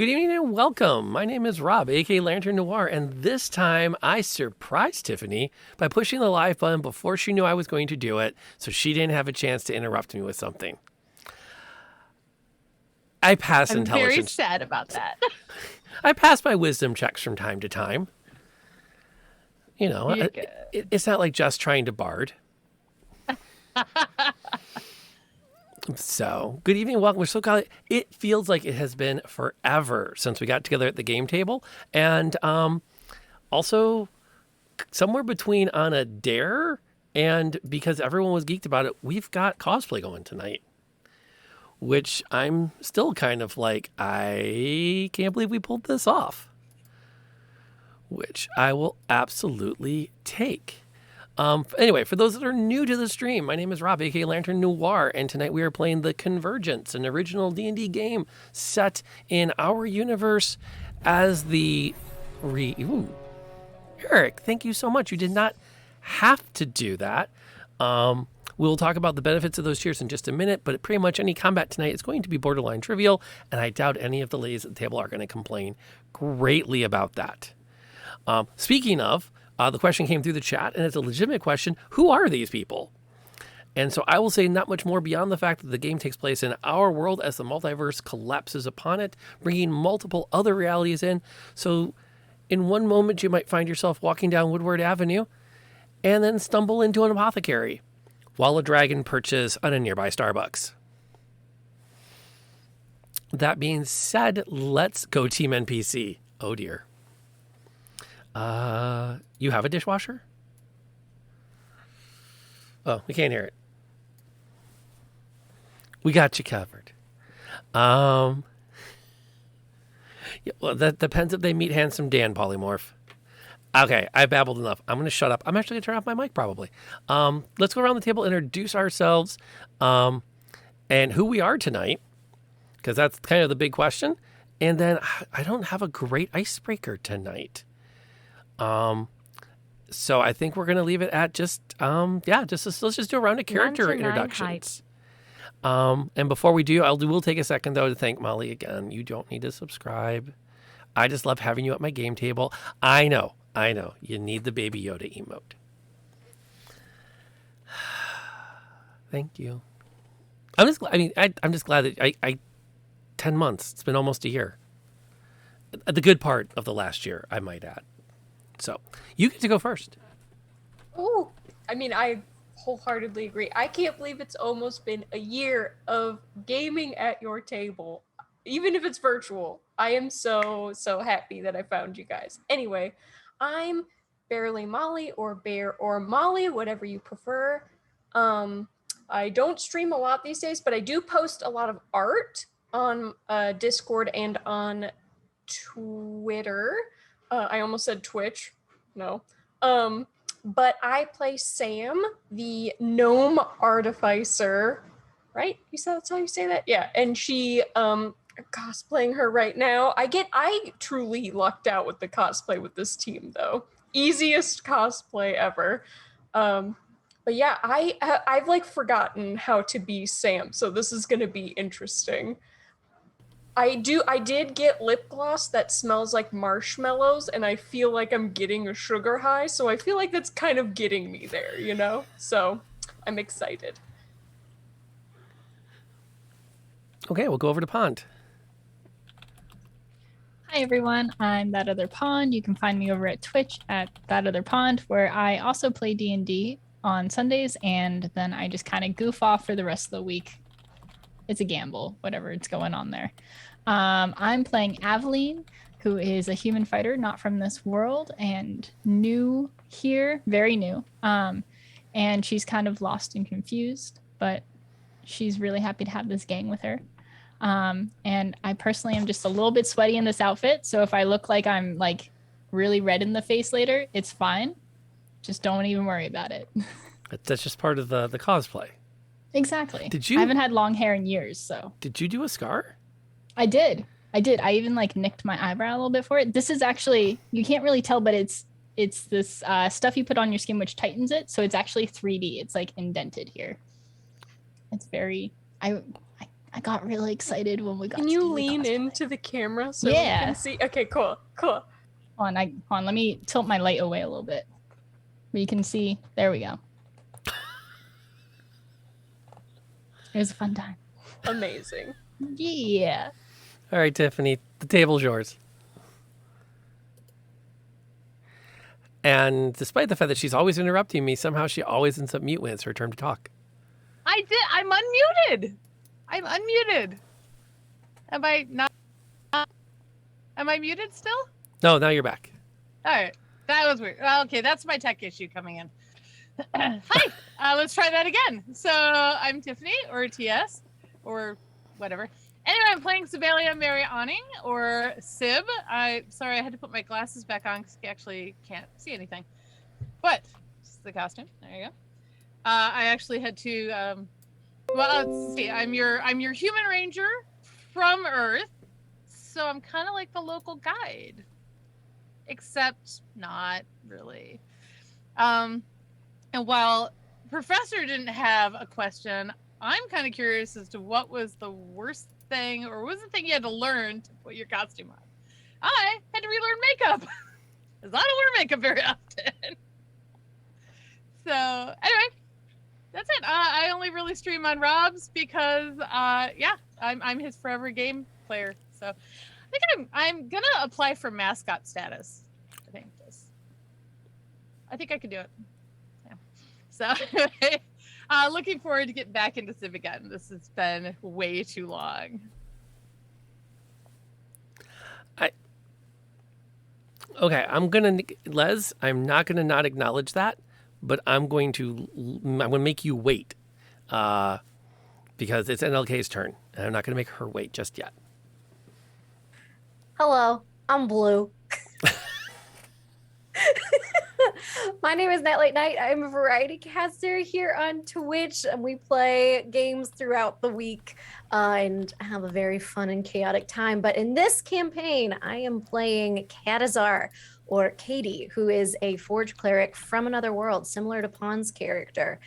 Good evening and welcome. My name is Rob, aka Lantern Noir, and this time I surprised Tiffany by pushing the live button before she knew I was going to do it, so she didn't have a chance to interrupt me with something. I pass I'm very intelligence. sad about that. I pass my wisdom checks from time to time. You know, it's not like just trying to bard. So, good evening, welcome. We're so glad. It feels like it has been forever since we got together at the game table, and also somewhere between on a dare and because everyone was geeked about it, we've got cosplay going tonight, which I'm still kind of like, I can't believe we pulled this off, which I will absolutely take. Anyway, for those that are new to the stream, my name is Rob, aka Lantern Noir, and tonight we are playing the Convergence, an original D&D game set in our universe as the Eric, thank you so much. You did not have to do that. We'll talk about the benefits of those tiers in just a minute, but pretty much any combat tonight is going to be borderline trivial, and I doubt any of the ladies at the table are going to complain greatly about that. Speaking of, the question came through the chat, and it's a legitimate question. Who are these people? And so I will say not much more beyond the fact that the game takes place in our world as the multiverse collapses upon it, bringing multiple other realities in. So in one moment, you might find yourself walking down Woodward Avenue and then stumble into an apothecary while a dragon perches on a nearby Starbucks. That being said, let's go Team NPC. Oh, dear. You have a dishwasher? Oh, we can't hear it. We got you covered. Yeah, well, that depends if they meet Handsome Dan, Polymorph. Okay, I babbled enough. I'm going to shut up. I'm actually going to turn off my mic probably. Let's go around the table, introduce ourselves, and who we are tonight, because that's kind of the big question. And then I don't have a great icebreaker tonight. So I think we're going to leave it at let's just do a round of character introductions. And before we do, we'll take a second though to thank Molly again. You don't need to subscribe. I just love having you at my game table. I know. You need the Baby Yoda emote. Thank you. I'm just glad that I 10 months. It's been almost a year. The good part of the last year, I might add. So you get to go first. Oh, I wholeheartedly agree. I can't believe it's almost been a year of gaming at your table, even if it's virtual. I am so happy that I found you guys. Anyway, I'm Barely Molly, or Bear or Molly, whatever you prefer. I don't stream a lot these days, but I do post a lot of art on Discord and on Twitter. I almost said Twitch. No. But I play Sam, the gnome artificer. Right? You said that's how you say that? Yeah. And she cosplaying her right now. I truly lucked out with the cosplay with this team though. Easiest cosplay ever. But yeah, I've like forgotten how to be Sam, so this is gonna be interesting. I did get lip gloss that smells like marshmallows, and I feel like I'm getting a sugar high, so I feel like that's kind of getting me there, you know? So I'm excited. Okay, we'll go over to Pond. Hi everyone, I'm That Other Pond. You can find me over at Twitch at That Other Pond, where I also play D&D on Sundays, and then I just kind of goof off for the rest of the week. It's a gamble, whatever it's going on there. I'm playing Aveline, who is a human fighter, not from this world, and new here, very new. And she's kind of lost and confused, but she's really happy to have this gang with her. And I personally am just a little bit sweaty in this outfit, so if I look like I'm like really red in the face later, it's fine. Just don't even worry about it. That's just part of the cosplay. Exactly. I haven't had long hair in years, so. Did you do a scar? I did. I even like nicked my eyebrow a little bit for it. This is actually, you can't really tell, but it's this stuff you put on your skin which tightens it, so it's actually 3D. It's like indented here. It's very, I I got really excited when we got Can to you do the lean cosplay. into the camera so Yeah. we can see? Okay, cool. Hold on, let me tilt my light away a little bit. Where you can see. There we go. It was a fun time. Amazing. Yeah. All right, Tiffany, the table's yours. And despite the fact that she's always interrupting me, somehow she always ends up mute when it's her turn to talk. I did. I'm unmuted. I'm unmuted. Am I not? Am I muted still? No, now you're back. All right. That was weird. Well, okay, that's my tech issue coming in. Hi. Let's try that again. So I'm Tiffany, or TS, or whatever. Anyway, I'm playing Sibelia Mary Awning, or Sib. Sorry, I had to put my glasses back on because you actually can't see anything. But this is the costume. There you go. I actually had to. Well, let's see. I'm your human ranger from Earth, so I'm kind of like the local guide, except not really. And while Professor didn't have a question, I'm kind of curious as to what was the worst thing, or what was the thing you had to learn to put your costume on. I had to relearn makeup, because I don't wear makeup very often. So anyway, that's it. I only really stream on Rob's because, yeah, I'm his forever game player. So I think I'm gonna apply for mascot status. I think I could do it. Yeah. So anyway, looking forward to getting back into Civ again. This has been way too long. Okay, Les, I'm not gonna not acknowledge that, but I'm gonna make you wait, because it's NLK's turn, and I'm not gonna make her wait just yet. Hello, I'm Blue. My name is Night Late Night. I'm a variety caster here on Twitch, and we play games throughout the week and have a very fun and chaotic time. But in this campaign, I am playing Katazar, or Katie, who is a forge cleric from another world, similar to Pon's character,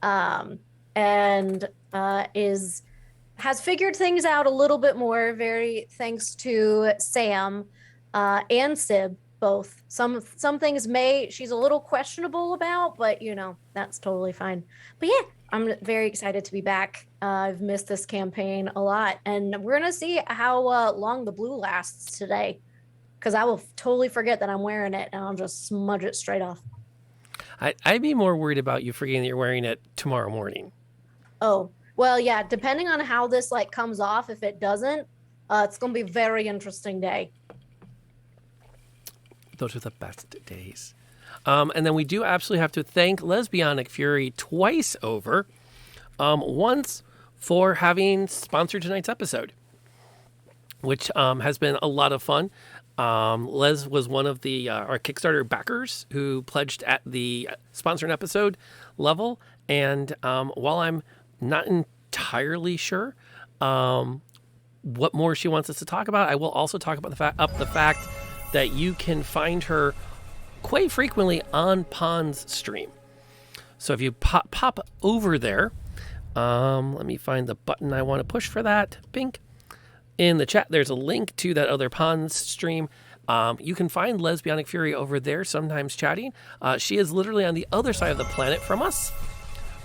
and has figured things out a little bit more, very thanks to Sam and Sib. Both. Some things she's a little questionable about, but that's totally fine. But yeah, I'm very excited to be back. I've missed this campaign a lot, and we're gonna see how long the blue lasts today, because I will totally forget that I'm wearing it and I'll just smudge it straight off. I'd be more worried about you forgetting that you're wearing it tomorrow morning. Oh, well, yeah, depending on how this comes off, if it doesn't, it's gonna be a very interesting day. Those are the best days. And then we do absolutely have to thank Lesbianic Fury twice over. Once for having sponsored tonight's episode, which has been a lot of fun. Les was one of our Kickstarter backers who pledged at the sponsor an episode level. And while I'm not entirely sure what more she wants us to talk about, I will also talk about the fact that you can find her quite frequently on Pon's stream. So if you pop over there, let me find the button I want to push for that. Pink. In the chat, there's a link to that other Pon's stream. You can find Lesbianic Fury over there, sometimes chatting. She is literally on the other side of the planet from us,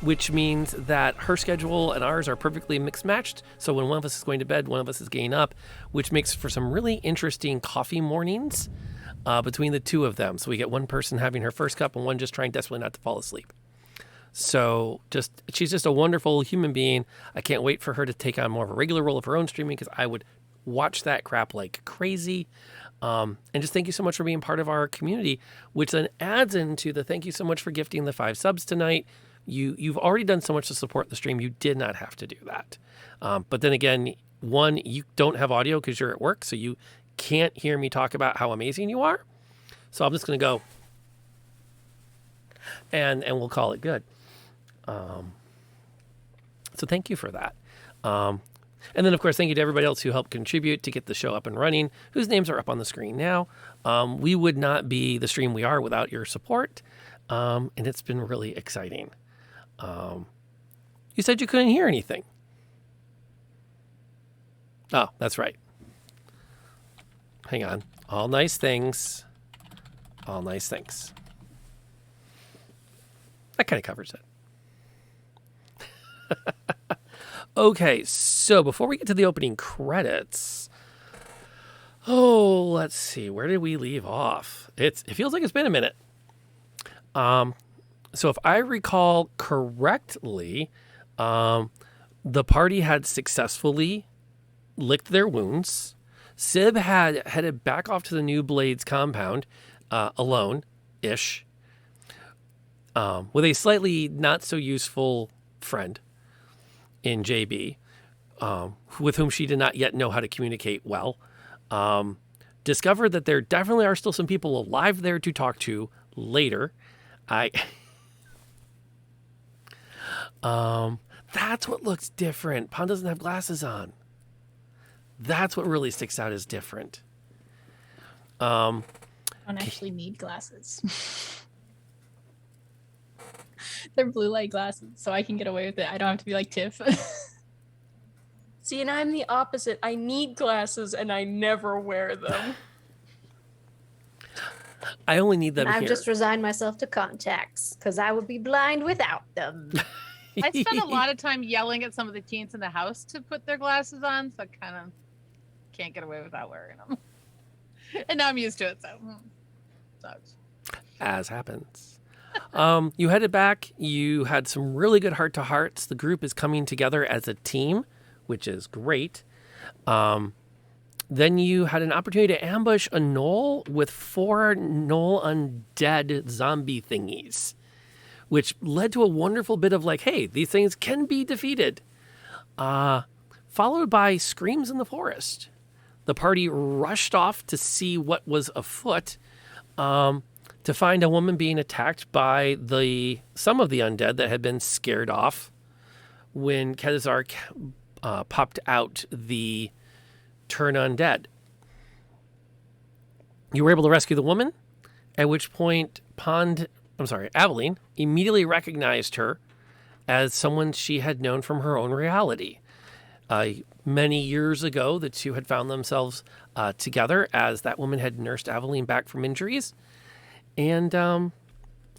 which means that her schedule and ours are perfectly mixed matched. So when one of us is going to bed, one of us is getting up, which makes for some really interesting coffee mornings between the two of them. So we get one person having her first cup and one just trying desperately not to fall asleep. So she's just a wonderful human being. I can't wait for her to take on more of a regular role of her own streaming, because I would watch that crap like crazy. And just thank you so much for being part of our community, which then adds into the thank you so much for gifting the 5 subs tonight. You've already done so much to support the stream. You did not have to do that. But then again, one, you don't have audio because you're at work, so you can't hear me talk about how amazing you are. So I'm just going to go and we'll call it good. So thank you for that. And then, of course, thank you to everybody else who helped contribute to get the show up and running, whose names are up on the screen now. We would not be the stream we are without your support, and it's been really exciting. You said you couldn't hear anything. Oh, that's right. Hang on. All nice things. All nice things. That kind of covers it. Okay, so before we get to the opening credits, let's see. Where did we leave off? It feels like it's been a minute. So if I recall correctly, the party had successfully licked their wounds. Sib had headed back off to the New Blades compound, alone-ish, with a slightly not so useful friend in JB, with whom she did not yet know how to communicate well. Discovered that there definitely are still some people alive there to talk to later. That's what looks different. Pond doesn't have glasses on. That's what really sticks out as different. I don't actually need glasses. They're blue light glasses, so I can get away with it. I don't have to be like Tiff. See, and I'm the opposite. I need glasses and I never wear them. I only need them I've here. just resigned myself to contacts because I would be blind without them. I spend a lot of time yelling at some of the teens in the house to put their glasses on, so I kind of can't get away without wearing them. And now I'm used to it, so sucks. As happens. You headed back. You had some really good heart-to-hearts. The group is coming together as a team, which is great. Then you had an opportunity to ambush a Gnoll with 4 Gnoll undead zombie thingies, which led to a wonderful bit of like, hey, these things can be defeated. Followed by screams in the forest. The party rushed off to see what was afoot, to find a woman being attacked by some of the undead that had been scared off when Kezark popped out the turn undead. You were able to rescue the woman, at which point Aveline immediately recognized her as someone she had known from her own reality. Many years ago, the two had found themselves together as that woman had nursed Aveline back from injuries and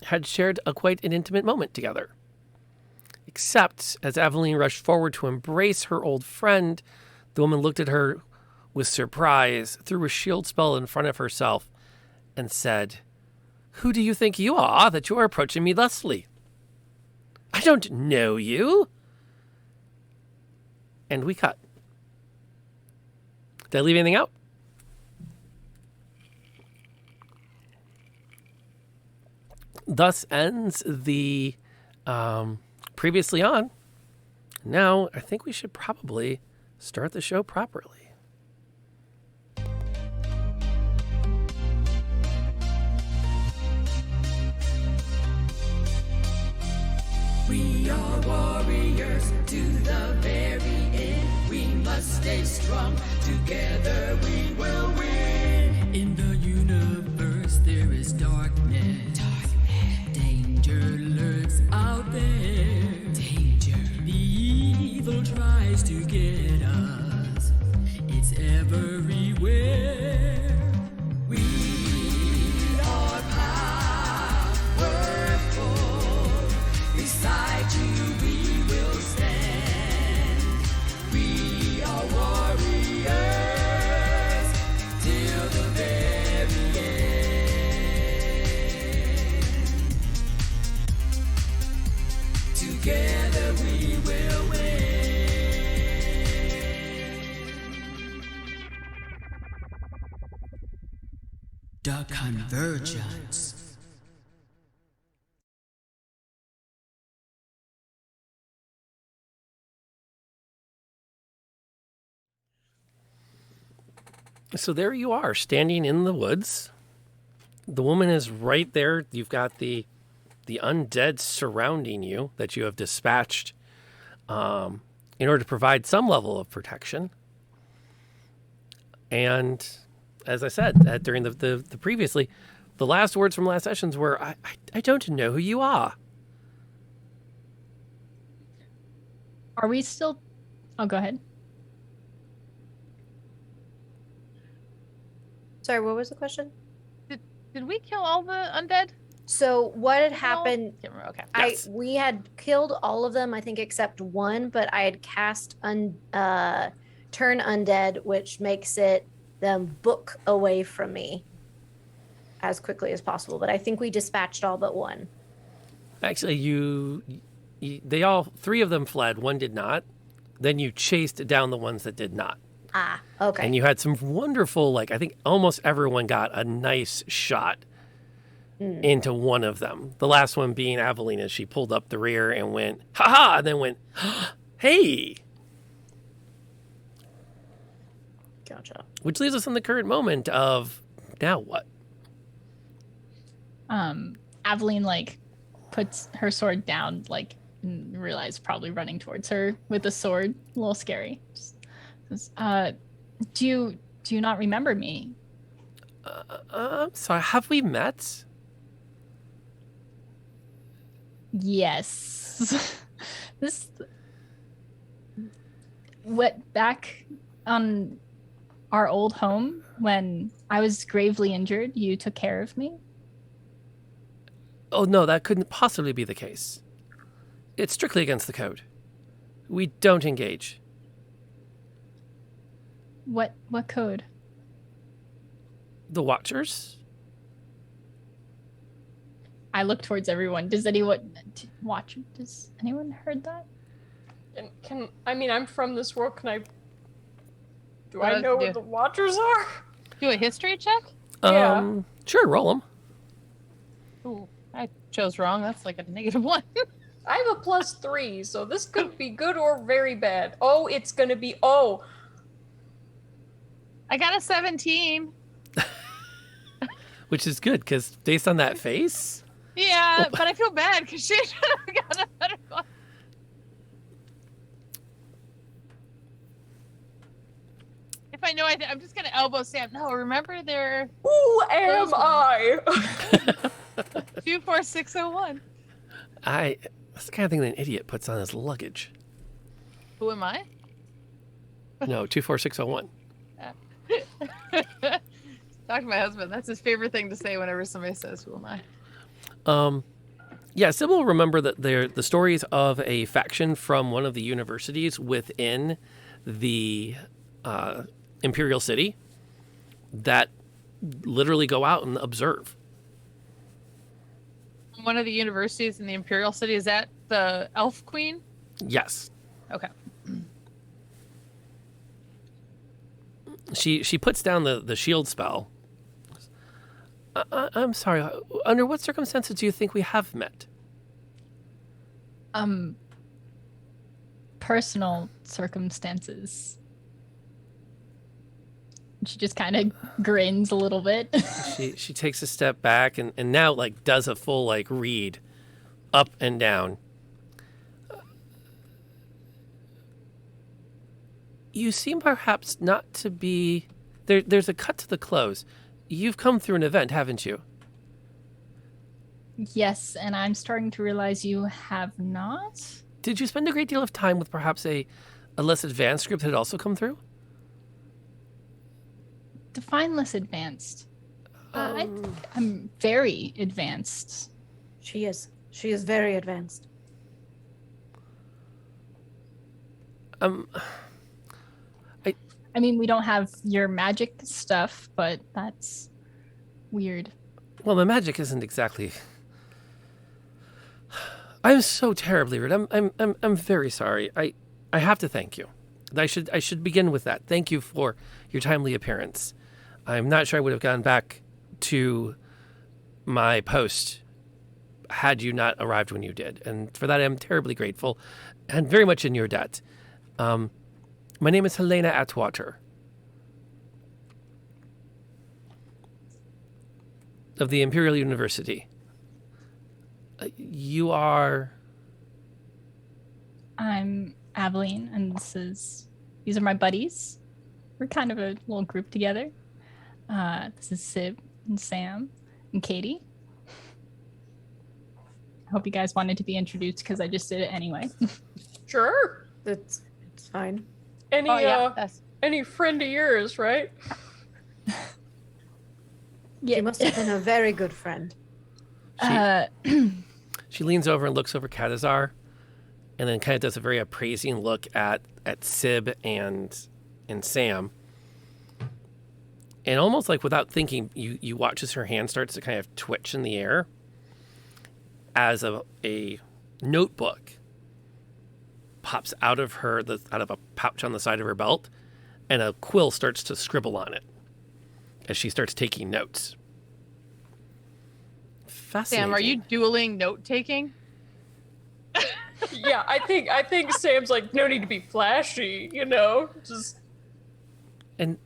had shared quite an intimate moment together. Except as Aveline rushed forward to embrace her old friend, the woman looked at her with surprise, threw a shield spell in front of herself, and said, "Who do you think you are that you are approaching me thusly? I don't know you." And we cut. Did I leave anything out? Thus ends the previously on. Now, I think we should probably start the show properly. We are warriors to the very end. We must stay strong. Together we will win. In the universe there is darkness. Danger lurks out there. Danger. The evil tries to get us. It's everywhere. We are powerful. Beside you we will stand. We are warriors till the very end. Together we will win. The Convergence. So there you are, standing in the woods. The woman is right there. You've got the undead surrounding you that you have dispatched in order to provide some level of protection. And as I said during the previously, the last words from last sessions were, I don't know who you are. Are we still... Oh, go ahead. Sorry, what was the question? Did we kill all the undead? So what had No? happened? Can't remember. Okay. Yes. We had killed all of them, I think, except one, but I had cast turn undead, which makes it them book away from me as quickly as possible. But I think we dispatched all but one. Actually, they all 3 of them fled. 1 did not. Then you chased down the ones that did not. Ah, okay. And you had some wonderful, like, I think almost everyone got a nice shot into one of them. The last one being Aveline as she pulled up the rear and went, ha-ha, and then went, hey. Gotcha. Which leaves us in the current moment of, now what? Aveline like puts her sword down, like, and realized probably running towards her with a sword, a little scary. Just says, do you not remember me? I'm sorry, have we met? Yes. What, back on our old home when I was gravely injured, you took care of me? Oh, no, that couldn't possibly be the case. It's strictly against the code. We don't engage. What code? The Watchers? I look towards everyone. Does anyone heard that? I'm from this world. Do What I else know do? what the Watchers are? Do a history check? Yeah. Sure, roll them. Ooh, I chose wrong. That's like a -1. I have a +3, so this could be good or very bad. Oh, it's gonna be oh. I got a 17. Which is good, because based on that face... Yeah, but I feel bad because she should have got a better one. If I know, I'm just gonna elbow Sam. No, remember they're Who am I? 24601. That's the kind of thing that an idiot puts on his luggage. Who am I? No, 24601. Talk to my husband. That's his favorite thing to say whenever somebody says, "Who am I?" Yeah, Sybil will remember that they're the stories of a faction from one of the universities within the Imperial City that literally go out and observe. One of the universities in the Imperial City, is that the Elf Queen? Yes. Okay. She puts down the shield spell. I'm sorry. Under what circumstances do you think we have met? Personal circumstances. She just kind of grins a little bit. She takes a step back and now like does a full like read up and down. You seem perhaps not to be there's a cut to the close. You've come through an event, haven't you? Yes, and I'm starting to realize you have not. Did you spend a great deal of time with perhaps a less advanced group that had also come through? Define less advanced. I'm very advanced. She is. She is very advanced. I mean, we don't have your magic stuff, but that's weird. Well, my magic isn't exactly. I'm so terribly rude. I'm very sorry. I have to thank you. I should begin with that. Thank you for your timely appearance. I'm not sure I would have gone back to my post had you not arrived when you did, and for that I'm terribly grateful, and very much in your debt. My name is Helena Atwater of the Imperial University. You are... I'm Aveline, and these are my buddies. We're kind of a little group together. This is Sib and Sam and Katie. I hope you guys wanted to be introduced because I just did it anyway. Sure. It's fine. Any Oh, yeah, that's... any friend of yours, right? She must have been a very good friend. She leans over and looks over Kadazar, and then kind of does a very appraising look at Sib and Sam. And almost like without thinking, you watch as her hand starts to kind of twitch in the air as a notebook pops out of a pouch on the side of her belt, and a quill starts to scribble on it as she starts taking notes. Fascinating. Sam, are you dueling note taking? Yeah, I think Sam's like, no need to be flashy, just. And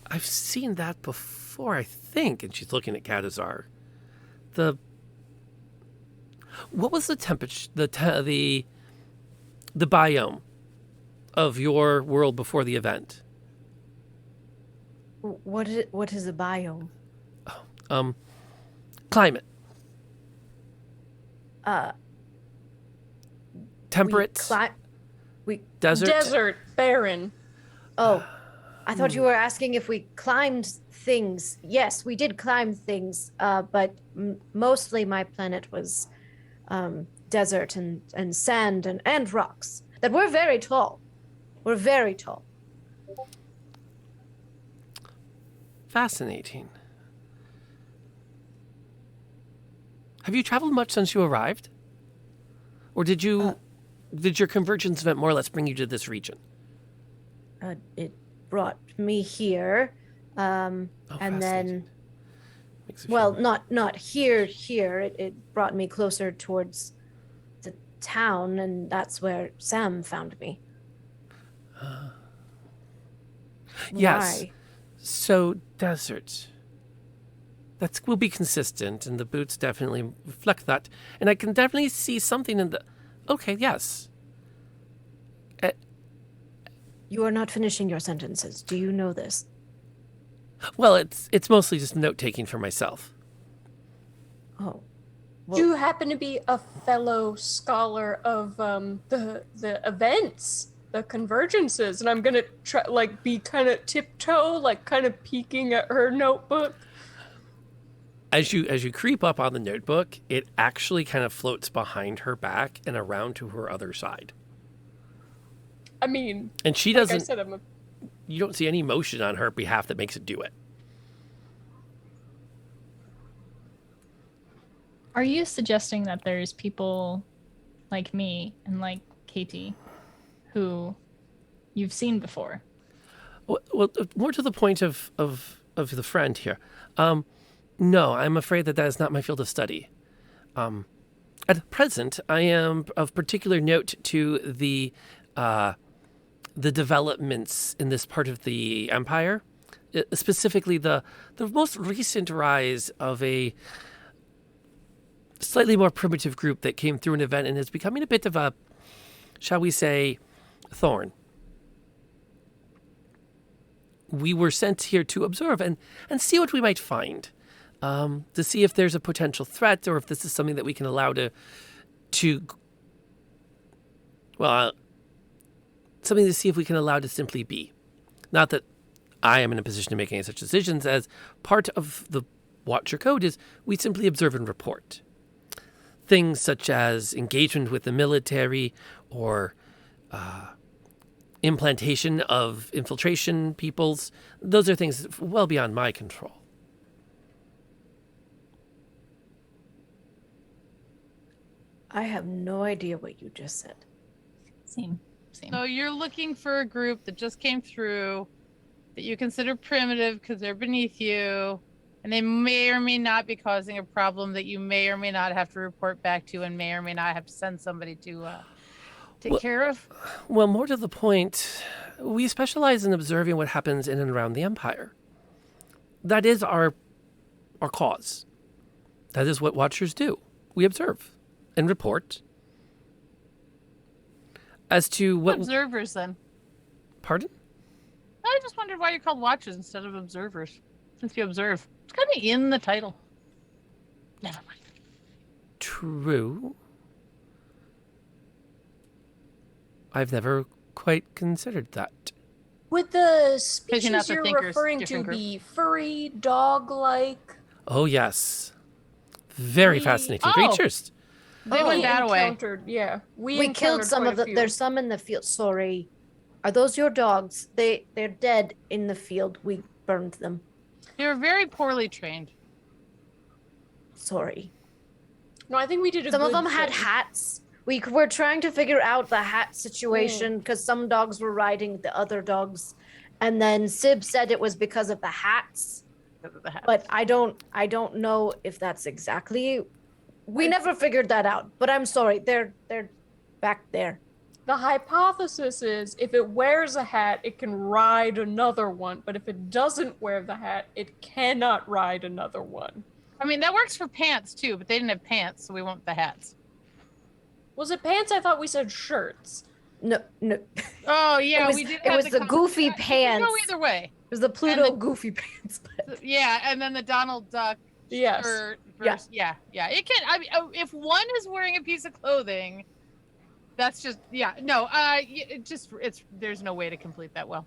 I've seen that before, I think. And she's looking at Kadazar. What was the temperature, the biome of your world before the event? What is a biome? Climate. Temperate. Desert. Desert, barren. Oh, I thought you were asking if we climbed things. Yes, we did climb things, but mostly my planet was desert and sand and rocks that were very tall. We're very tall. Fascinating. Have you traveled much since you arrived? Or did your convergence event more or less bring you to this region? It brought me here, and then, well, not here. It brought me closer towards the town, and that's where Sam found me. Yes. Why? So desert. That will be consistent, and the boots definitely reflect that. And I can definitely see something in the. Okay, yes. You are not finishing your sentences. Do you know this? Well, it's mostly just note taking for myself. Oh. Do you happen to be a fellow scholar of the events, the convergences? And I'm gonna try be kind of tiptoe, kind of peeking at her notebook. As you creep up on the notebook, it actually kind of floats behind her back and around to her other side. I mean, and she like doesn't. I said, You don't see any motion on her behalf that makes it do it. Are you suggesting that there's people like me and like Katie who you've seen before? Well, more to the point of the friend here. No, I'm afraid that is not my field of study. At present, I am of particular note to the developments in this part of the empire, specifically the most recent rise of a slightly more primitive group that came through an event and is becoming a bit of a, shall we say, thorn. We were sent here to observe and see what we might find. To see if there's a potential threat or if this is something that we can allow something to see if we can allow to simply be. Not that I am in a position to make any such decisions, as part of the Watcher Code is we simply observe and report. Things such as engagement with the military or implantation of infiltration peoples, those are things well beyond my control. I have no idea what you just said. Same. So you're looking for a group that just came through that you consider primitive because they're beneath you, and they may or may not be causing a problem that you may or may not have to report back to and may or may not have to send somebody to take care of? Well, more to the point, we specialize in observing what happens in and around the Empire. That is our cause. That is what Watchers do. We observe and report. As to what observers then? Pardon? I just wondered why you're called Watchers instead of observers. Since you observe, it's kind of in the title. Never mind. True. I've never quite considered that. Would the you're species not the you're thinkers, referring to different group. be furry, dog-like? Oh, yes. Very We- fascinating Oh. creatures. They We went that away. encountered, yeah. We killed encountered some quite of a the. few. There's some in the field. Sorry, are those your dogs? They're dead in the field. We burned them. They were very poorly trained. Sorry. No, I think we did a Some of good them had thing. hats. We were trying to figure out the hat situation because some dogs were riding the other dogs, and then Sib said it was because of the hats. Because of the hats. But I don't know if that's exactly. We never figured that out. But I'm sorry. They're back there. The hypothesis is if it wears a hat, it can ride another one, but if it doesn't wear the hat, it cannot ride another one. I mean, that works for pants too, but they didn't have pants, so we went with the hats. Was it pants? I thought we said shirts. No. Oh yeah, was- we did. it have was the goofy it could Go pants. either way. It was the Pluto the- goofy pants. But Yeah, and then the Donald Duck Yes. shirt. Yeah. Versus, yeah. It can. I mean, if one is wearing a piece of clothing, that's just No, it's there's no way to complete that well.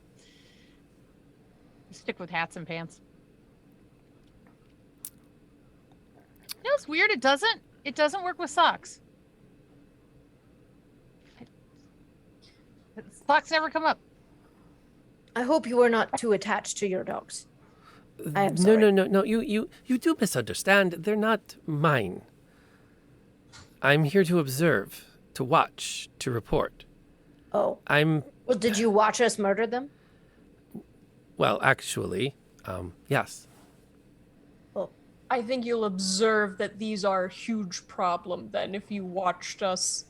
Stick with hats and pants. You know, it's weird. It doesn't work with socks. Socks never come up. I hope you are not too attached to your dogs. I am No, sorry. no. You do misunderstand. They're not mine. I'm here to observe, to watch, to report. Oh. I'm, Well, did you watch us murder them? well, actually, yes. I think you'll observe that these are a huge problem then if you watched us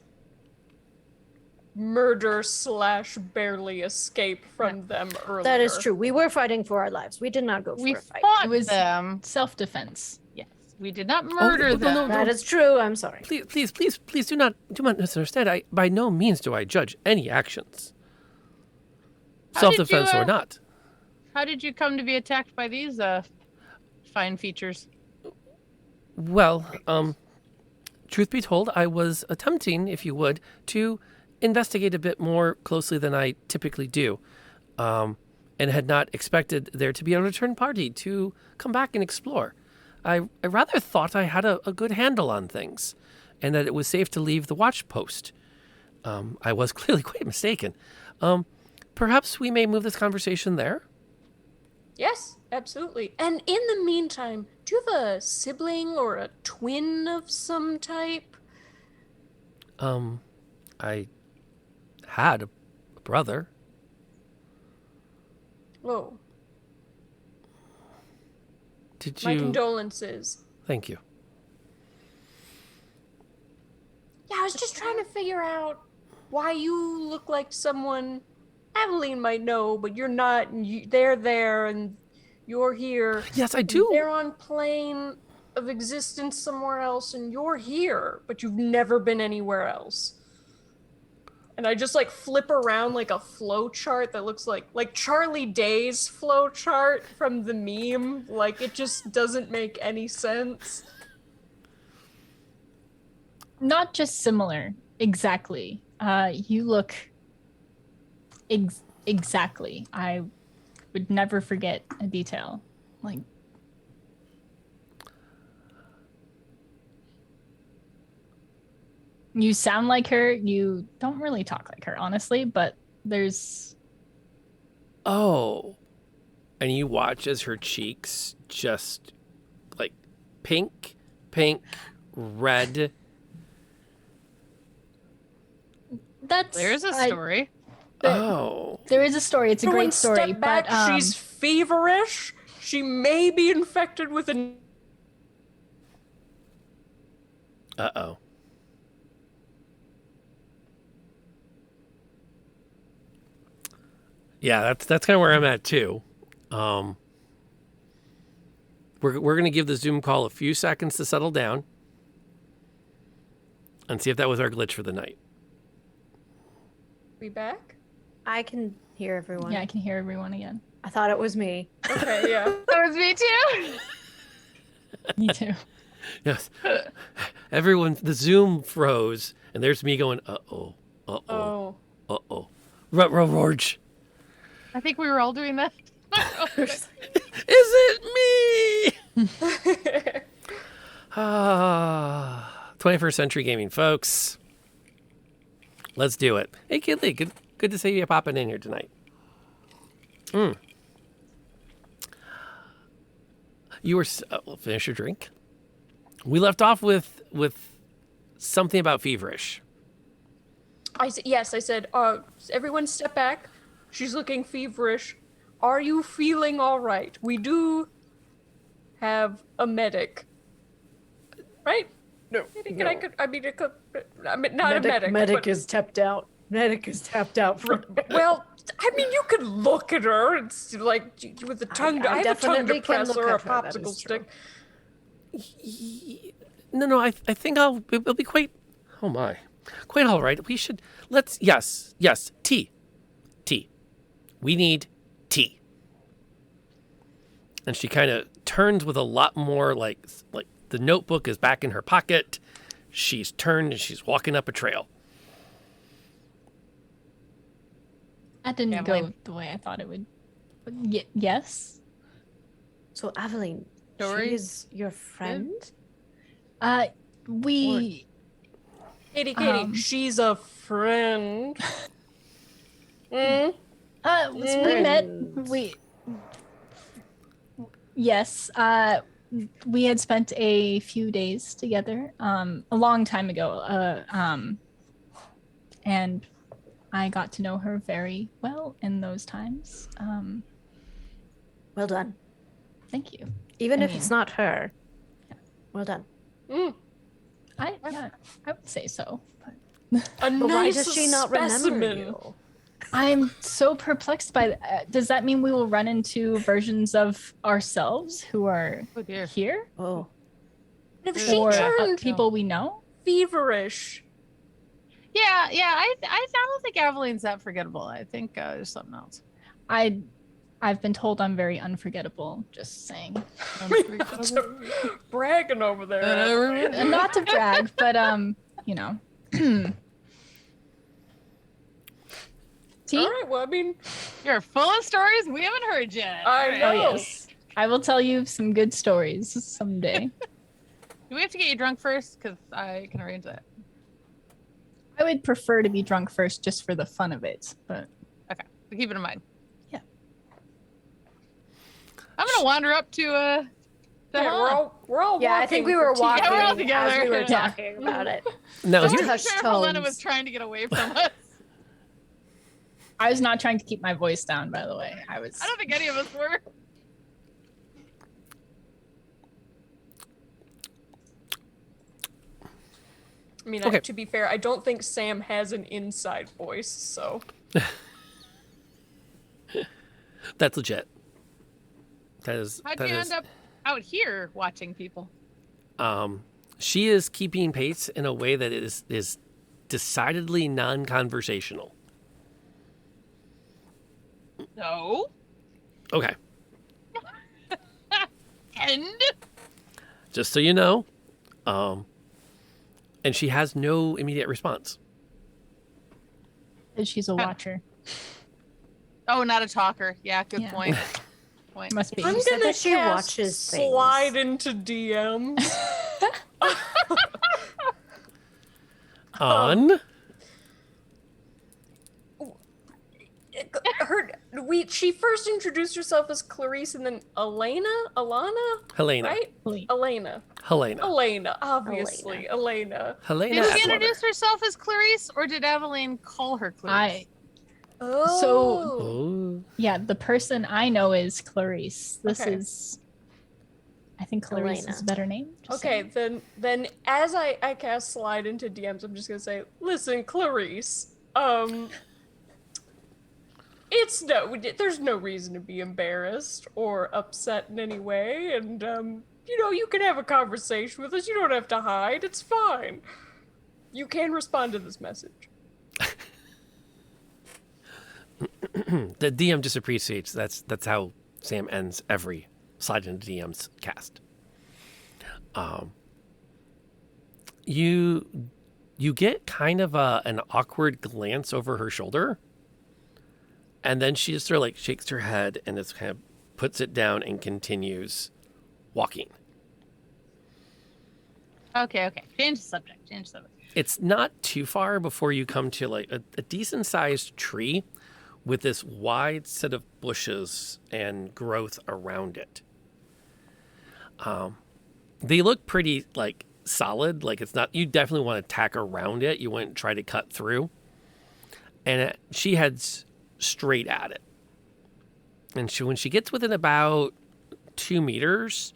murder / barely escape from them earlier. That is true. We were fighting for our lives. We did not go for We a fight. fought It was them. self-defense. Yes, we did not murder no, them. no, That is true. I'm sorry. Please do not misunderstand. I by no means do I judge any actions, How did self-defense you, or not. How did you come to be attacked by these fine features? Well, truth be told, I was attempting, if you would, to investigate a bit more closely than I typically do, and had not expected there to be a return party to come back and explore. I rather thought I had a good handle on things, and that it was safe to leave the watch post. I was clearly quite mistaken. Perhaps we may move this conversation there? Yes, absolutely. And in the meantime, do you have a sibling or a twin of some type? I had a brother. Oh, Did my you? condolences. Thank you. Yeah, I was just trying to figure out why you look like someone Aveline might know, but you're not. And they're there, and you're here. Yes, I and do. They're on plane of existence somewhere else, and you're here, but you've never been anywhere else. And I just like flip around like a flow chart that looks like Charlie Day's flow chart from the meme. Like it just doesn't make any sense. Not just similar, exactly. You look exactly. I would never forget a detail. Like, you sound like her. You don't really talk like her, honestly, but there's Oh. And you watch as her cheeks just like pink, red. that's There's a I- story. Oh. there is a story. It's a Everyone great story, step back. but She's feverish. She may be infected with a. Uh-oh. Yeah, that's kind of where I'm at too. We're gonna give the Zoom call a few seconds to settle down and see if that was our glitch for the night. We back? I can hear everyone. yeah, I can hear everyone again. I thought it was me. Okay, yeah. That was me too. Me too. Yes. Everyone, the Zoom froze, and there's me going, uh-oh, uh-oh, Oh. uh-oh. Rorge. I think we were all doing that. Is it me? 21st century gaming, folks. Let's do it. Hey, Kid Lee, good to see you popping in here tonight. You were finish your drink. We left off with something about feverish. I said, everyone step back. She's looking feverish. Are you feeling all right? We do have a medic. Right? No. Not a medic. Medic but, is tapped out. Medic is tapped out. well, I mean, you could look at her and see, like, with the tongue. I have a tongue definitely can depressor look or a at her, that popsicle is true. stick. No, I think it'll be quite, oh my, quite all right. We should, yes, tea. We need tea. And she kind of turns with a lot more like the notebook is back in her pocket. She's turned and she's walking up a trail. That didn't Aveline. go the way I thought it would. Yes. So, Aveline, Story? she is your friend? We. Katie, she's a friend. We met. Yes. We had spent a few days together. A long time ago. And I got to know her very well in those times. Well done. Thank you. Even I if it's mean- not her. Well done. I would say so. But A But why nice does she not specimen. remember you? I'm so perplexed by that. Does that mean we will run into versions of ourselves who are Oh dear. here? Oh. If she Or turned people we know? feverish, Yeah. I don't think Aveline's that forgettable. I think there's something else. I've been told I'm very unforgettable. Just saying. bragging over there. And not to brag, but you know. Tea? All right, well, I mean, You're full of stories we haven't heard yet. I know. Oh yes. I will tell you some good stories someday. Do we have to get you drunk first? Because I can arrange that. I would prefer to be drunk first just for the fun of it, but Okay. So keep it in mind. Yeah. I'm gonna wander up to the Yeah, we're all Yeah, I walking think we for were tea. walking Yeah, we're all as together. we were Yeah. talking about it. Now, I'm here, Hushed sure Helena was tones. trying to get away from us. I was not trying to keep my voice down, by the way. I was I don't think any of us were. I mean, Okay. to be fair, I don't think Sam has an inside voice, so. that's legit. How'd you end up out here watching people? She is keeping pace in a way that is decidedly non-conversational. No. Okay, And just so you know, and she has no immediate response. she's a watcher. oh, not a talker. Yeah, good Yeah. point. Must be. I'm She said gonna that she cast watches things. slide into DMs. On She first introduced herself as Clarice and then Alana, Helena. right? Elena, obviously, Elena. Helena. Did she Atwater. introduce herself as Clarice, or did Aveline call her Clarice? Oh, Oh. Yeah, the person I know is Clarice. This Okay. is, I think Clarice Elena. is a better name. Just okay. saying. Then as I cast slide into DMs, I'm just gonna say, listen, Clarice. There's no reason to be embarrassed or upset in any way, and you can have a conversation with us. You don't have to hide. It's fine. You can respond to this message. The DM just appreciates. That's how Sam ends every slide into DM's cast. You get kind of an awkward glance over her shoulder. And then she just sort of like shakes her head and just kind of puts it down and continues walking. Okay. Change the subject. It's not too far before you come to like a decent sized tree with this wide set of bushes and growth around it. They look pretty like solid. Like it's not, you definitely want to tack around it. You wouldn't try to cut through. And she heads straight at it. And when she gets within about 2 meters,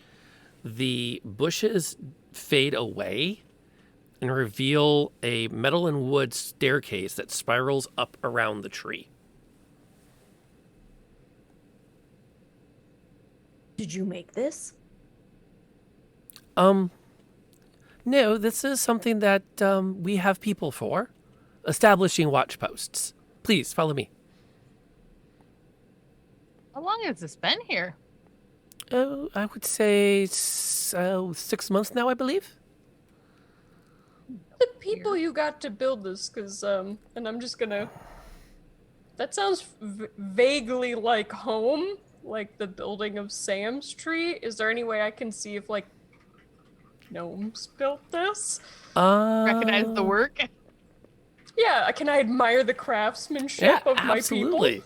the bushes fade away and reveal a metal and wood staircase that spirals up around the tree. Did you make this? No, this is something that we have people for. Establishing watch posts. Please follow me. How long has this been here? Oh, I would say 6 months now, I believe. The people you got to build this, because, and I'm just gonna... That sounds vaguely like home, like the building of Sam's tree. Is there any way I can see if, like, gnomes built this? Recognize the work? Yeah, can I admire the craftsmanship of my absolutely.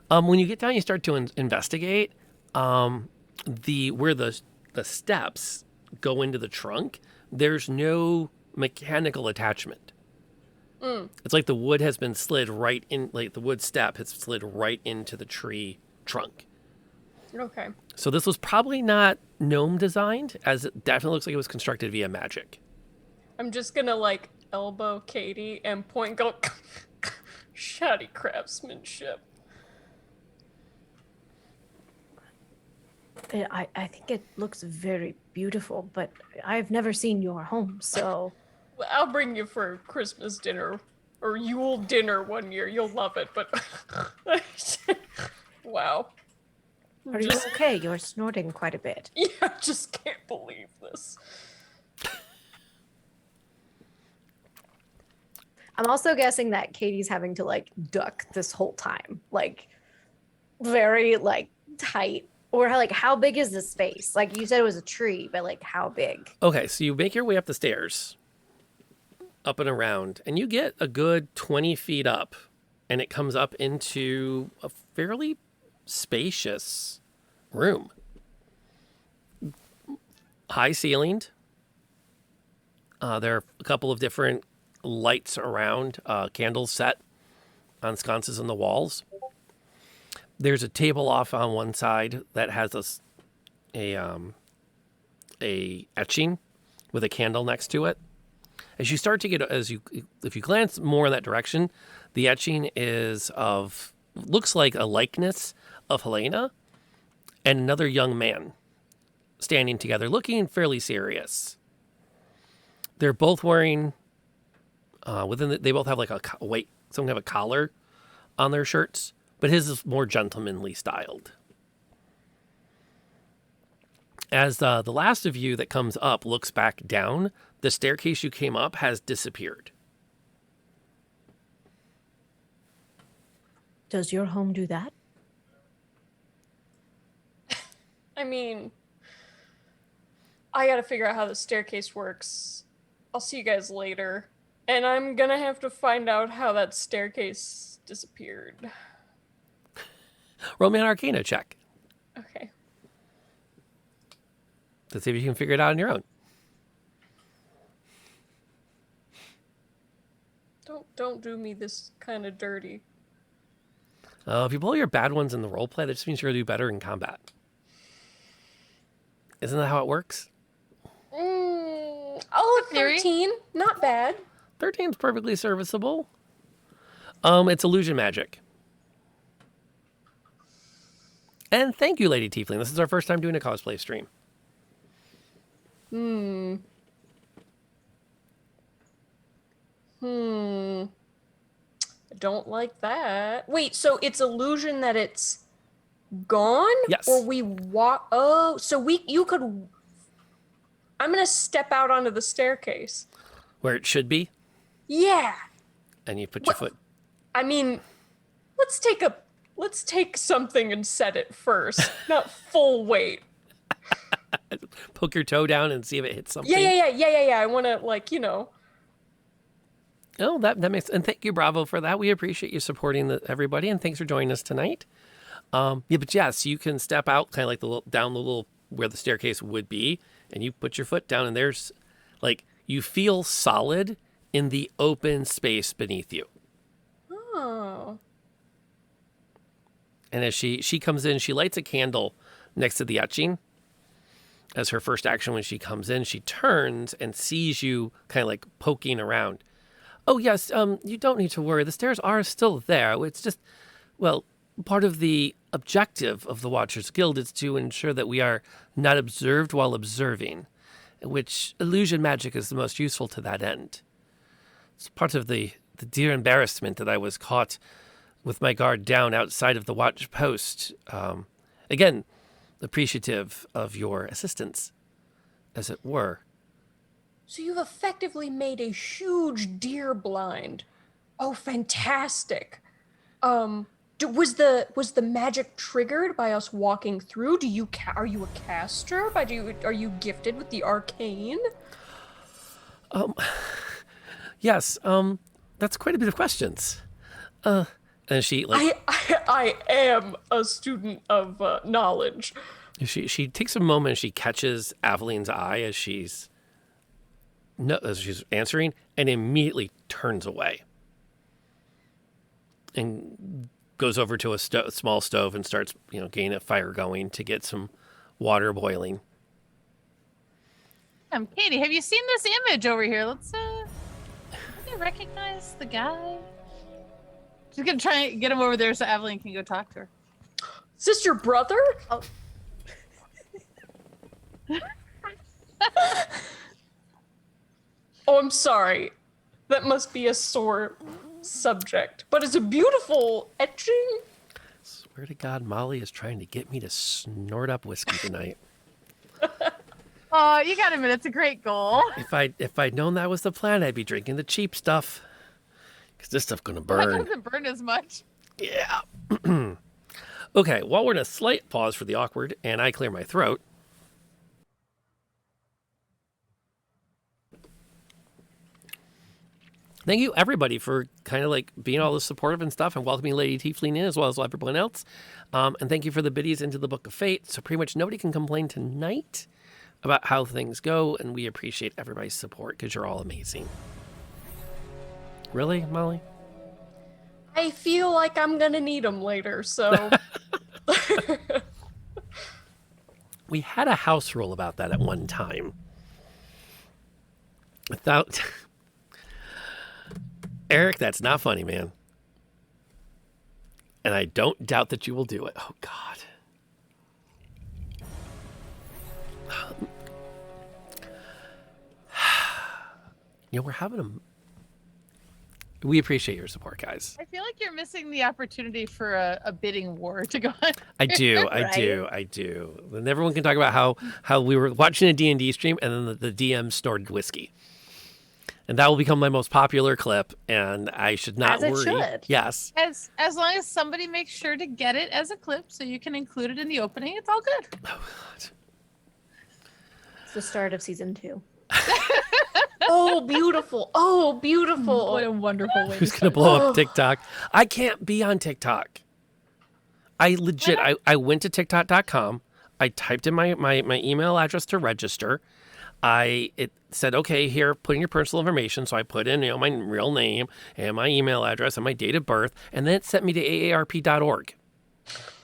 people? When you get down, you start to investigate. Where the steps go into the trunk, there's no mechanical attachment. It's like the wood has been slid right in, like the wood step has slid right into the tree trunk. Okay. So this was probably not gnome designed, as it definitely looks like it was constructed via magic. I'm just gonna, like, elbow Katie and point and go, shoddy craftsmanship. I think it looks very beautiful, but I've never seen your home, so... Well, I'll bring you for Christmas dinner or Yule dinner one year. You'll love it, but... Wow. Are you okay? You're snorting quite a bit. Yeah, I just can't believe this. I'm also guessing that Katie's having to, like, duck this whole time. Like, very, like, tight. Or, like, how big is this space? Like, you said it was a tree, but, like, how big? Okay, so you make your way up the stairs, up and around, and you get a good 20 feet up, and it comes up into a fairly spacious room. High ceilinged. There are a couple of different lights around, candles set on sconces in the walls. There's a table off on one side that has a etching with a candle next to it. As you start to get, if you glance more in that direction, the etching looks like a likeness of Helena and another young man standing together, looking fairly serious. They're both wearing, they both have like some kind of a collar on their shirts, but his is more gentlemanly styled. As the last of you that comes up looks back down, the staircase you came up has disappeared. Does your home do that? I mean, I gotta figure out how the staircase works. I'll see you guys later. And I'm gonna have to find out how that staircase disappeared. Roll me an Arcana check Okay. to see if you can figure it out on your own. Don't do me this kind of dirty. If you pull your bad ones in the roleplay, that just means you're going to do better in combat. Isn't that how it works? Oh, 13. Not bad. 13's perfectly serviceable. It's illusion magic. And thank you, Lady Tiefling. This is our first time doing a cosplay stream. I don't like that. Wait, so it's illusion that it's gone? Yes. Or we walk... Oh, so you could... I'm going to step out onto the staircase. Where it should be. Yeah. And you put your foot. I mean, let's take a let's take something and set it first, not full weight. Poke your toe down and see if it hits something. Yeah. I want to, like, you know. Oh, that makes, and thank you, Bravo, for that. We appreciate you supporting everybody, and thanks for joining us tonight. But yes, you can step out kind of like down the little where the staircase would be, and you put your foot down, and there's like you feel solid in the open space beneath you. Oh. And as she comes in, she lights a candle next to the etching. As her first action when she comes in, she turns and sees you kind of like poking around. Oh, yes, you don't need to worry. The stairs are still there. It's just, well, part of the objective of the Watchers Guild is to ensure that we are not observed while observing, which illusion magic is the most useful to that end. It's part of the dear embarrassment that I was caught with my guard down outside of the watch post. Again, appreciative of your assistance, as it were. So you've effectively made a huge deer blind. Oh, fantastic. Was the magic triggered by us walking through? Are you a caster? Are you gifted with the arcane? Yes, that's quite a bit of questions. And she like I am a student of knowledge. she takes a moment and she catches Aveline's eye as she's answering, and immediately turns away and goes over to a small stove and starts, getting a fire going to get some water boiling. Katie, have you seen this image over here? Let's do you recognize the guy? She's gonna try and get him over there so Aveline can go talk to her. Is this your brother? Oh. Oh, I'm sorry. That must be a sore subject. But it's a beautiful etching. Swear to God, Molly is trying to get me to snort up whiskey tonight. Oh, you got a minute. It's a great goal. If I'd known that was the plan, I'd be drinking the cheap stuff. Because this stuff's gonna That burn. doesn't burn as much. Yeah. Okay, while we're in a slight pause for the awkward, and I clear my throat. Thank you, everybody, for kind of like being all this supportive and stuff and welcoming Lady Tiefling in as well as everyone else. And thank you for the biddies into the Book of Fate. So pretty much nobody can complain tonight about how things go, and we appreciate everybody's support because you're all amazing. Really, Molly? I feel like I'm gonna need them later, so. We had a house rule about that at one time. Without... Eric, that's not funny, man. And I don't doubt that you will do it. Oh, God. We're having a... We appreciate your support, guys. I feel like you're missing the opportunity for a bidding war to go on. I do. And everyone can talk about how we were watching a D&D stream and then the DM snorted whiskey. And that will become my most popular clip, and I should not As it worry. should. Yes. As long as somebody makes sure to get it as a clip so you can include it in the opening, it's all good. Oh, God. It's the start of season 2. Oh, beautiful. Oh, beautiful. What a wonderful way. Who's going to blow up TikTok? I can't be on TikTok. I legit, I went to TikTok.com. I typed in my email address to register. It said, okay, here, put in your personal information. So I put in, my real name and my email address and my date of birth. And then it sent me to aarp.org.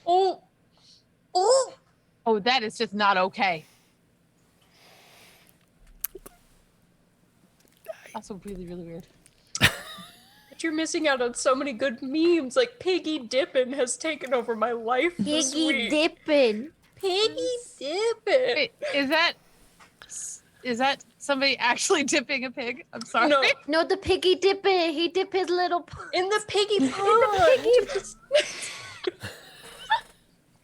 Oh, that is just not okay. Also really, really weird. but you're missing out on so many good memes. Like Piggy Dippin' has taken over my life this Piggy week. dipping. Piggy Dippin'. Wait, is that somebody actually dipping a pig? I'm sorry. No, No, the piggy dipping. He dip his little. in the piggy pond.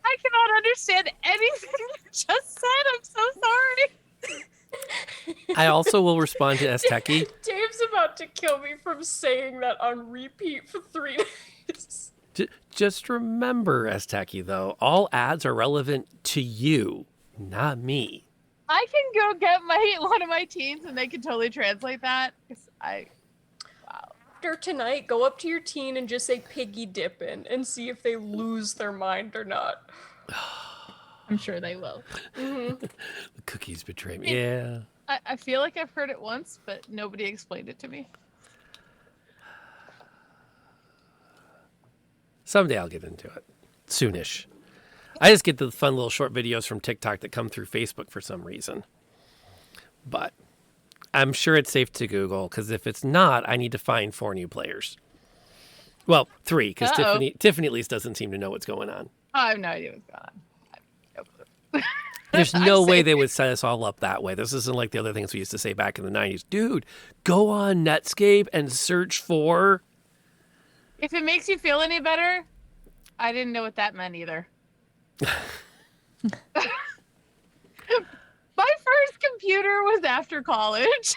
I cannot understand anything you just said. I'm so sorry. I also will respond to Esteki. Dave's about to kill me from saying that on repeat for 3 days. Just remember, Estaki, though, all ads are relevant to you, not me. I can go get one of my teens and they can totally translate that. 'Cause wow. After tonight, go up to your teen and just say piggy dippin' and see if they lose their mind or not. I'm sure they will. Mm-hmm. The cookies betray me. Yeah. I feel like I've heard it once, but nobody explained it to me. Someday I'll get into it. Soonish. I just get the fun little short videos from TikTok that come through Facebook for some reason. But I'm sure it's safe to Google, because if it's not, I need to find 4 new players. Well, 3, because Tiffany at least doesn't seem to know what's going on. Oh, I have no idea what's going on. I have no clue. There's no way they would set us all up that way. This isn't like the other things we used to say back in the 90s. Dude, go on Netscape and search for... If it makes you feel any better, I didn't know what that meant either. My first computer was after college.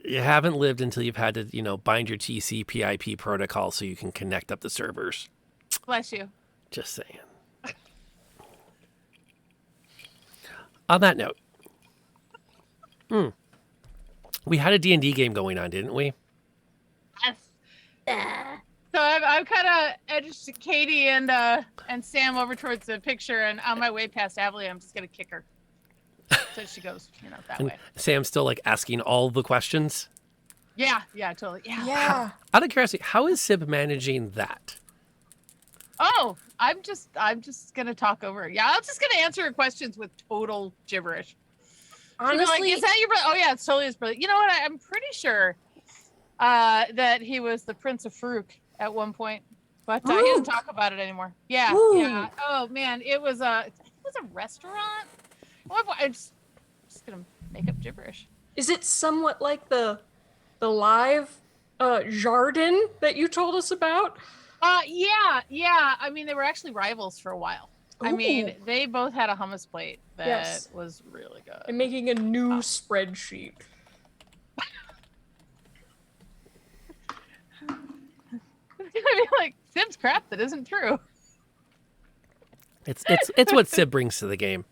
You haven't lived until you've had to, bind your TCP/IP protocol so you can connect up the servers. Bless you. Just saying. On that note, we had a D&D game going on, didn't we? Yes. Yeah. So I've kind of edged Katie and Sam over towards the picture, and on my way past Aveline, I'm just gonna kick her. So she goes, that And way. Sam's still asking all the questions. Yeah, totally. Yeah. Yeah. Out of curiosity, how is Sib managing that? Oh, I'm just gonna talk over her. Yeah, I'm just gonna answer her questions with total gibberish. She'll be Honestly, like, is that your brother? Oh yeah, it's totally his brother. You know what? I'm pretty sure that he was the Prince of Farouk at one point, but he doesn't talk about it anymore. Yeah, Ooh. yeah. Oh man, it was a restaurant. I'm just gonna make up gibberish. is it somewhat like the live Jardin that you told us about? Yeah. I mean, they were actually rivals for a while. I mean, Ooh. they both had a hummus plate that Yes. was really good. I'm making a new spreadsheet. I mean, like, Sib's crap that isn't true. It's what Sib brings to the game.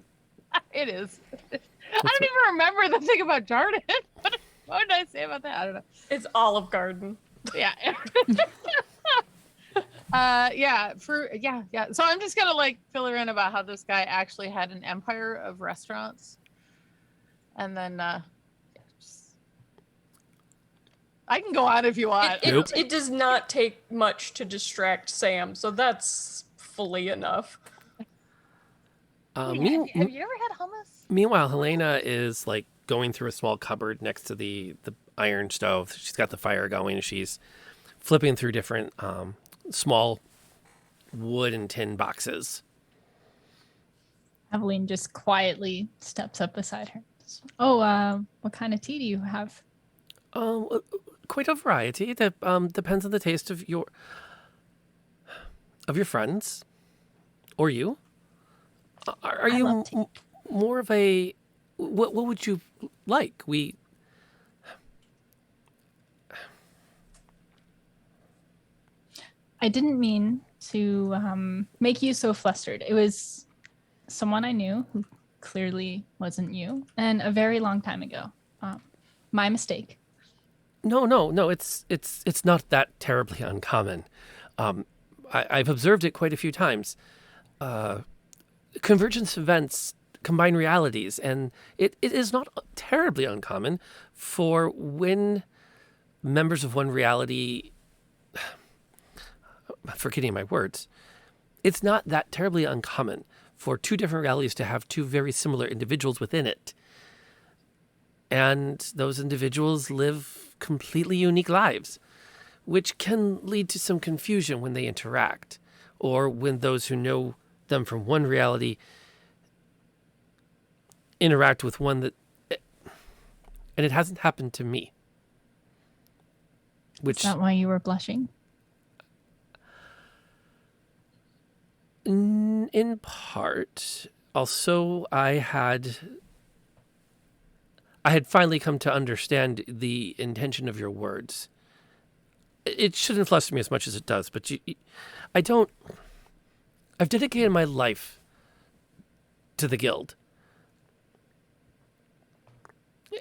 It is. I don't even remember the thing about Jordan. What did I say about that? I don't know. It's Olive Garden. Yeah. Yeah. So I'm just gonna fill her in about how this guy actually had an empire of restaurants, and then I can go on if you want. It does not take much to distract Sam, so that's fully enough. Have you ever had hummus? Meanwhile, Helena is going through a small cupboard next to the iron stove. She's got the fire going. She's flipping through different small wood and tin boxes. Aveline just quietly steps up beside her. Oh, what kind of tea do you have? Quite a variety. It depends on the taste of your friends or you. Are I you love tea. more of a what would you like? I didn't mean to make you so flustered. It was someone I knew who clearly wasn't you, and a very long time ago. My mistake. No. It's not that terribly uncommon. I've observed it quite a few times. Convergence events combine realities, and it is not terribly uncommon for when members of one reality... I'm forgetting my words. It's not that terribly uncommon for 2 different realities to have 2 very similar individuals within it. And those individuals live completely unique lives, which can lead to some confusion when they interact, or when those who know them from one reality interact with one that... And it hasn't happened to me. Which... Is that why you were blushing? In part. Also, I had finally come to understand the intention of your words. it shouldn't fluster me as much as it does, but I've dedicated my life to the guild.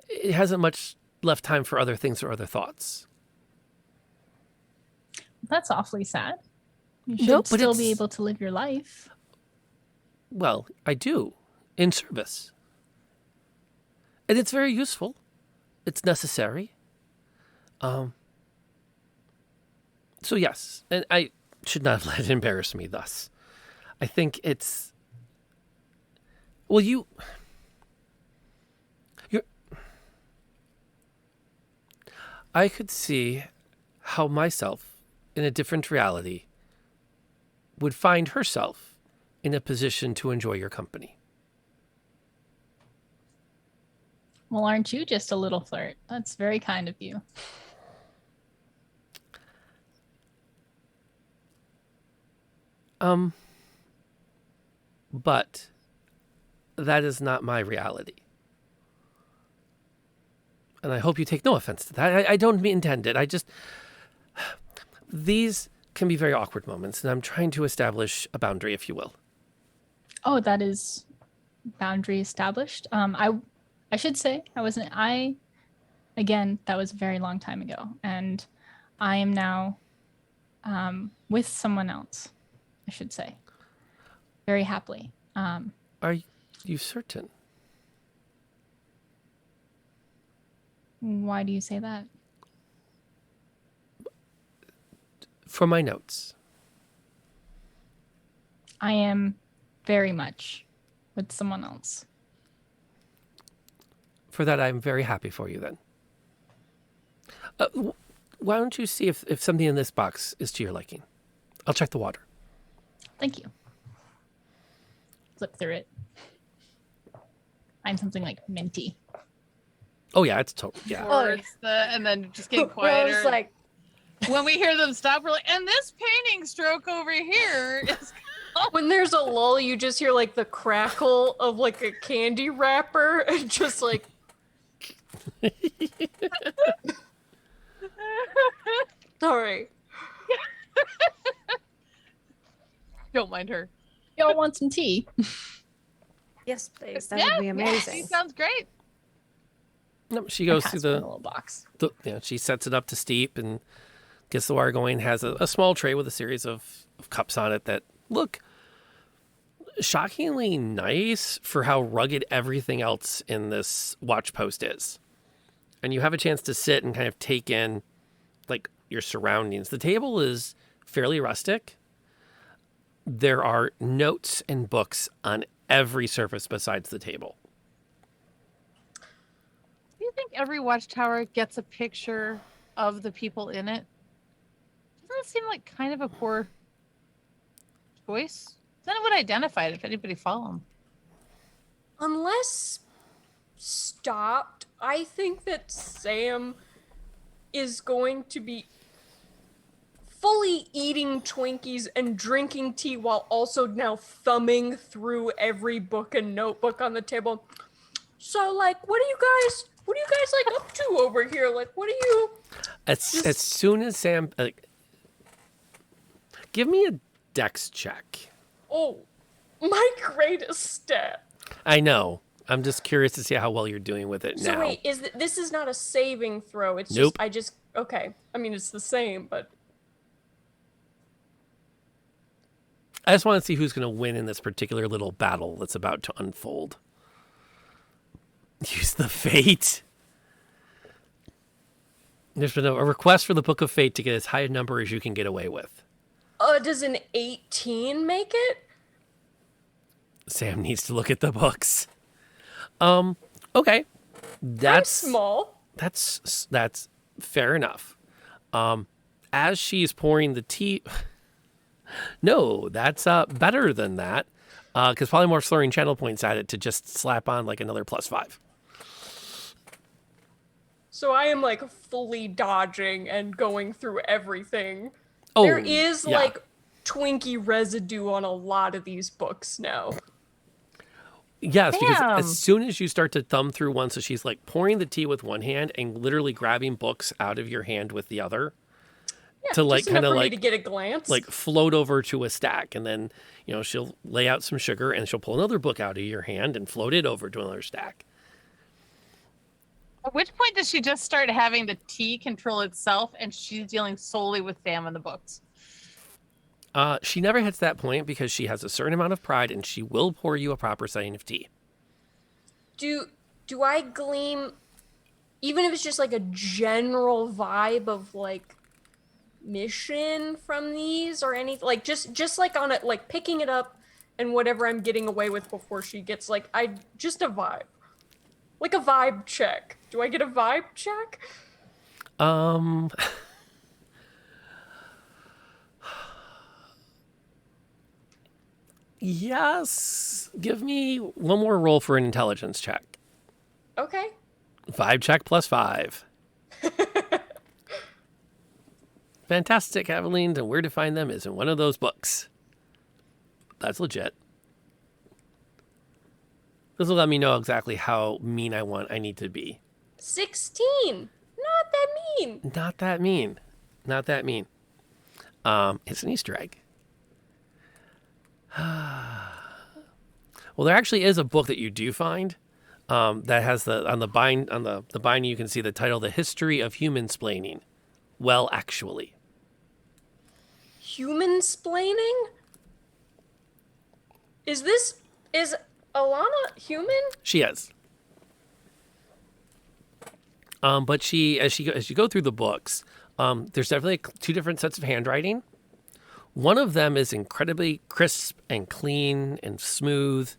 It hasn't much left time for other things or other thoughts. That's awfully sad. You should No, but still it's- be able to live your life. Well, I do, in service. And it's very useful. It's necessary. So yes, and I should not have let it embarrass me thus. I think it's... Well, you're... I could see how myself, in a different reality, would find herself in a position to enjoy your company. Well, aren't you just a little flirt? That's very kind of you. But that is not my reality. And I hope you take no offense to that. I don't intend it. I just... These can be very awkward moments, and I'm trying to establish a boundary, if you will. Oh, that is boundary established. I should say again, that was a very long time ago, and I am now with someone else, I should say. Very happily. Are you certain? Why do you say that? For my notes. I am very much with someone else. For that, I'm very happy for you then. Why don't you see if something in this box is to your liking? I'll check the water. Thank you. Flip through it. Find something like minty. Oh yeah, it's total. Yeah. Oh, Or it's and then just getting Rose quieter. like, When we hear them stop, we're like, and this painting stroke over here is When there's a lull, you just hear like the crackle of like a candy wrapper and just like sorry. don't mind her. Y'all want some tea? yes, please. That would be She amazing. sounds great. No, she goes It through has been the a little box. she sets it up to steep and gets the water going, has a small tray with a series of cups on it that look shockingly nice for how rugged everything else in this watch post is. And you have a chance to sit and kind of take in like your surroundings. The table is fairly rustic. There are notes and books on every surface besides the table. Do you think every watchtower gets a picture of the people in it? Doesn't it seem like kind of a poor choice? Then it would identify it if anybody follow them. Unless stopped, I think that Sam is going to be fully eating Twinkies and drinking tea while also now thumbing through every book and notebook on the table. So like, what do you guys like up to over here? Like, what do you... As soon as Sam... give me a dex check. Oh, my greatest stat. I know. I'm just curious to see how well you're doing with it So now. wait, this is not a saving throw. It's Nope. okay. I mean, it's the same, but I just want to see who's going to win in this particular little battle that's about to unfold. Use the fate. There's been a request for the Book of Fate to get as high a number as you can get away with. does an 18 make it? Sam needs to look at the books. Okay. That's I'm small. That's fair enough. As she's pouring the tea, no, that's better than that. Because polymorph's throwing channel points at it to just slap on like another +5. So I am like fully dodging and going through everything. Oh, There is yeah. like Twinkie residue on a lot of these books now. Yes, because Damn. as soon as you start to thumb through one, so she's like pouring the tea with one hand and literally grabbing books out of your hand with the other. Yeah, to like just enough kind of for me like to get a glance. float over to a stack, and then she'll lay out some sugar and she'll pull another book out of your hand and float it over to another stack. At which point does she just start having the tea control itself and she's dealing solely with Sam and the books? She never hits that point because she has a certain amount of pride and she will pour you a proper setting of tea. do I glean, even if it's just like a general vibe of like mission from these or anything, like just like on it, like picking it up and whatever I'm getting away with before she gets like, just a vibe, like a vibe check. Do I get a vibe check? Yes. Give me one more roll for an intelligence check. Okay. Vibe check +5. Fantastic, Aveline, and where to find them is in one of those books. That's legit. This will let me know exactly how mean I need to be. 16. Not that mean. Not that mean. Not that mean. It's an Easter egg. Well, there actually is a book that you do find that has on the binding you can see the title, "The History of Human-Splaining." Well, actually. Human-splaining? Is Alana human? She is. But as you go through the books, there's definitely two different sets of handwriting. One of them is incredibly crisp and clean and smooth,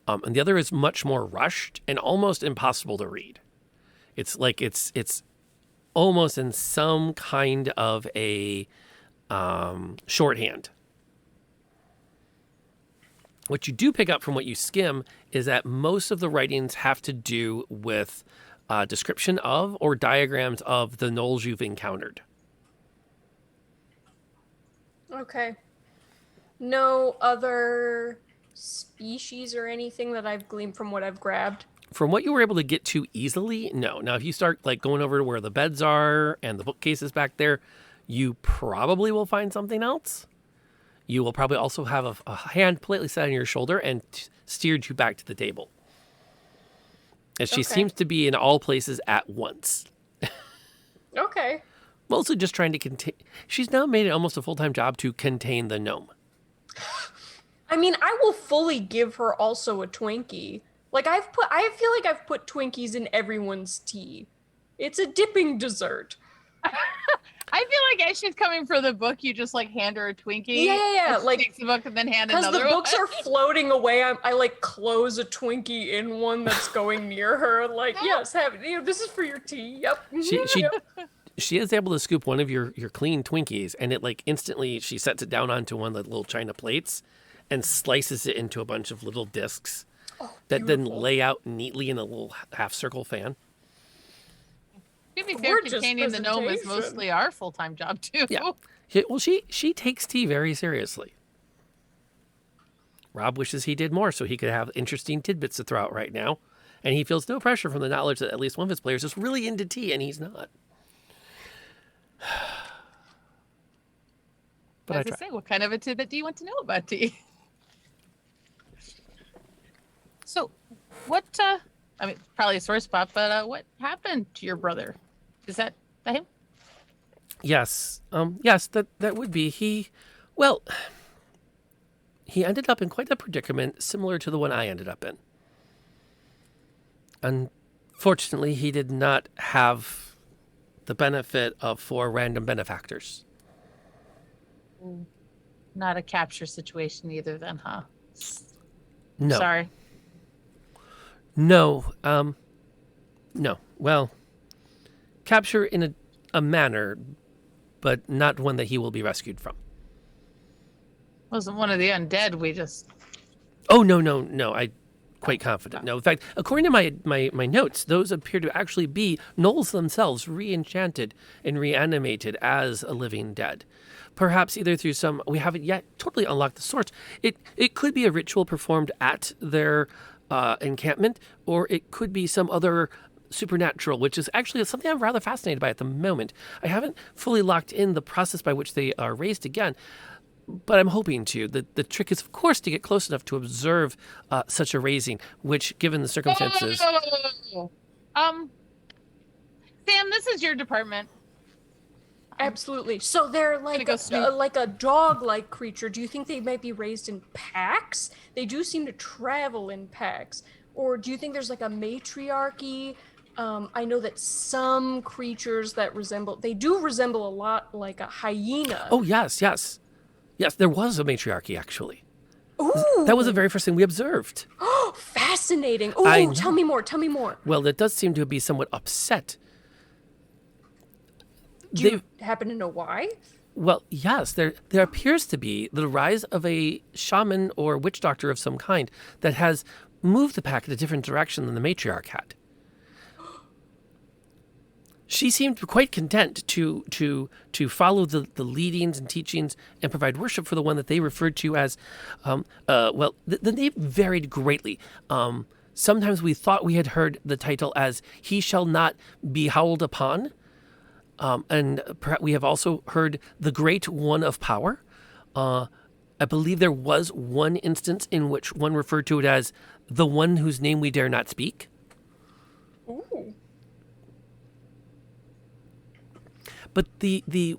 and the other is much more rushed and almost impossible to read. It's like it's almost in some kind of a shorthand. What you do pick up from what you skim is that most of the writings have to do with description of or diagrams of the Gnolls you've encountered. Okay. No other species or anything that I've gleaned from what I've grabbed? From what you were able to get to easily, no. Now, if you start like going over to where the beds are and the bookcases back there, you probably will find something else. You will probably also have a hand politely set on your shoulder and steered you back to the table. As she seems to be in all places at once. Okay. Mostly just trying to contain. She's now made it almost a full-time job to contain the gnome. I mean, I will fully give her also a Twinkie. Like I feel like I've put Twinkies in everyone's tea. It's a dipping dessert. I feel like as she's coming for the book, you just like hand her a Twinkie. Yeah. And she Like takes the book and then hand another because the books one. are floating away, I like close a Twinkie in one that's going near her. Like, yes, this is for your tea. Yep. She is able to scoop one of your clean Twinkies, and it like instantly she sets it down onto one of the little china plates and slices it into a bunch of little discs that then lay out neatly in a little half circle fan. To be fair, Gorgeous containing the gnome is presentation. mostly our full-time job too. Yeah. Well, she takes tea very seriously. Rob wishes he did more so he could have interesting tidbits to throw out right now, and he feels no pressure from the knowledge that at least one of his players is really into tea and he's not. But I try. Say, what kind of a tidbit do you want to know about tea? So, what? I mean, probably a sore spot, but what happened to your brother? Is that him? Yes. Yes, that would be. He ended up in quite a predicament similar to the one I ended up in. Unfortunately, he did not have the benefit of 4 random benefactors. Not a capture situation either then, huh? No. Sorry. No. No. Well, capture in a manner, but not one that he will be rescued from. Wasn't one of the undead we just... Oh, no. I'm quite confident. No, in fact, according to my notes, those appear to actually be Gnolls themselves re-enchanted and reanimated as a living dead. Perhaps either through some... We haven't yet totally unlocked the source. It could be a ritual performed at their encampment, or it could be some other supernatural, which is actually something I'm rather fascinated by at the moment. I haven't fully locked in the process by which they are raised again, but I'm hoping to. The trick is, of course, to get close enough to observe such a raising, which, given the circumstances... Sam, this is your department. Absolutely. So they're like a dog-like creature. Do you think they might be raised in packs? They do seem to travel in packs. Or do you think there's like a matriarchy? I know that some creatures that they do resemble a lot like a hyena. Oh, yes. Yes, there was a matriarchy, actually. Ooh. That was the very first thing we observed. Oh, fascinating. I Oh, know. tell me more. Well, it does seem to be somewhat upset. Do you happen to know why? Well, yes, there appears to be the rise of a shaman or witch doctor of some kind that has moved the pack in a different direction than the matriarch had. She seemed quite content to follow the leadings and teachings and provide worship for the one that they referred to as, the name varied greatly. Sometimes we thought we had heard the title as "He shall not be howled upon." And perhaps we have also heard the Great One of Power. I believe there was one instance in which one referred to it as the one whose name we dare not speak. Ooh. But the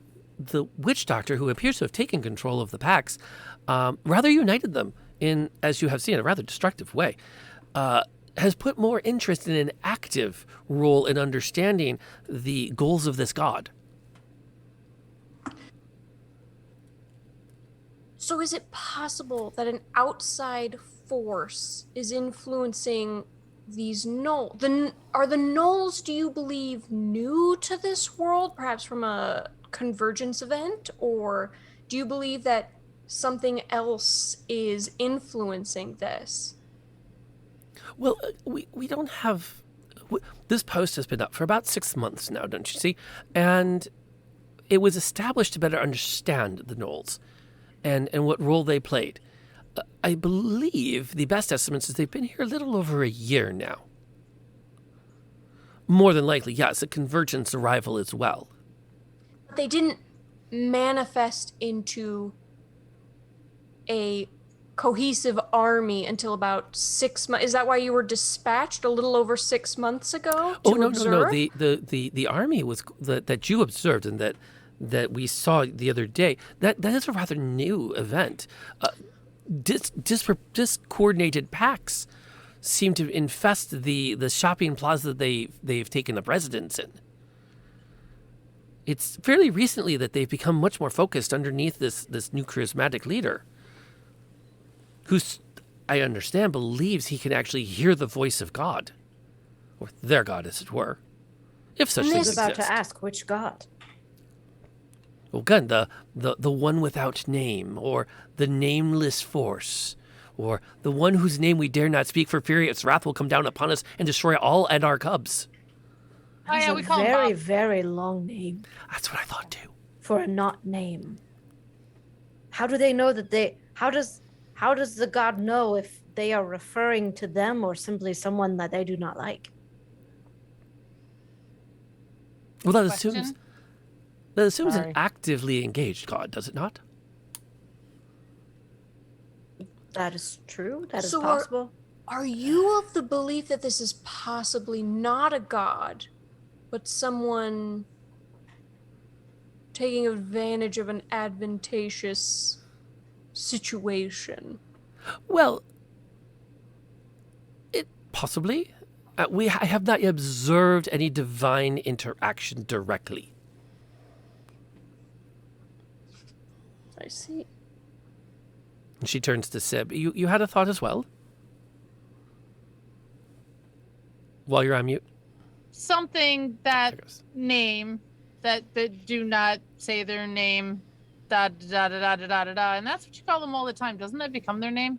witch doctor, who appears to have taken control of the packs, rather united them in, as you have seen, a rather destructive way. Has put more interest in an active role in understanding the goals of this god. So is it possible that an outside force is influencing these Gnolls? Are the Gnolls, do you believe, new to this world, perhaps from a convergence event? Or do you believe that something else is influencing this? Well, we don't have... This post has been up for about 6 months now, don't you see? And it was established to better understand the Gnolls and what role they played. I believe the best estimates is they've been here a little over a year now. More than likely, yes, a convergence arrival as well. They didn't manifest into a cohesive army until about 6 months. Is that why you were dispatched a little over 6 months ago to observe? No. The army was that you observed and that we saw the other day. That is a rather new event. Discoordinated packs seem to infest the shopping plaza that they've taken up residence in. It's fairly recently that they've become much more focused underneath this new charismatic leader, who, I understand, believes he can actually hear the voice of God, or their God, as it were, if such things exist. I was about to ask which god. Well, again, the one without name, or the nameless force, or the one whose name we dare not speak for fear its wrath will come down upon us and destroy all and our cubs. That's we call him very, Bob. very long name That's what I thought too. for a not name. How do they know that how does the god know if they are referring to them or simply someone that they do not like? Well, that Question? assumes Sorry. an actively engaged god, does it not? That is true. That is So possible. Are you of the belief that this is possibly not a god, but someone taking advantage of an advantageous situation? Well, it possibly. I have not yet observed any divine interaction directly. I see. And she turns to Sib. You had a thought as well? While you're on mute? Something that There goes. name that do not say their name, da da da da da da da da, and that's what you call them all the time. Doesn't that become their name?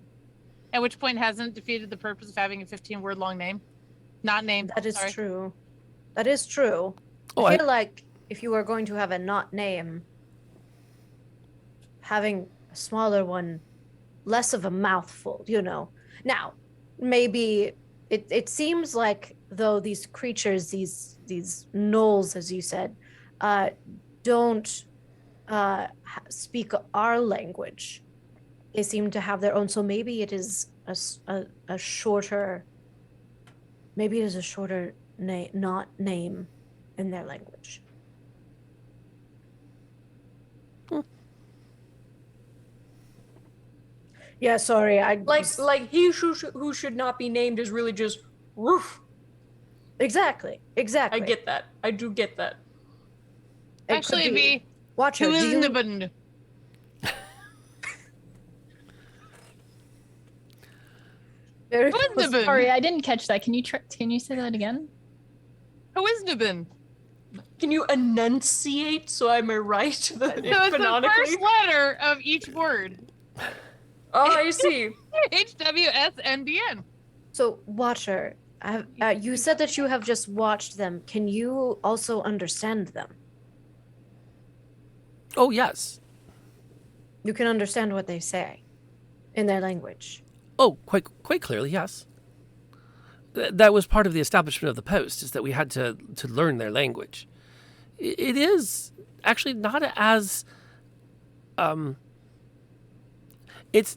At which point hasn't defeated the purpose of having a 15-word long name? Not named. That is sorry. true. That is true. Oh, I feel like if you are going to have a not name, having a smaller one, less of a mouthful, you know. Now, maybe it seems like though these creatures, these gnolls, as you said, don't speak our language. They seem to have their own. So maybe it is a shorter. Maybe it is a shorter name in their language. Yeah, sorry. Like he who should not be named is really just woof. Exactly. I get that. I do get that. It Actually, could be Watcher. who Do is you, Nibund? very, Who is Nibund? Sorry, I didn't catch that. Can you say that again? Who is Nibund? Can you enunciate so I may write So it's the phonetically? first letter of each word. Oh, I see. HWSNBN. So, Watcher, you said that you have just watched them. Can you also understand them? Oh, yes. You can understand what they say in their language. Oh, quite clearly, yes. That was part of the establishment of the post, is that we had to learn their language. It is actually not as... It's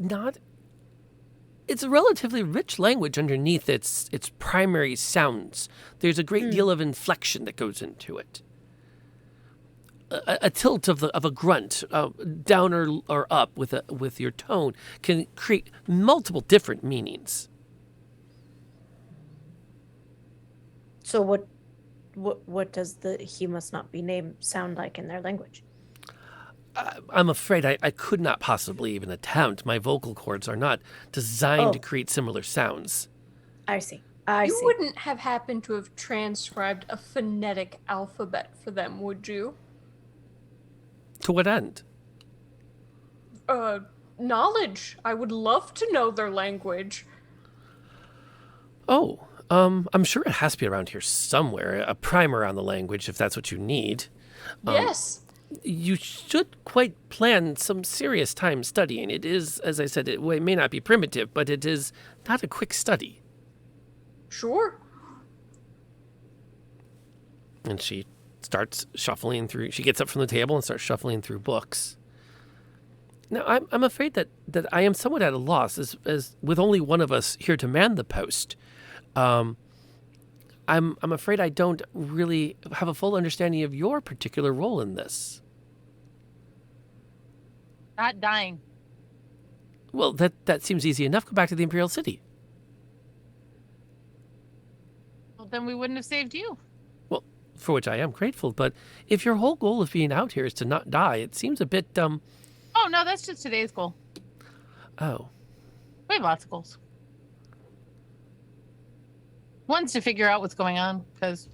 a relatively rich language underneath its primary sounds. There's a great deal of inflection that goes into it. A tilt of a grunt, down or up with your tone, can create multiple different meanings. So what does the he must not be named sound like in their language? I'm afraid I could not possibly even attempt. My vocal cords are not designed to create similar sounds. I see. You wouldn't have happened to have transcribed a phonetic alphabet for them, would you? To what end? Knowledge. I would love to know their language. Oh, I'm sure it has to be around here somewhere. A primer on the language, if that's what you need. Yes. You should quite plan some serious time studying. It is, as I said, it may not be primitive, but it is not a quick study. Sure. And she starts shuffling through. She gets up from the table and starts shuffling through books. Now, I'm afraid that I am somewhat at a loss, as with only one of us here to man the post. I'm afraid I don't really have a full understanding of your particular role in this. Not dying. Well, that seems easy enough. Go back to the Imperial City. Well, then we wouldn't have saved you. Well, for which I am grateful, but if your whole goal of being out here is to not die, it seems a bit, Oh, no, that's just today's goal. Oh. We have lots of goals. One's to figure out what's going on, because,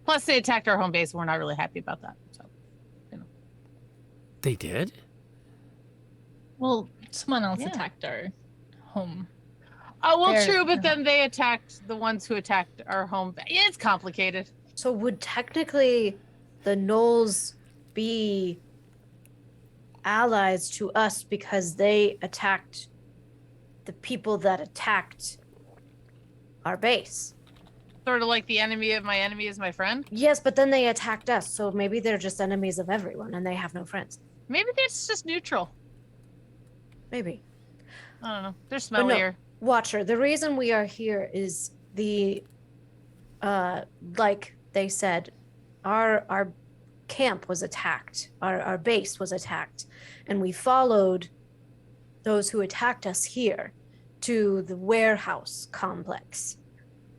Plus, they attacked our home base, and we're not really happy about that. So, They did? Well, someone else attacked our home. Oh, well, They're- true, but then they attacked the ones who attacked our home. It's complicated. So would technically the Gnolls be allies to us because they attacked the people that attacked our base? Sort of like the enemy of my enemy is my friend. Yes, but then they attacked us, so maybe they're just enemies of everyone and they have no friends. Maybe it's just neutral. Maybe. I don't know. They're But no, smellier. Watcher, the reason we are here is like they said, our camp was attacked, our base was attacked, and we followed those who attacked us here to the warehouse complex.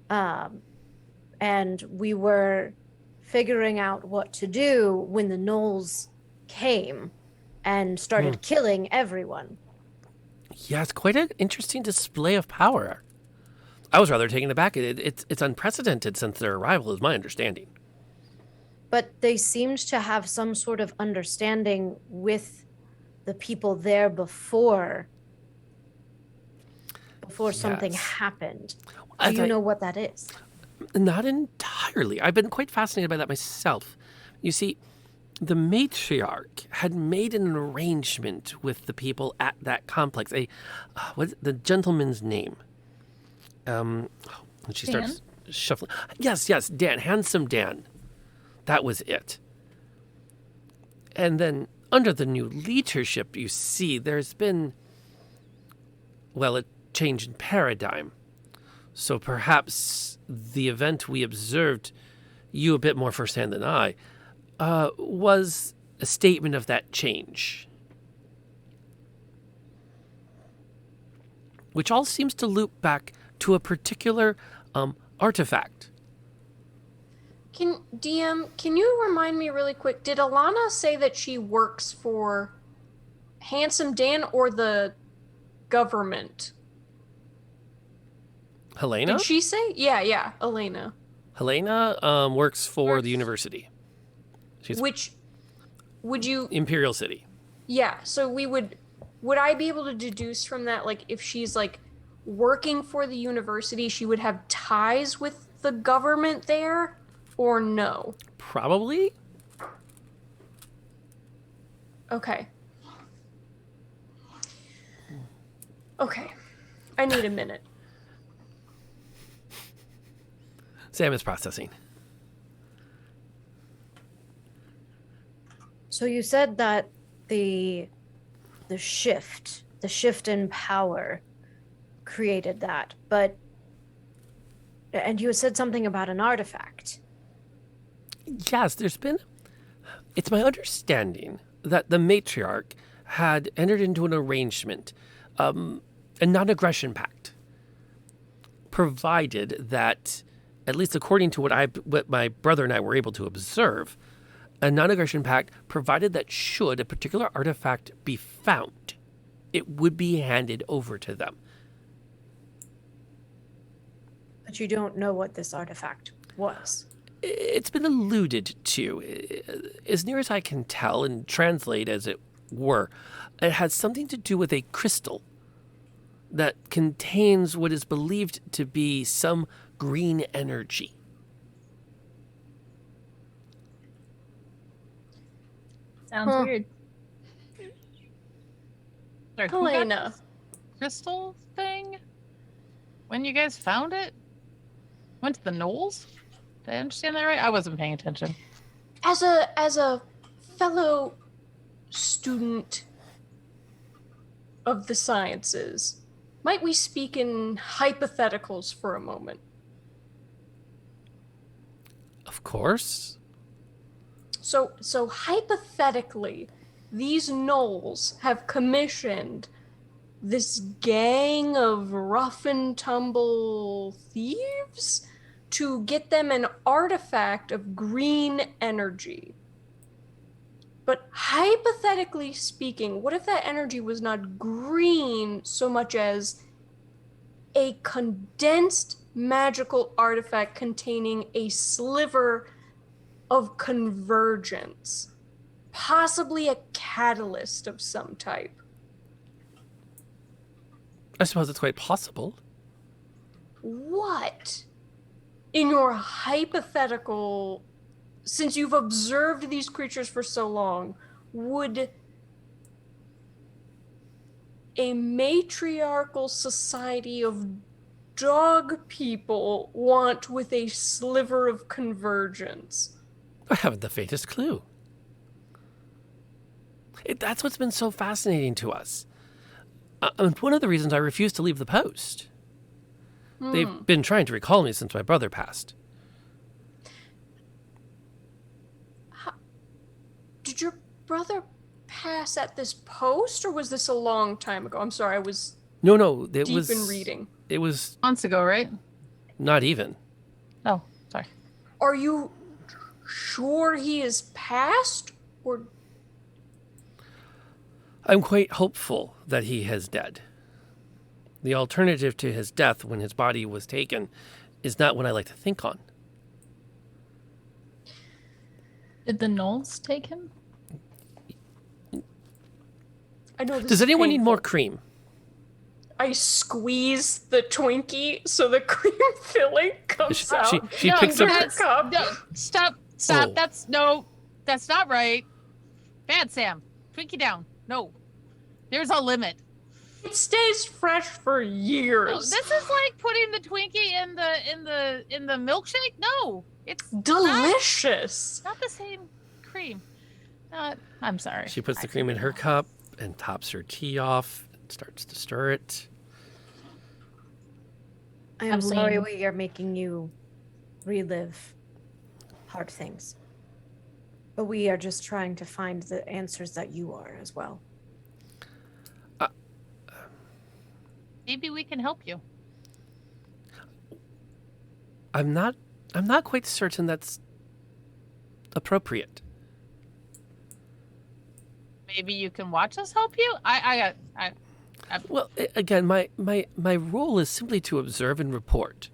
And we were figuring out what to do when the Gnolls came and started killing everyone. Yeah, it's quite an interesting display of power. I was rather taken aback. It's unprecedented since their arrival, is my understanding. But they seemed to have some sort of understanding with the people there before something Yes. happened. As Do you I- know what that is? Not entirely. I've been quite fascinated by that myself. You see, the matriarch had made an arrangement with the people at that complex. What's the gentleman's name? And she Dan? starts shuffling. Yes, Dan, handsome Dan. That was it. And then under the new leadership, you see, there's been, well, a change in paradigm. So perhaps the event we observed, you a bit more firsthand than I, was a statement of that change. Which all seems to loop back to a particular artifact. Can you remind me really quick, did Alana say that she works for Handsome Dan or the government? Helena? Did she say? Yeah, Elena. Helena works for the university. She's Which would you Imperial City. Yeah, so would I be able to deduce from that, like, if she's like working for the university, she would have ties with the government there, or no? Probably. Okay. I need a minute. Sam is processing. So you said that the shift in power created that, and you said something about an artifact. Yes, it's my understanding that the matriarch had entered into an arrangement, a non-aggression pact, provided that, at least according to what my brother and I were able to observe, a non-aggression pact provided that should a particular artifact be found, it would be handed over to them. But you don't know what this artifact was. It's been alluded to. As near as I can tell and translate, as it were, it has something to do with a crystal that contains what is believed to be some green energy. Sounds weird. Sorry, who got Helena. this crystal thing? When you guys found it? Went to the Gnolls? Did I understand that right? I wasn't paying attention. As a fellow student of the sciences, might we speak in hypotheticals for a moment? Of course. So hypothetically, these Gnolls have commissioned this gang of rough and tumble thieves to get them an artifact of green energy. But hypothetically speaking, what if that energy was not green so much as a condensed magical artifact containing a sliver of convergence, possibly a catalyst of some type? I suppose it's quite possible. What, in your hypothetical, since you've observed these creatures for so long, would a matriarchal society of dog people want with a sliver of convergence? I haven't the faintest clue. That's what's been so fascinating to us. And one of the reasons I refused to leave the post. They've been trying to recall me since my brother passed. Did your brother pass at this post, or was this a long time ago? I'm sorry, I was No, it deep was in reading. It was Months ago, right? not even. Oh, sorry. Are you sure he is passed, or I'm quite hopeful that he is dead. The alternative to his death when his body was taken is not what I like to think on. Did the Gnolls take him? I know this Does is anyone need more painful. cream? I squeeze the Twinkie so the cream filling comes out. She No, picks up. that's- cup. No, stop. Oh. That's not right. Bad Sam. Twinkie down. No. There's a limit. It stays fresh for years. No, this is like putting the Twinkie in the milkshake. No, it's Delicious. not the same cream. I'm sorry. She puts the cream in her cup and tops her tea off and starts to stir it. I am sorry Aveline. we are making you relive hard things. But we are just trying to find the answers that you are as well. Maybe we can help you. I'm not quite certain that's appropriate. Maybe you can watch us help you. Well, again, my role is simply to observe and report.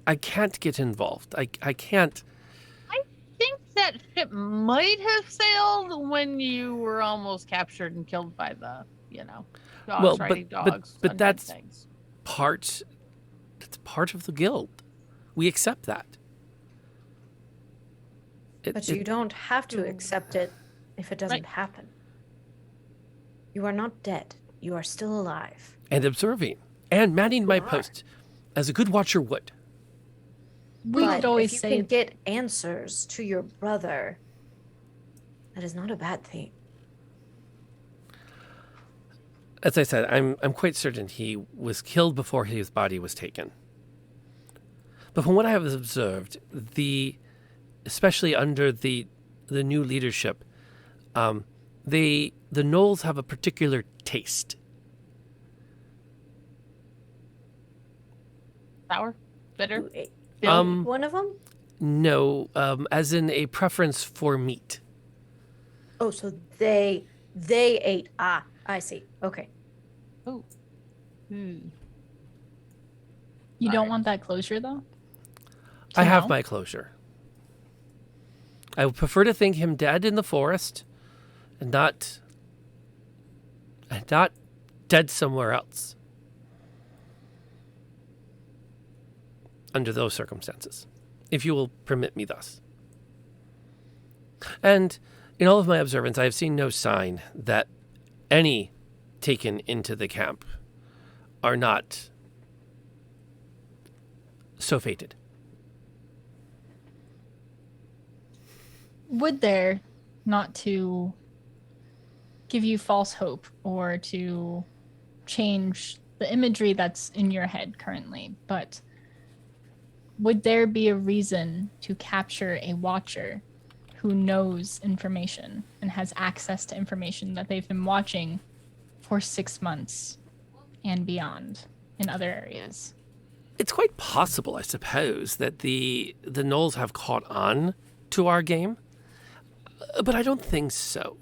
I can't get involved. I can't. I think that ship might have sailed when you were almost captured and killed by the, dogs Well, riding but dogs. but undead that's things. That's part of the guild. We accept that. But you don't have to accept it if it doesn't happen. You are not dead. You are still alive. And observing and manning my are. post as a good watcher would. We But would always if you say can get answers to your brother, that is not a bad thing. As I said, I'm quite certain he was killed before his body was taken. But from what I have observed, especially under the new leadership, the Gnolls have a particular taste. Sour, bitter. You ate Um, one of them? No, as in a preference for meat. Oh, so they ate. Ah, I see. Okay. Oh. you Alright. don't want that closure though. I have No? my closure. I would prefer to think him dead in the forest, and not dead somewhere else. Under those circumstances, if you will permit me thus. And in all of my observance, I have seen no sign that any taken into the camp are not so fated. Would there, not to give you false hope or to change the imagery that's in your head currently, but would there be a reason to capture a watcher who knows information and has access to information that they've been watching for 6 months and beyond in other areas? It's quite possible, I suppose, that the Gnolls have caught on to our game, but I don't think so.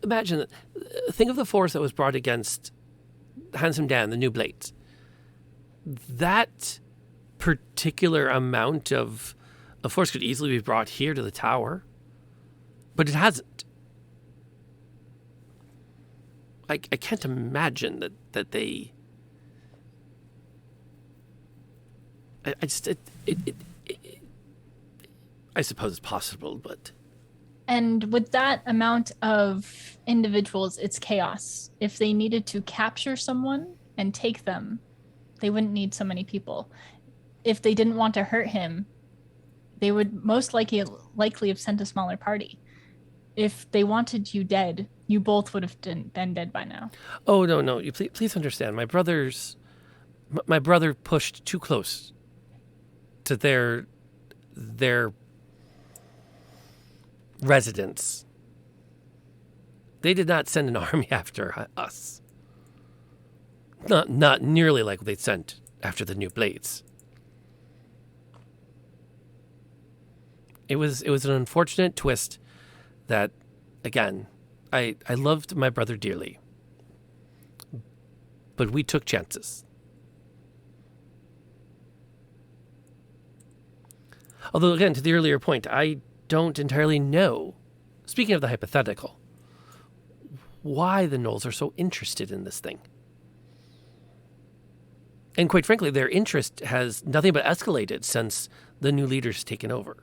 Imagine that. Think of the force that was brought against Handsome Dan, the New Blades. That particular amount of force could easily be brought here to the tower, but it hasn't. I can't imagine that they. I suppose it's possible, but And with that amount of individuals, it's chaos. If they needed to capture someone and take them, they wouldn't need so many people. If they didn't want to hurt him, they would most likely have sent a smaller party. If they wanted you dead, you both would have been dead by now. oh no! You please understand. My brother pushed too close to their residence. They did not send an army after us. Not nearly like they sent after the New Blades. It was an unfortunate twist that, again, I loved my brother dearly, but we took chances. Although, again, to the earlier point, I don't entirely know, speaking of the hypothetical, why the Gnolls are so interested in this thing. And quite frankly, their interest has nothing but escalated since the new leader's taken over.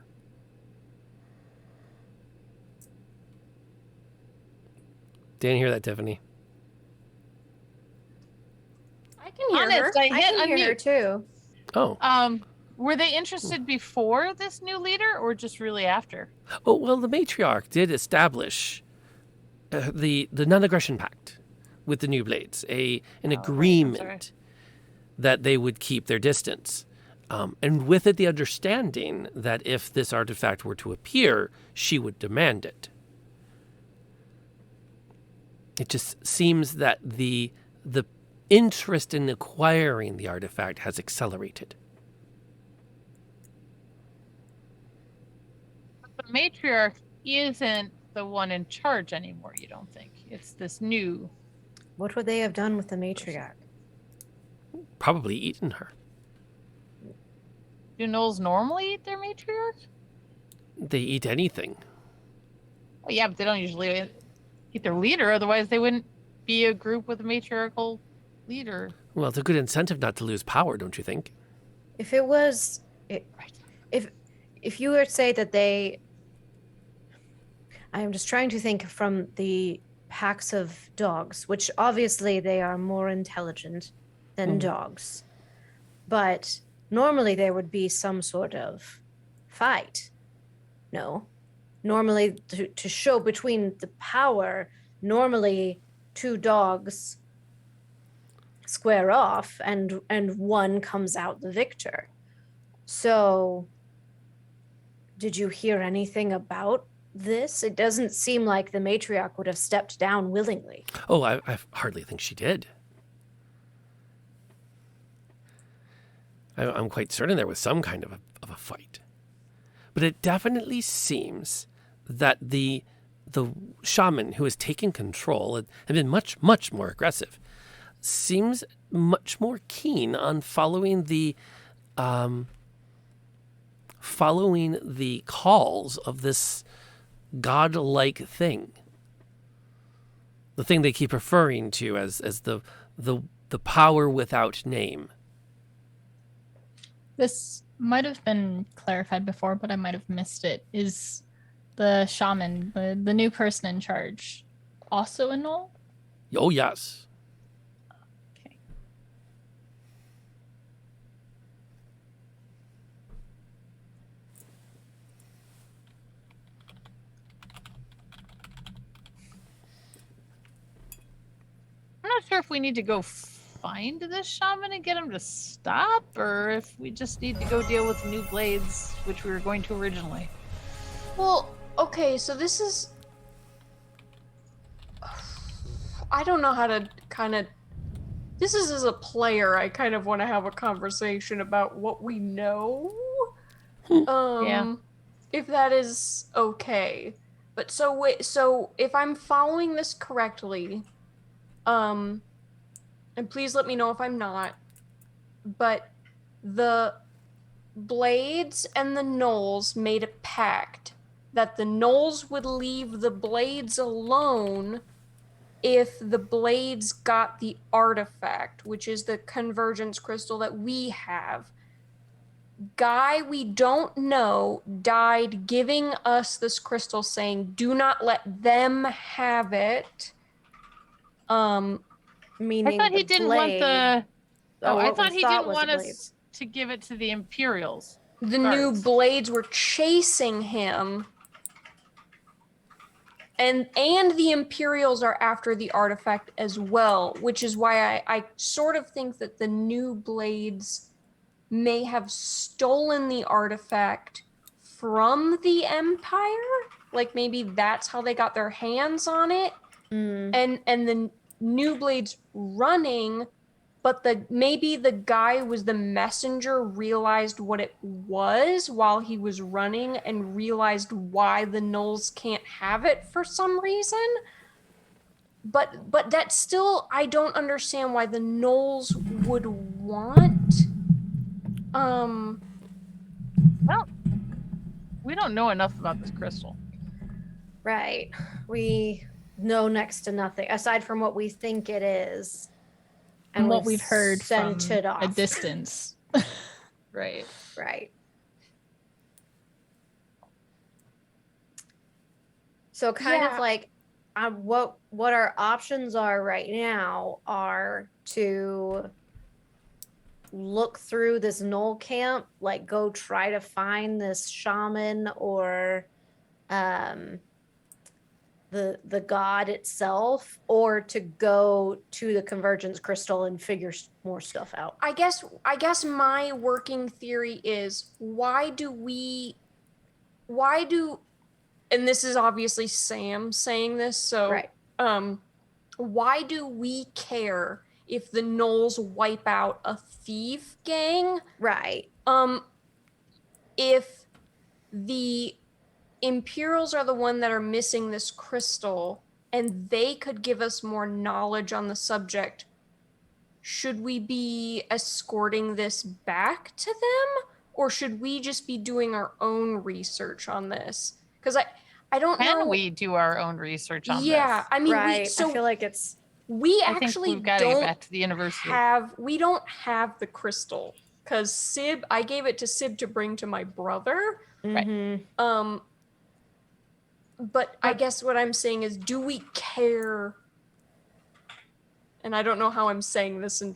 Didn't hear that, Tiffany. I can hear her. Honest, I I hit can hear her unmute. too. Oh. Were they interested before this new leader, or just really after? Oh, well, the matriarch did establish the non-aggression pact with the new blades, an agreement that they would keep their distance. And with it, the understanding that if this artifact were to appear, she would demand it. It just seems that the interest in acquiring the artifact has accelerated. The matriarch isn't the one in charge anymore, you don't think? It's this new... What would they have done with the matriarch? Probably eaten her. Do Gnolls normally eat their matriarch? They eat anything. Well, yeah, but they don't usually eat their leader, otherwise they wouldn't be a group with a matriarchal leader. Well, it's a good incentive not to lose power, don't you think? If it was, if you were to say that they, I am just trying to think from the packs of dogs, which obviously they are more intelligent than dogs, but normally there would be some sort of fight. No, normally to show between the power, normally two dogs square off and one comes out the victor. So did you hear anything about this? It doesn't seem like the matriarch would have stepped down willingly. Oh, I hardly think she did. I'm quite certain there was some kind of a fight. But it definitely seems that the shaman who has taken control and been much, much more aggressive seems much more keen on following the calls of this godlike thing. The thing they keep referring to as the power without name. This might have been clarified before, but I might have missed it. Is the shaman, the new person in charge, also a Gnoll? Oh, yes. Okay. I'm not sure if we need to go find this shaman and get him to stop, or if we just need to go deal with new blades, which we were going to originally. Well, okay, so this is... I don't know how to kind of... This is as a player, I kind of want to have a conversation about what we know. Yeah. If that is okay. But so wait, so if I'm following this correctly, and please let me know if I'm not, but the Blades and the Gnolls made a pact that the Gnolls would leave the Blades alone if the Blades got the artifact, which is the Convergence crystal that we have. Guy we don't know died giving us this crystal, saying, do not let them have it. Meaning I thought he the didn't want blade- the... Oh, I what we thought he thought didn't was want the us blade. to give it to the Imperials. The new Guards. Blades were chasing him. And the Imperials are after the artifact as well, which is why I sort of think that the new Blades may have stolen the artifact from the Empire. Like maybe that's how they got their hands on it. And the new Blades running, but maybe the guy was the messenger, realized what it was while he was running and realized why the Gnolls can't have it for some reason. But that's still, I don't understand why the Gnolls would want. Well, we don't know enough about this crystal. Right. We know next to nothing aside from what we think it is. And what we've heard from sent it a off. distance. Right. Right. So kind Yeah. of like what our options are right now are to look through this Gnoll camp, like go try to find this shaman or the god itself, or to go to the Convergence crystal and figure more stuff out. I guess my working theory is why do and this is obviously Sam saying this, so Right. Why do we care if the Gnolls wipe out a thief gang? Right. If the Imperials are the one that are missing this crystal and they could give us more knowledge on the subject, should we be escorting this back to them, or should we just be doing our own research on this? Because I don't know. Can we do our own research on this? Yeah, I mean, Right. so I feel like it's we I think actually we've got to get don't back to the university. we don't have the crystal because I gave it to Sib to bring to my brother. Right. mhm. But I guess what I'm saying is, do we care? And I don't know how I'm saying this, and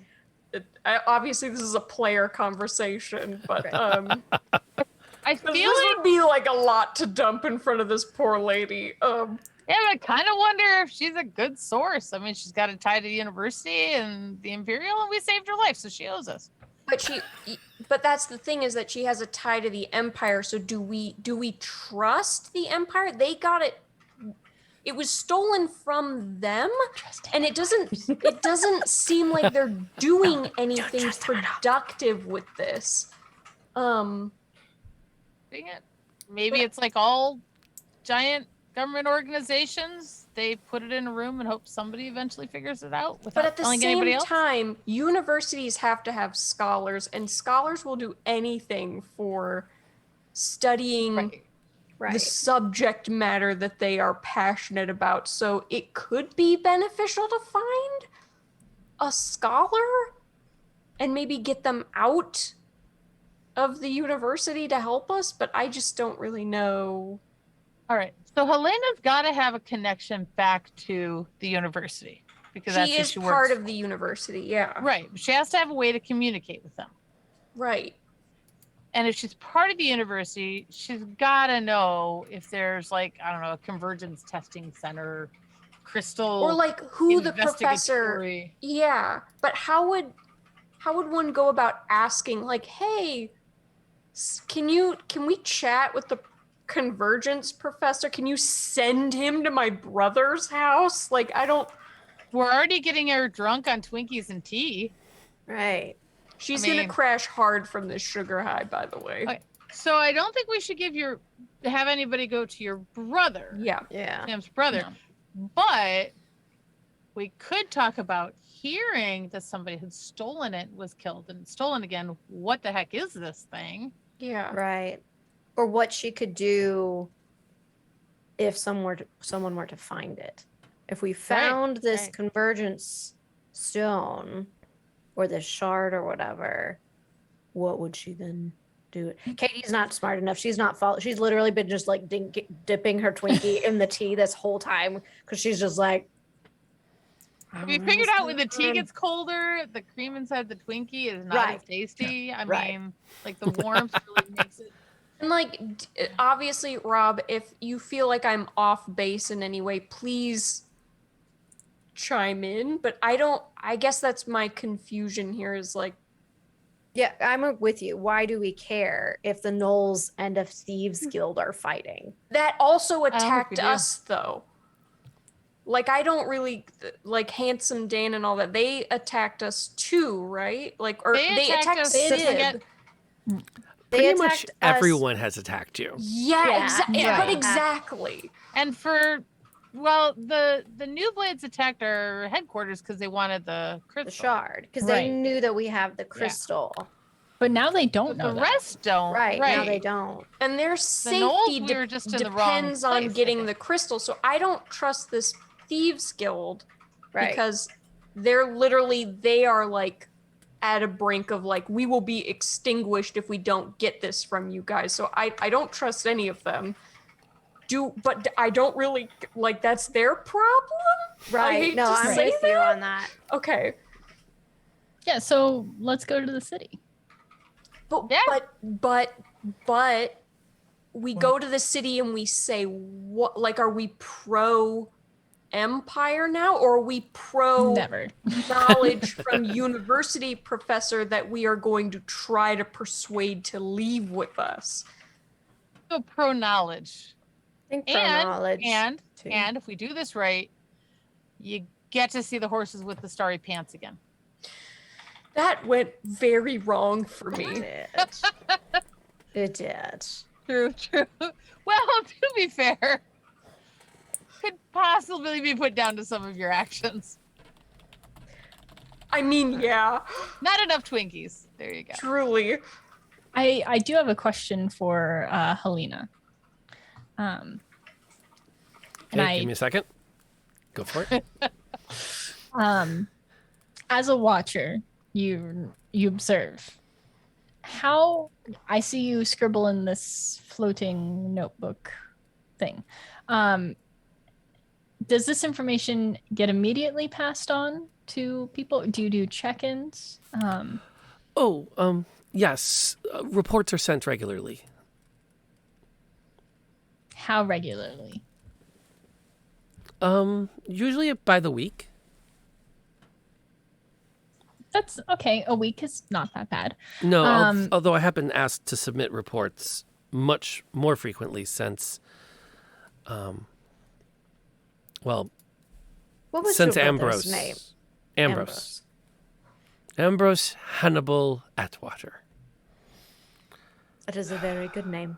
obviously this is a player conversation, but I feel this like, would be like a lot to dump in front of this poor lady. yeah, but I kind of wonder if she's a good source. I mean, she's got a tie to the university and the Imperial, and we saved her life, so she owes us. But that's the thing, is that she has a tie to the Empire. So do we trust the Empire? They got it. It was stolen from them, and it doesn't seem like they're doing anything productive with this. Dang it. Maybe it's like all giant government organizations. They put it in a room and hope somebody eventually figures it out But without at the telling anybody same else. time, universities have to have scholars, and scholars will do anything for studying Right. Right. the subject matter that they are passionate about. So it could be beneficial to find a scholar and maybe get them out of the university to help us, but I just don't really know. All right. So Helena's got to have a connection back to the university because that's She who is she part works of the university, yeah. for. Right. She has to have a way to communicate with them. Right. And if she's part of the university, she's got to know if there's like, I don't know, a convergence testing center, crystal, Or like who the professor. investigatory- Yeah, but how would one go about asking, like, hey, can we chat with the Convergence professor? Can you send him to my brother's house? Like, I don't. We're already getting her drunk on Twinkies and tea. Right. She's I mean- gonna crash hard from this sugar high, by the way. Okay. So I don't think we should have anybody go to your brother, Yeah. Yeah. Sam's brother. But we could talk about hearing that somebody had stolen it, was killed and stolen again. What the heck is this thing? Yeah. Right. Or what she could do if someone were to find it. If we found this right. convergence stone or this shard or whatever, what would she then do? Katie's not smart enough. She's not she's literally been just like dipping her Twinkie in the tea this whole time because she's just like, We figured out when the tea gets colder, the cream inside the Twinkie is not Right. as tasty. I Right. mean, like the warmth really makes it. And like, obviously, Rob, if you feel like I'm off base in any way, please chime in. But I guess that's my confusion here, is like, yeah, I'm with you. Why do we care if the Gnolls and a Thieves Guild are fighting? that also think we attacked do. us, though. Like, I don't really like Handsome Dan and all that. They attacked us too, right? Like, or They they attacked attacked us Sib. to get- They Pretty much attacked us- everyone has attacked you. Yeah, Yeah, but right. exactly. And the New Blades attacked our headquarters because they wanted the the crystal. shard because Right. they knew that we have the crystal. But now they don't But know the that. rest don't. Right, now they don't. And their Gnolls, safety we were just in the wrong depends on place, I getting think. the crystal. So I don't trust this Thieves Guild Right. because they are like at a brink of like, we will be extinguished if we don't get this from you guys. So I don't trust any of them. but I don't really like. That's their problem, I Right. hate No, to I'm say with you on that. Okay, Yeah, so let's go to the city. but Yeah. but we go to the city and we say what? Like, are we pro empire now, or are we pro Never. knowledge from university professor that we are going to try to persuade to leave with us? So pro knowledge. I think pro knowledge. And too. if we do this right, you get to see the horses with the starry pants again. That went very wrong for me. It did. True. Well, to be fair, could possibly be put down to some of your actions. I mean, yeah, Not enough Twinkies. There you go. truly. I do have a question for Helena. And Okay, give me a second. Go for it. As a watcher, you observe how I see you scribble in this floating notebook thing. Does this information get immediately passed on to people? Do you do check-ins? Yes. Reports are sent regularly. How regularly? Usually by the week. That's okay. A week is not that bad. No, although I have been asked to submit reports much more frequently since, What was since your Ambrose. brother's name? Ambrose Hannibal Atwater. It is a very good name.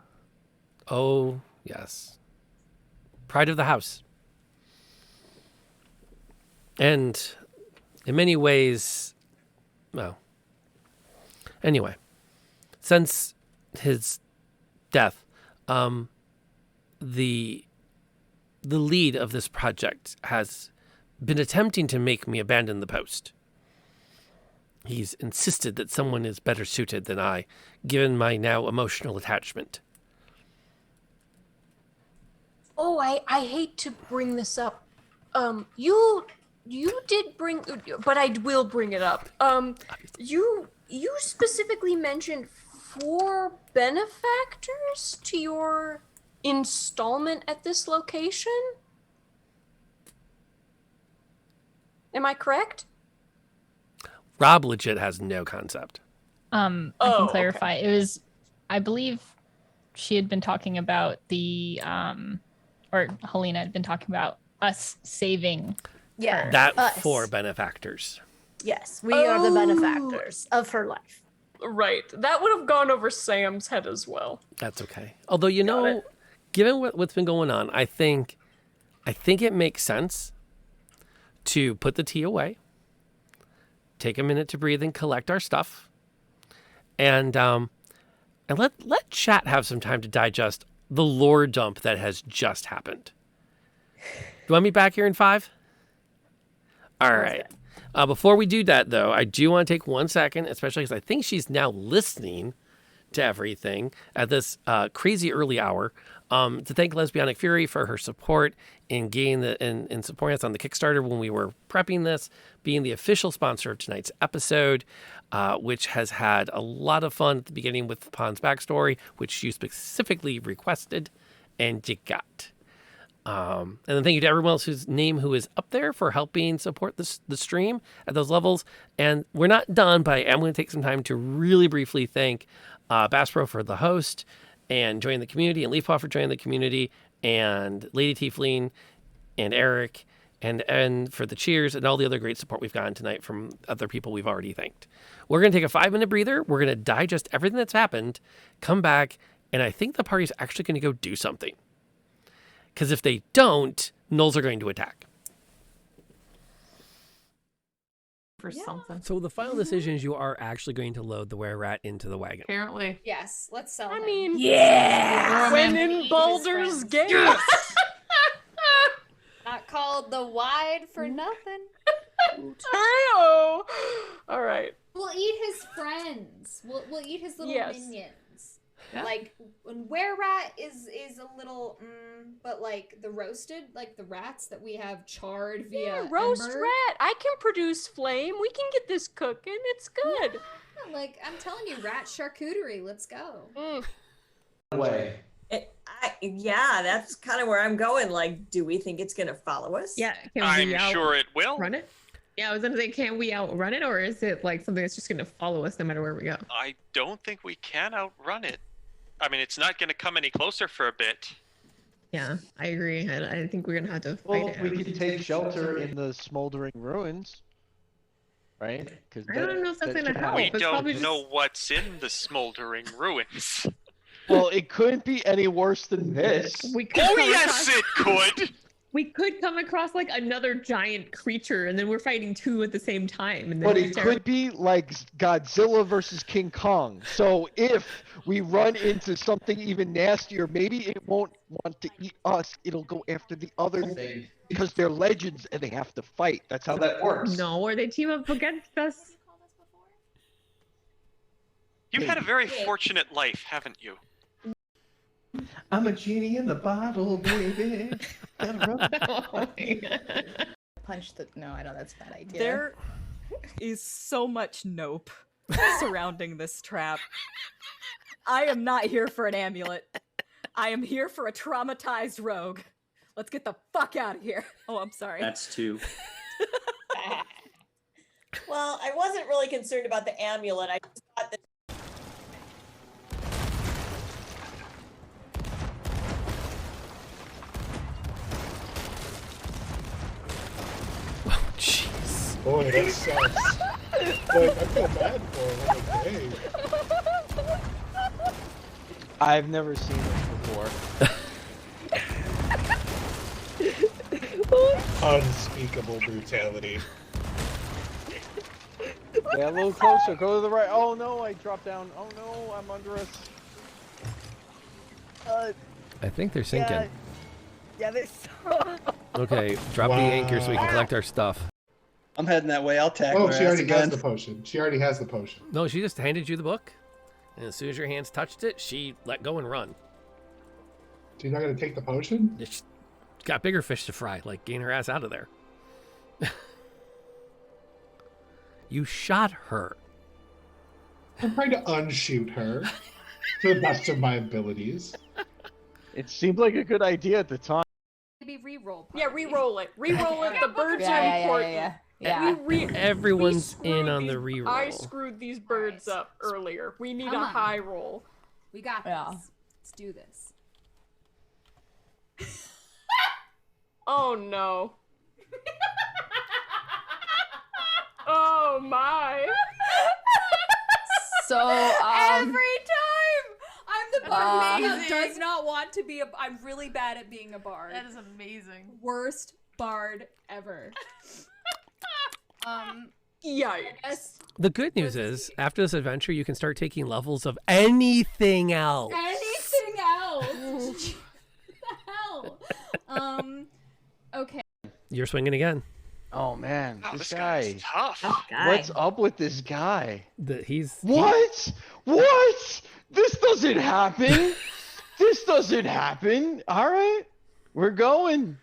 Oh, yes. Pride of the house. And in many ways, well, anyway, since his death, the lead of this project has been attempting to make me abandon the post. He's insisted that someone is better suited than I, given my now emotional attachment. Oh, I hate to bring this up. You did bring, but I will bring it up. You specifically mentioned 4 benefactors to your installment at this location. Am I correct? Rob legit has no concept. I can Oh, clarify. It was, I believe, she had been talking about the, or Helena had been talking about us saving. Yeah. That us. 4 benefactors. Yes, we are the benefactors of her life. Right. That would have gone over Sam's head as well. That's okay. Although, you know, given what's been going on, I think it makes sense to put the tea away, take a minute to breathe and collect our stuff, and let chat have some time to digest the lore dump that has just happened. You want me back here in 5? All right. Before we do that, though, I do want to take 1 second, especially because I think she's now listening to everything at this crazy early hour, to thank Lesbianic Fury for her support in getting in supporting us on the Kickstarter when we were prepping this, being the official sponsor of tonight's episode, which has had a lot of fun at the beginning with Pon's backstory, which you specifically requested, and you got. And then thank you to everyone else whose name who is up there for helping support the stream at those levels. And we're not done, but I am going to take some time to really briefly thank Bass Pro for the host and joining the community, and Leafpaw for joining the community, and Lady Tiefling and Eric and for the cheers and all the other great support we've gotten tonight from other people we've already thanked. We're going to take a 5-minute breather. We're going to digest everything that's happened, come back, and I think the party's actually going to go do something. Because if they don't, Gnolls are going to attack. For something. So the final decision is you are actually going to load the were-rat into the wagon. Apparently. Yes, let's sell I him. mean, Yeah. when Eat in his Baldur's friends. Gate. Not called the wide for nothing. Hey-o. All right. We'll eat his friends. We'll eat his little Yes. minions. Yeah. Like where rat is a little, but like the roasted, like the rats that we have charred via roast ember, rat. I can produce flame. We can get this cooking. It's good. yeah, like I'm telling you, rat charcuterie. Let's go. Way. Yeah, that's kind of where I'm going. Like, do we think it's going to follow us? Yeah, I'm sure it will. Run it. Yeah, I was gonna say, can we outrun it, or is it like something that's just gonna follow us no matter where we go? I don't think we can outrun it. I mean, it's not going to come any closer for a bit. Yeah, I agree. I think we're gonna have to fight Well, it. we could take shelter in the smoldering ruins, right? Because I don't know if that's gonna help. We It's probably don't know what's in the smoldering ruins. Well, it couldn't be any worse than this. We could Oh, come yes, across- it could! We could come across like another giant creature, and then we're fighting two at the same time. And then But it's it could be like Godzilla versus King Kong. So if we run into something even nastier, maybe it won't want to eat us. It'll go after the other thing because they're legends and they have to fight. That's how that works. No, or they team up against us. You've had a very fortunate life, haven't you? I'm a genie in the bottle, baby. Punch the. No, I know that's a bad idea. There is so much nope surrounding this trap. I am not here for an amulet. I am here for a traumatized rogue. Let's get the fuck out of here. Oh, I'm sorry. That's two. Well, I wasn't really concerned about the amulet. I just thought that. Jeez. Boy, that sucks. Like, I feel bad for him. Like, hey. I've never seen this before. Unspeakable brutality. Yeah, a little closer. Go to the right. Oh no, I dropped down. Oh no, I'm under us. I think they're sinking. Yeah, they're so. Okay, drop the anchor so we can collect our stuff. I'm heading that way. I'll tackle her. Oh, she already again. has the potion. She already has the potion. No, she just handed you the book, and as soon as your hands touched it, she let go and run. She's not going to take the potion? She's got bigger fish to fry, like getting her ass out of there. You shot her. I'm trying to unshoot her to the best of my abilities. It seemed like a good idea at the time. Maybe re-roll. Yeah, re-roll it. Re-roll it. The birds are important. Everyone's in on the reroll. I screwed these birds up earlier. We need Come a on. high roll. We got this. Let's do this. Oh no. Oh my. So Every time I'm the bard that Amazing. does not want to be a. I'm really bad at being a bard. That is amazing. Worst bard ever. Yikes. The good news is, after this adventure, you can start taking levels of anything else. Anything else? What the hell? Okay. You're swinging again. Oh man, Oh, this this guy. guy's tough. What's up with this guy? He's What? What? This doesn't happen. This doesn't happen. All right, we're going.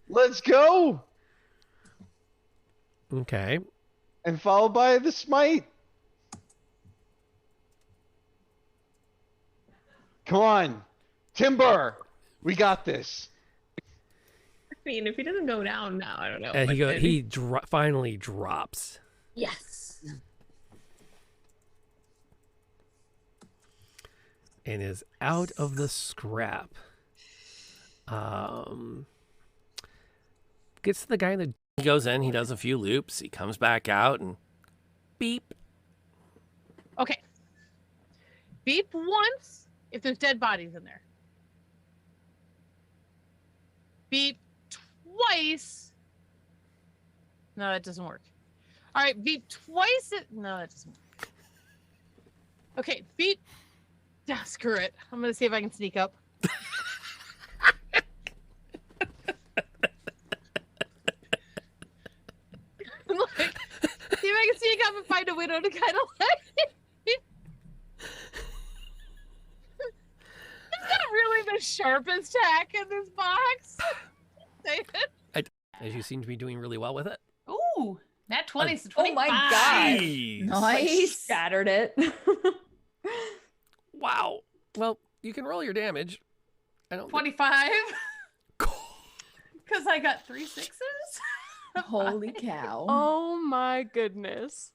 Let's go. Okay. And followed by the smite. Come on, Timber. We got this. I mean, if he doesn't go down now, I don't know. And but he finally drops. Yes. And is out of the scrap. Gets to the guy that he goes in, he does a few loops, he comes back out and beep. Okay. Beep once if there's dead bodies in there. Beep twice. No, that doesn't work. All right, beep twice. No, that doesn't work. Okay, beep. Ah, screw it. I'm gonna see if I can sneak up. Look, see if I can sneak up and find a widow to kind of like. really the sharpest tack in this box? David? As you seem to be doing really well with it. Ooh, nat 20 is Oh my god. Jeez. Nice. Shattered it. Wow. Well, you can roll your damage. I don't. 25. Because I got 3 6s. Holy cow. Oh my goodness.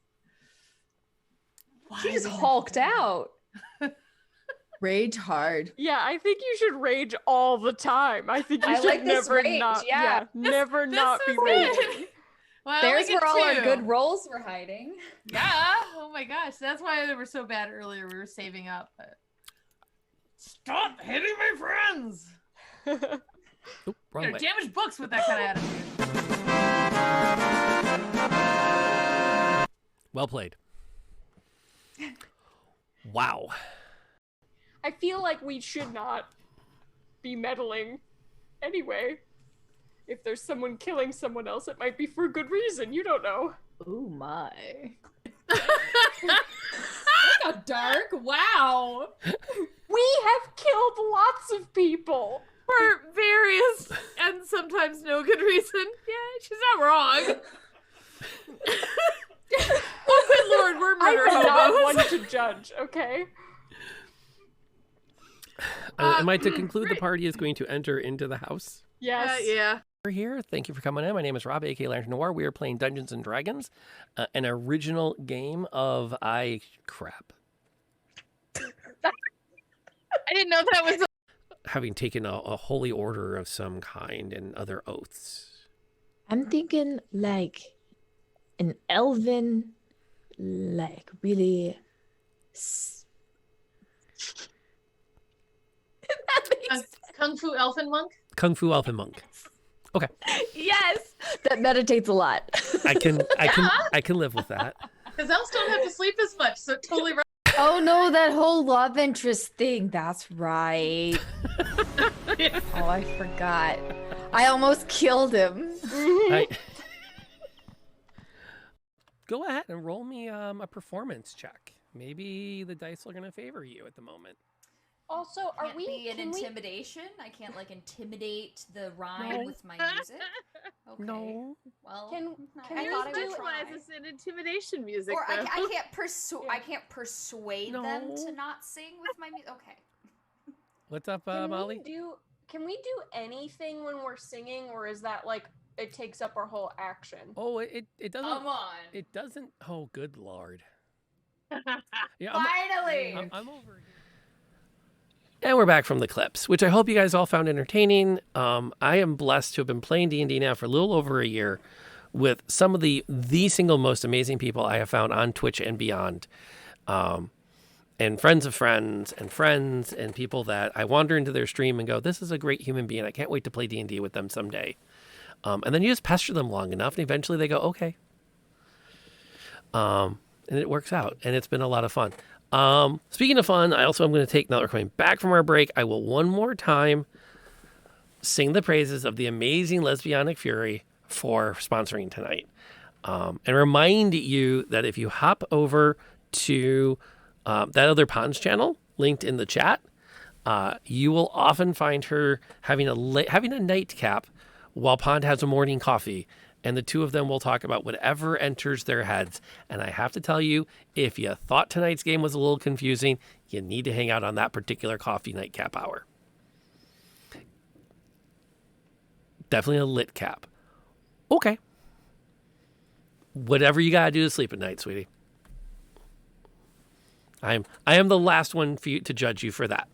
She just hulked out. Rage hard. Yeah, I think you should rage all the time. I think you I should like this never rage, not. yeah. Never not be is raging. it. Well, There's where all our 2. good rolls were hiding. Yeah. Oh my gosh. That's why they were so bad earlier. We were saving up. But... Stop hitting my friends. Oop, wrong You're way. damage books with that kind of attitude. Well played. Wow. I feel like we should not be meddling anyway. If there's someone killing someone else, it might be for a good reason. You don't know. Oh my. How dark. Wow. We have killed lots of people. For various and sometimes no good reason. Yeah, she's not wrong. Oh, good lord, we're murder I'm not hobos. one to judge, okay? Am I to conclude the party is going to enter into the house? Yes. Yeah. We're here. Thank you for coming in. My name is Rob, aka Lantern Noir. We are playing Dungeons and Dragons, an original game of crap. I didn't know that was Having taken a holy order of some kind and other oaths. I'm thinking like an elven, like really. Kung Fu Elfin Monk? Kung Fu Elfin Monk. Okay. Yes, that meditates a lot. I can live with that. Because elves don't have to sleep as much, so totally right. Oh no, that whole love interest thing. That's right. Oh, I forgot. I almost killed him. Go ahead and roll me a performance check. Maybe the dice are going to favor you at the moment. Also, are Can't we be an can we- intimidation? I can't like intimidate the rhyme No. with my music. Okay. No. Well, Can I you thought I would do- try. It's an intimidation music. Or I though. can't persuade them to not sing with my music. Okay. What's up, Can Molly? Can we do anything when we're singing, or is that like it takes up our whole action? Oh, it doesn't. Come on. It doesn't. Oh, good lord. Finally. I'm over here. And we're back from the clips, which I hope you guys all found entertaining. I am blessed to have been playing D&D now for a little over a year with some of the single most amazing people I have found on Twitch and beyond. And friends of friends and people that I wander into their stream and go, this is a great human being. I can't wait to play D&D with them someday. And then you just pester them long enough and eventually they go, okay. And it works out. And it's been a lot of fun. Speaking of fun, I'm going to take, now that we're coming back from our break, I will one more time sing the praises of the amazing Lesbianic Fury for sponsoring tonight. And remind you that if you hop over to that other Pond's channel linked in the chat, you will often find her having a nightcap while Pond has a morning coffee. And the two of them will talk about whatever enters their heads. And I have to tell you, if you thought tonight's game was a little confusing, you need to hang out on that particular coffee nightcap hour. Definitely a lit cap. Okay. Whatever you gotta do to sleep at night, sweetie. I am the last one for you to judge you for that.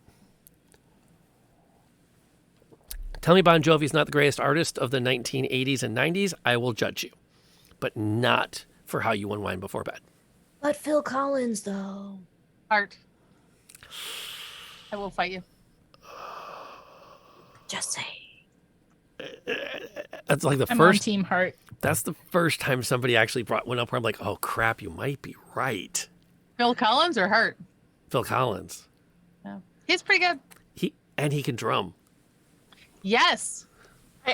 Tell me Bon Jovi's not the greatest artist of the 1980s and 90s, I will judge you. But not for how you unwind before bed. But Phil Collins, though. Art. I will fight you. Just say. That's like the I'm first on Team Heart. That's the first time somebody actually went up where I'm like, oh crap, you might be right. Phil Collins or Hart? Phil Collins. Yeah. He's pretty good. He can drum. Yes.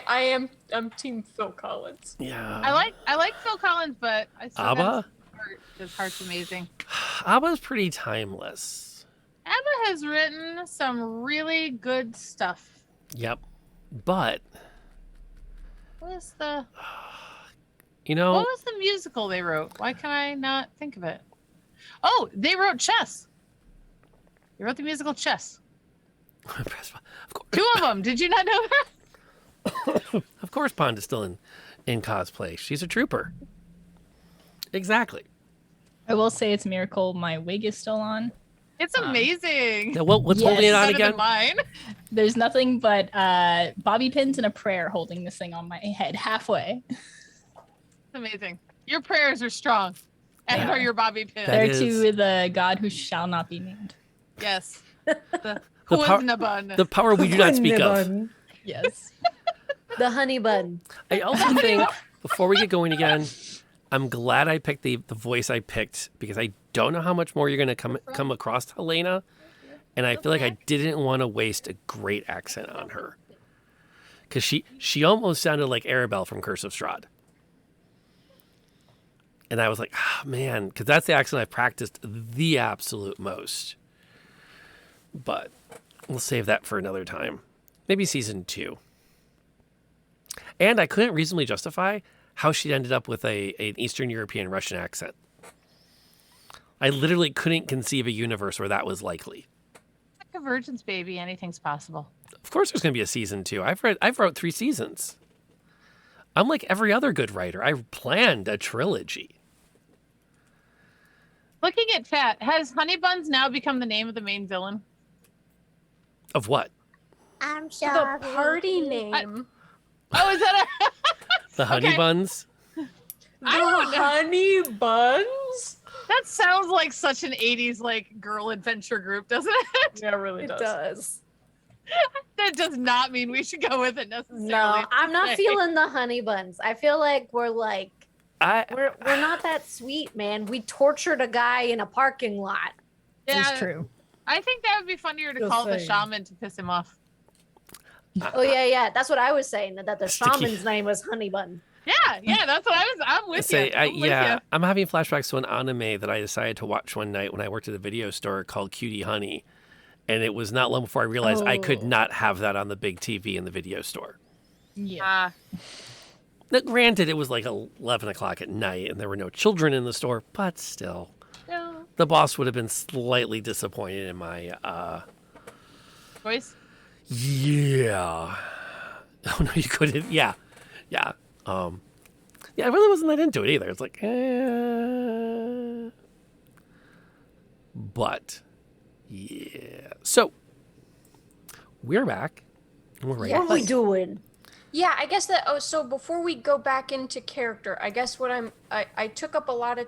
I'm Team Phil Collins. Yeah. I like Phil Collins, but I still ABBA? Hart because Hart's amazing. ABBA's pretty timeless. ABBA has written some really good stuff. Yep. But What was the you know, what was the musical they wrote? Why can I not think of it? Oh, they wrote Chess. They wrote the musical Chess. Two of them. Did you not know that? of course Pond is still in cosplay. She's a trooper. Exactly. I will say it's a miracle my wig is still on. It's amazing. Now, what's holding it on Better again? than mine. There's nothing but bobby pins and a prayer holding this thing on my head halfway. It's amazing. Your prayers are strong. And Yeah. are your bobby pins. They're to the God who shall not be named. Yes. The The power- Huiznabun. the power we do not speak of. Yes. The honey bun. I also think, before we get going again, I'm glad I picked the voice I picked because I don't know how much more you're going to come across Helena, and I feel like I didn't want to waste a great accent on her because she almost sounded like Arabelle from Curse of Strahd. And I was like, man, because that's the accent I've practiced the absolute most. But we'll save that for another time. Maybe season 2. And I couldn't reasonably justify how she ended up with an Eastern European Russian accent. I literally couldn't conceive a universe where that was likely. Convergence, baby. Anything's possible. Of course there's going to be a season 2. I've wrote 3 seasons. I'm like every other good writer. I planned a trilogy. Looking at chat, has Honey Buns now become the name of the main villain? Of what? I'm The party name. Oh, is that a... The Honey Buns? I don't know. Honey Buns? That sounds like such an 80s like girl adventure group, doesn't it? Yeah, it really does. It does. That does not mean we should go with it necessarily. No, I'm not Okay. feeling the honey buns. I feel like we're we're not that sweet, man. We tortured a guy in a parking lot. Yeah, It's true. I think that would be funnier to Just call the saying. shaman to piss him off. Oh yeah. That's what I was saying. That the Sticky. shaman's name was Honey Bun. Yeah, that's what I'm with Say, you. I'm with yeah, you. I'm having flashbacks to an anime that I decided to watch one night when I worked at a video store called Cutie Honey. And it was not long before I realized I could not have that on the big TV in the video store. Yeah. Now, granted, it was like 11 o'clock at night and there were no children in the store, but still. No. The boss would have been slightly disappointed in my, Voice? yeah. Oh, no, you couldn't. Yeah. Yeah. Yeah, I really wasn't that into it either. It's like, But, yeah. So, we're back. We're ready to What play. we doing? Yeah, I guess that. Oh, so before we go back into character, I guess what I took up a lot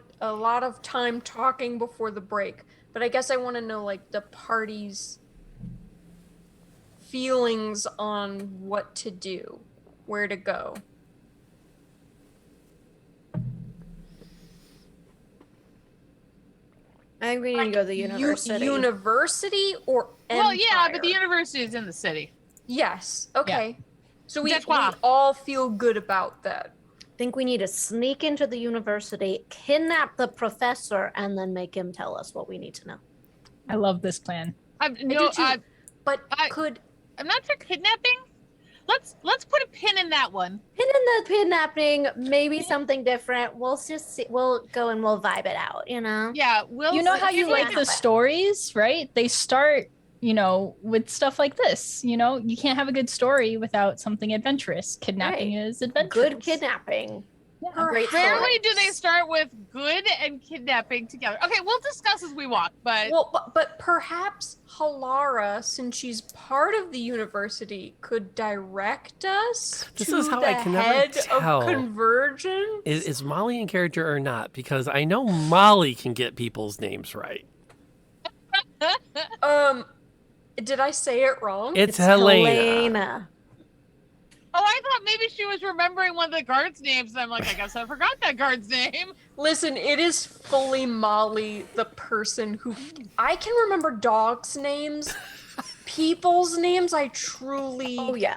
of time talking before the break, but I guess I want to know like the party's feelings on what to do, where to go. I think we need to go to the university. University or Well, yeah, but Empire? the university is in the city. Yes. Okay. So we Detroit. all feel good about that. I think we need to sneak into the university, kidnap the professor, and then make him tell us what we need to know. I love this plan. I'm not for kidnapping. Let's put a pin in that one. Pin in the kidnapping, maybe something different. We'll just see. We'll go and we'll vibe it out, you know? Yeah, we'll. You know how see you what like the stories, right? They start, with stuff like this. You can't have a good story without something adventurous. Kidnapping is adventurous. Good kidnapping. Yeah. Great Rarely stories. do they start with good and kidnapping together. Okay, we'll discuss as we walk, but But perhaps Halara, since she's part of the university, could direct us This to is how the I can never head tell. of Convergence. Is Molly in character or not? Because I know Molly can get people's names right. Did I say it wrong? It's Helena. Helena. oh, I thought maybe she was remembering one of the guards' names. And I'm like, I guess I forgot that guard's name. Listen, it is fully Molly, the person who I can remember dogs' names. people's names, I truly. Oh, yeah.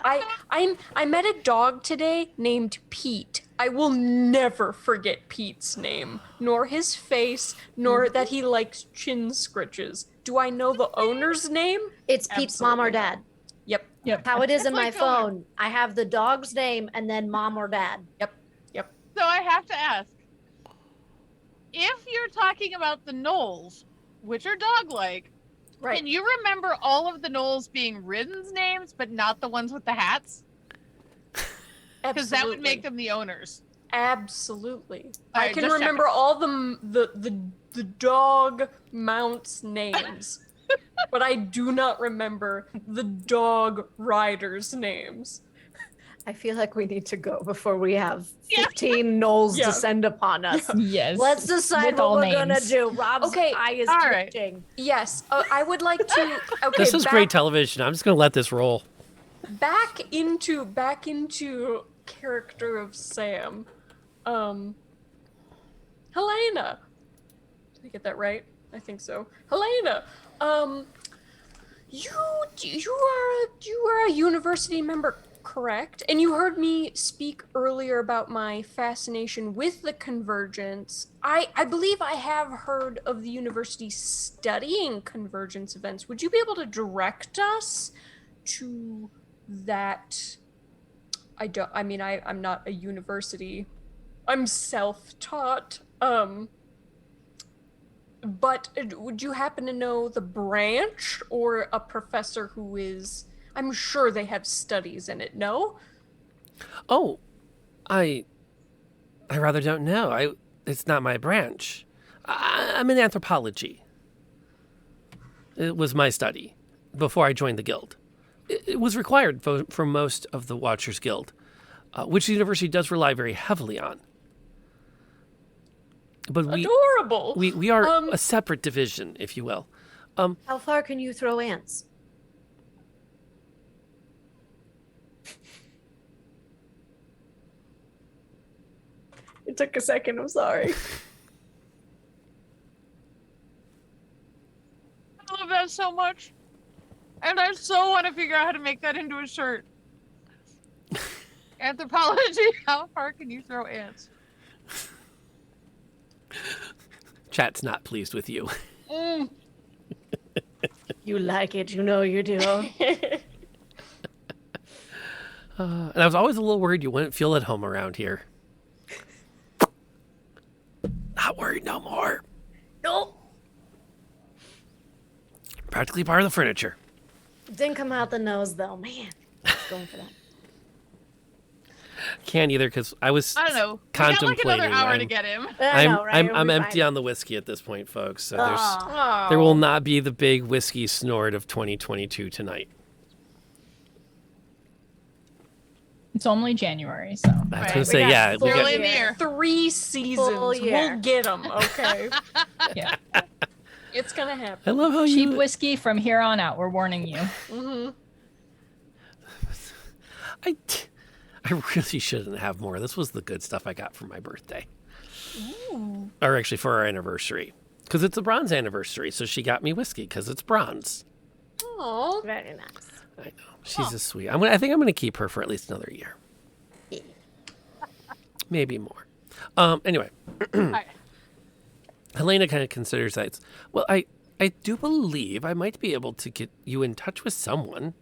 I met a dog today named Pete. I will never forget Pete's name, nor his face, nor that he likes chin scritches. Do I know the owner's name? It's Pete's mom or dad. Yep. How it is in my That's like phone. I have the dog's name and then mom or dad. Yep. So I have to ask, if you're talking about the Gnolls, which are dog-like, Right. can you remember all of the Gnolls being Ridden's names, but not the ones with the hats? Because that would make them the owners. Absolutely. All I right, can just remember all the dog mounts names, but I do not remember the dog riders' names. I feel like we need to go before we have 15 Gnolls descend upon us. Yes. Let's decide With what all we're gonna names. do. Rob's Okay, eye is all right. twitching. Yes, I would like to. Okay, This is great television. I'm just going to let this roll. Back into character of Sam. Helena. Did I get that right? I think so. Helena. You are a university member, correct? And you heard me speak earlier about my fascination with the convergence. I believe I have heard of the university studying convergence events. Would you be able to direct us to that? I'm not a university. I'm self-taught. But would you happen to know the branch or a professor who is? I'm sure they have studies in it. No? Oh, I rather don't know. It's not my branch. I'm in anthropology. It was my study before I joined the guild. It was required for most of the Watchers Guild, which the university does rely very heavily on. But Adorable. We are a separate division, if you will. How far can you throw ants? It took a second. I'm sorry. I love that so much. And I so want to figure out how to make that into a shirt. Anthropology, how far can you throw ants? Chat's not pleased with you. You like it, you know you do. And I was always a little worried you wouldn't feel at home around here. Not worried no more. Nope. Practically part of the furniture. Didn't come out the nose though, man. I was going for that. Can't either because I was I don't know. contemplating. We got like another hour to get him. I'm empty on the whiskey at this point, folks. So there will not be the big whiskey snort of 2022 tonight. It's only January, so. I was going to say, yeah. We got in the year. 3 seasons. We'll get them, okay? Yeah. It's going to happen. I love how Cheap whiskey from here on out. We're warning you. Mm-hmm. I really shouldn't have more. This was the good stuff I got for my birthday. Ooh. Or actually for our anniversary. Because it's a bronze anniversary, so she got me whiskey because it's bronze. Oh, very nice. I know. She's a sweet. I think I'm going to keep her for at least another year. Maybe more. Anyway. Helena kind of considers that. Well, I do believe I might be able to get you in touch with someone.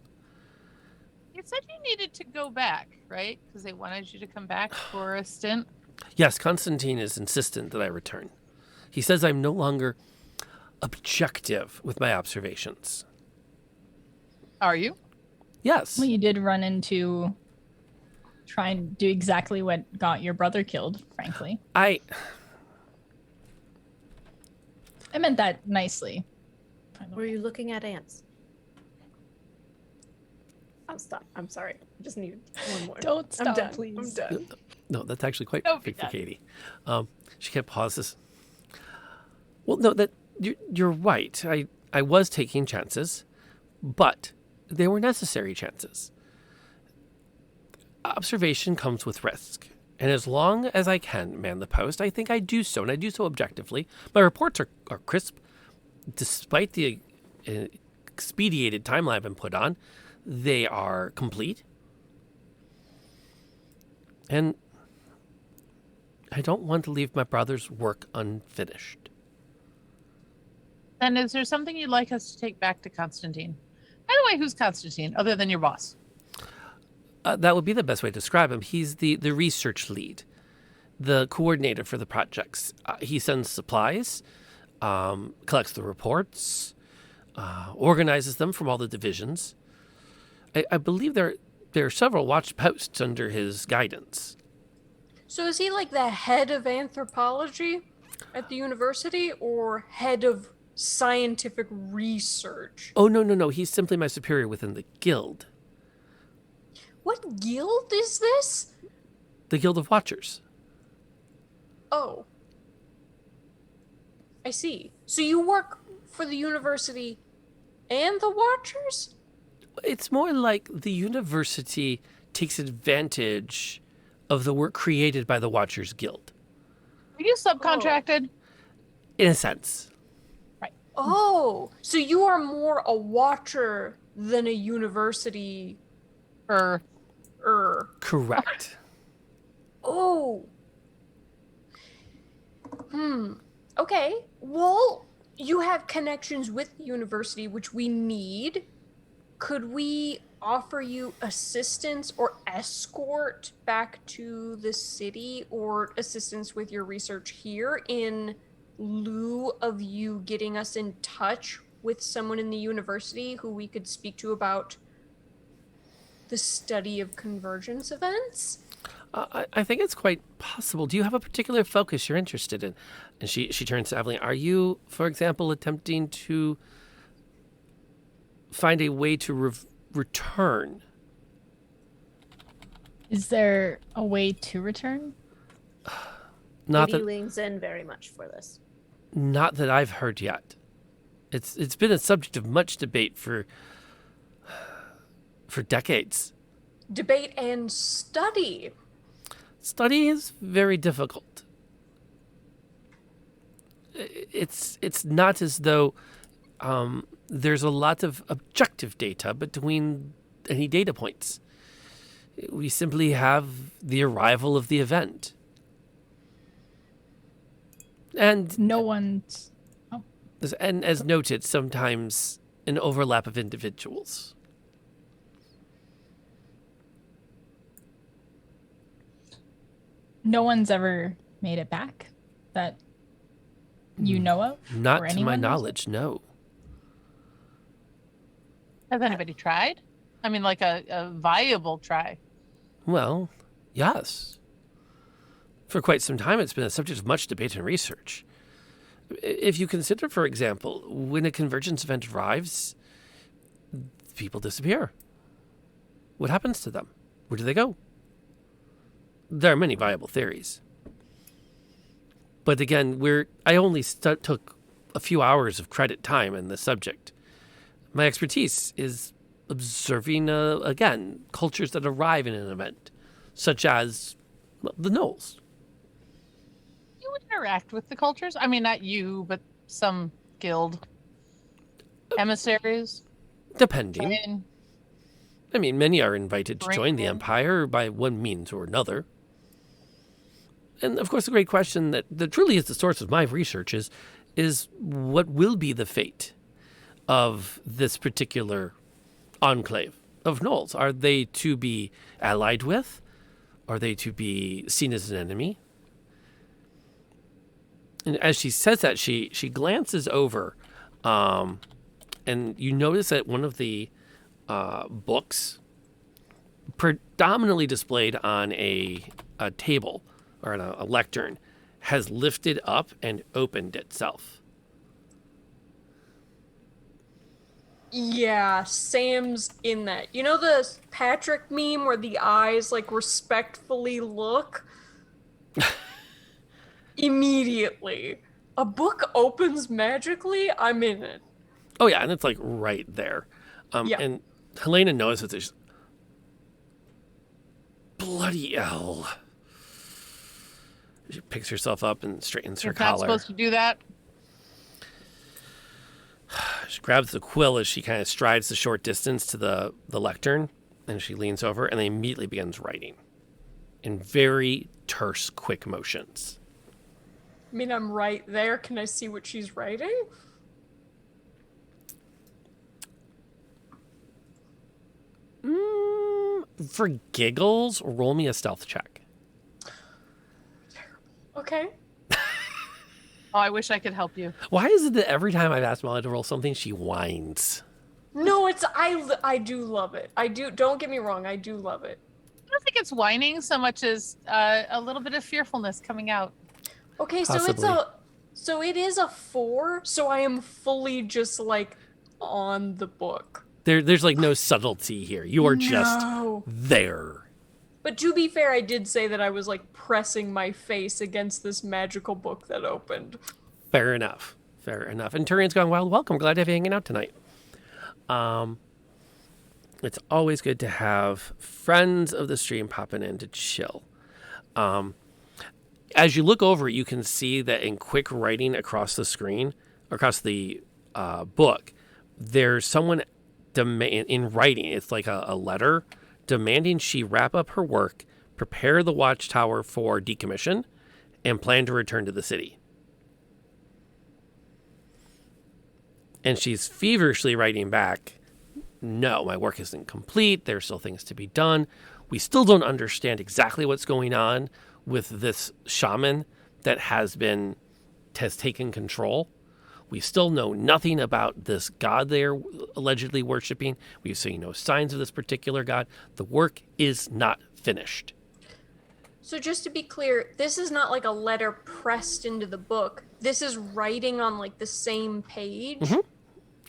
You said you needed to go back, right? Because they wanted you to come back for a stint. Yes, Constantine is insistent that I return. He says I'm no longer objective with my observations. Are you? Yes. Well, you did run into try and do exactly what got your brother killed, frankly. I meant that nicely. Were you looking at ants? I'll stop. I'm sorry. I just need one more. Don't I'm stop, done. please. I'm done. No, that's actually quite Don't be perfect for done. Katie. She kept pauses. Well, no, that you're right. I was taking chances, but they were necessary chances. Observation comes with risk, and as long as I can man the post, I think I do so, and I do so objectively. My reports are crisp, despite the expedited timeline I've been put on, they are complete. And I don't want to leave my brother's work unfinished. Then is there something you'd like us to take back to Constantine? By the way, who's Constantine, other than your boss? That would be the best way to describe him. He's the research lead, the coordinator for the projects. He sends supplies, collects the reports, organizes them from all the divisions. I believe there are several watch posts under his guidance. So is he like the head of anthropology at the university or head of scientific research? Oh, no. He's simply my superior within the guild. What guild is this? The Guild of Watchers. Oh. I see. So you work for the university and the Watchers? It's more like the university takes advantage of the work created by the Watchers Guild. Are you subcontracted? In a sense. Right. Oh, so you are more a watcher than a university. Correct. Oh. Okay. Well, you have connections with the university, which we need. Could we offer you assistance or escort back to the city or assistance with your research here in lieu of you getting us in touch with someone in the university who we could speak to about the study of convergence events? I think it's quite possible. Do you have a particular focus you're interested in? And she turns to Aveline. Are you, for example, attempting to find a way to return? Is there a way to return? Katie leans in very much for this. Not that I've heard yet. It's been a subject of much debate for decades. Debate and study. Study is very difficult. It's not as though there's a lot of objective data between any data points. We simply have the arrival of the event. And no one's... Oh. And as noted, sometimes an overlap of individuals. No one's ever made it back that you know of? Not or to my anyone knows of? knowledge, no. Has anybody tried? I mean, like a viable try. Well, yes. For quite some time, it's been a subject of much debate and research. If you consider, for example, when a convergence event arrives, people disappear. What happens to them? Where do they go? There are many viable theories. But again, I only took a few hours of credit time in this subject. My expertise is observing, again, cultures that arrive in an event, such as the Gnolls. You interact with the cultures? I mean, not you, but some guild emissaries? Depending. I mean, many are invited to join the Empire by one means or another. And of course, the great question that truly is the source of my research is what will be the fate of this particular enclave of Gnolls? Are they to be allied with? Are they to be seen as an enemy? And as she says that, she glances over, and you notice that one of the books, predominantly displayed on a table or on a lectern, has lifted up and opened itself. Yeah, Sam's in that. You know the Patrick meme where the eyes like respectfully look? Immediately. A book opens magically, I'm in it. Oh yeah, and it's like right there. Yeah. And Helena notices there's bloody hell. She picks herself up and straightens her You're not collar. supposed to do that. She grabs the quill as she kind of strides the short distance to the lectern, and she leans over and then immediately begins writing in very terse, quick motions. I mean, I'm right there. Can I see what she's writing? For giggles, roll me a stealth check. Okay. Oh, I wish I could help you. Why is it that every time I've asked Molly to roll something, she whines? No, I do love it. I do. Don't get me wrong. I do love it. I don't think it's whining so much as a little bit of fearfulness coming out. Okay, Possibly. so it is a 4. So I am fully just like on the book. There's like no subtlety here. You are just No. there. But to be fair, I did say that I was like pressing my face against this magical book that opened. Fair enough. Fair enough. And Turian's gone, wild welcome. Glad to have you hanging out tonight. It's always good to have friends of the stream popping in to chill. As you look over it, you can see that in quick writing across the screen, across the book, there's someone in writing. It's like a letter demanding she wrap up her work, prepare the watchtower for decommission, and plan to return to the city. And she's feverishly writing back, no, my work isn't complete. There's still things to be done. We still don't understand exactly what's going on with this shaman that has taken control. We still know nothing about this god they're allegedly worshiping. We've seen no signs of this particular god. The work is not finished. So just to be clear, this is not like a letter pressed into the book. This is writing on like the same page. Mm-hmm.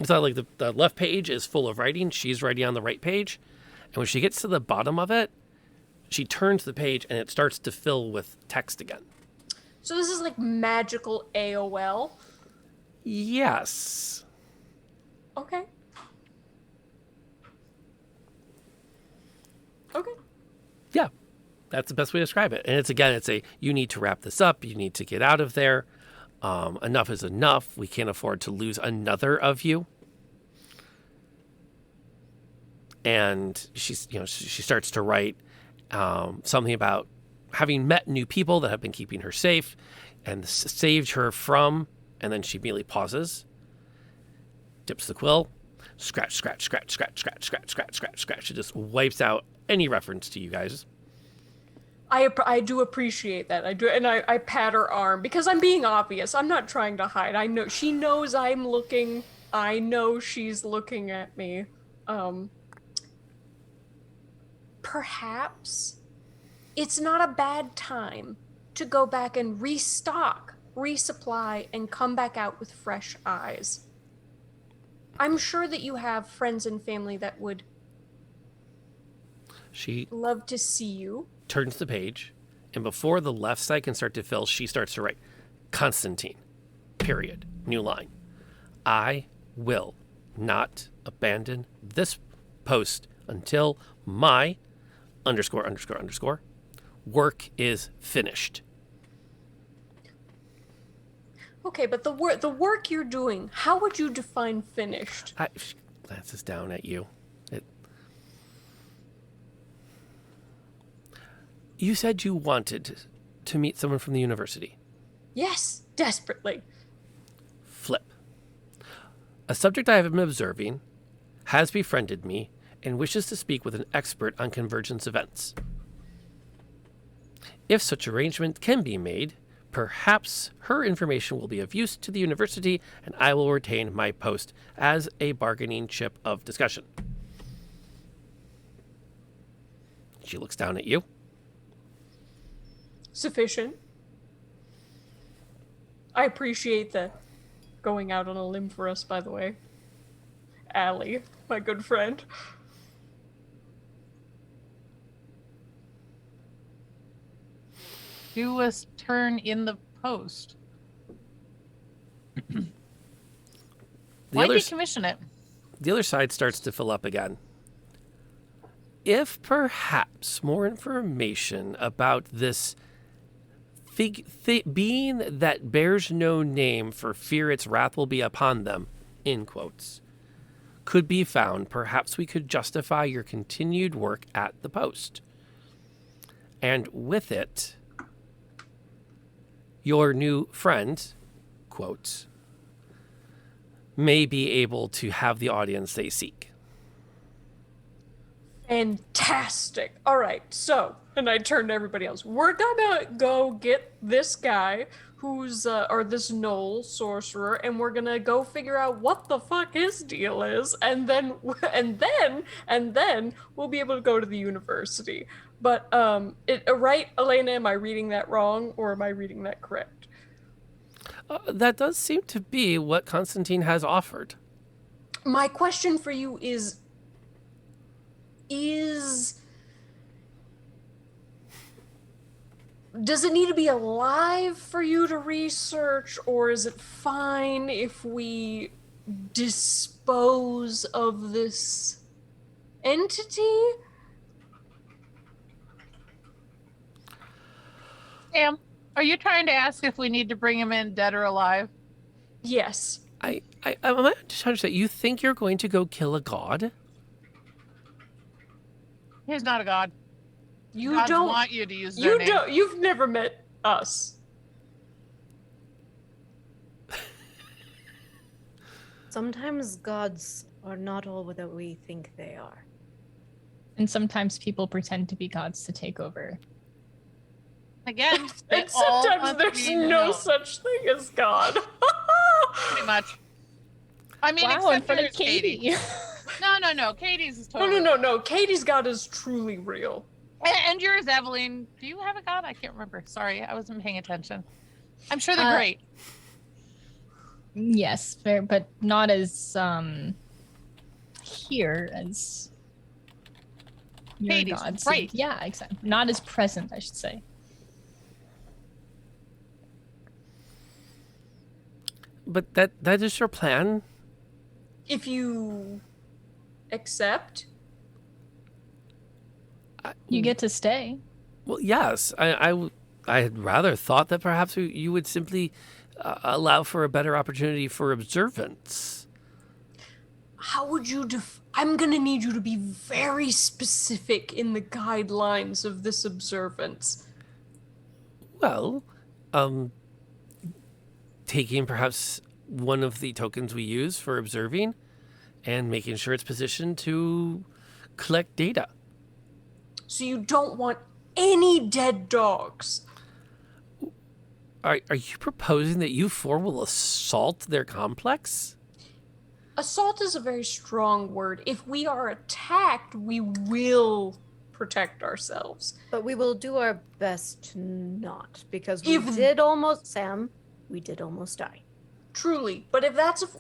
It's not like the left page is full of writing. She's writing on the right page. And when she gets to the bottom of it, she turns the page and it starts to fill with text again. So this is like magical AOL. Yes. Okay. Okay. Yeah. That's the best way to describe it. And it's you need to wrap this up. You need to get out of there. Enough is enough. We can't afford to lose another of you. And she starts to write something about having met new people that have been keeping her safe and saved her from, and then she immediately pauses, dips the quill, scratch, scratch, scratch, scratch, scratch, scratch, scratch, scratch, scratch. It just wipes out any reference to you guys. I do appreciate that. I do, and I pat her arm because I'm being obvious. I'm not trying to hide. I know she knows I'm looking. I know she's looking at me. Perhaps it's not a bad time to go back and restock, resupply, and come back out with fresh eyes. I'm sure that you have friends and family that would love to see you. Turns the page, and before the left side can start to fill, she starts to write, Constantine, period, new line. I will not abandon this post until my ... work is finished. Okay, but the work you're doing, how would you define finished? She glances down at you. You said you wanted to meet someone from the university. Yes, desperately. Flip. A subject I have been observing has befriended me and wishes to speak with an expert on convergence events. If such arrangement can be made, perhaps her information will be of use to the university and I will retain my post as a bargaining chip of discussion. She looks down at you. Sufficient. I appreciate the going out on a limb for us, by the way. Allie, my good friend. Do a turn in the post. Why decommission it? The other side starts to fill up again. If perhaps more information about this being that bears no name for fear its wrath will be upon them in quotes, could be found, perhaps we could justify your continued work at the post. And with it, your new friend, quotes, may be able to have the audience they seek. Fantastic. All right, so, and I turned to everybody else. We're gonna go get this guy who's, or this Gnoll sorcerer, and we're gonna go figure out what the fuck his deal is, and then we'll be able to go to the university. But, right, Elena, am I reading that wrong, or am I reading that correct? That does seem to be what Constantine has offered. My question for you is does it need to be alive for you to research, or is it fine if we dispose of this entity? Sam, are you trying to ask if we need to bring him in dead or alive? Yes. I'm just trying to say, you think you're going to go kill a god? He's not a god. You Gods don't want you to use their name. You've never met us. Sometimes gods are not all that we think they are. And sometimes people pretend to be gods to take over. Again, And sometimes there's no such thing as God. Pretty much. I mean, Wow, except in front of there's Katie. No. Katie's is totally. No. Katie's God is truly real. And yours, Aveline. Do you have a god? I can't remember. Sorry, I wasn't paying attention. I'm sure they're great. Yes, fair, but not as here as your Hades, gods. right. Yeah, exactly. Not as present, I should say. But that is your plan? If you accept, You get to stay. Well, yes. I had rather thought that perhaps you would simply allow for a better opportunity for observance. how would you I'm gonna need you to be very specific in the guidelines of this observance. Well, taking perhaps one of the tokens we use for observing and making sure it's positioned to collect data. So you don't want any dead dogs. Are you proposing that you four will assault their complex? Assault is a very strong word. If we are attacked, we will protect ourselves. But we will do our best to not, because we did almost die. Truly. But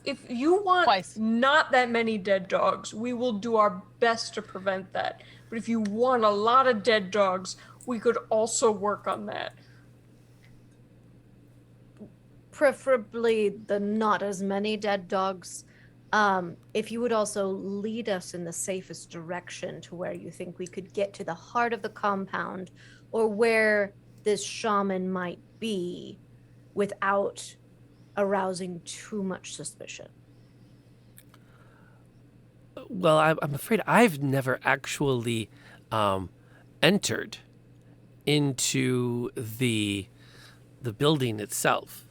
if you want not that many dead dogs, we will do our best to prevent that. But if you want a lot of dead dogs, we could also work on that. Preferably the not as many dead dogs. If you would also lead us in the safest direction to where you think we could get to the heart of the compound, or where this shaman might be without arousing too much suspicion. Well, I'm afraid I've never actually entered into the building itself.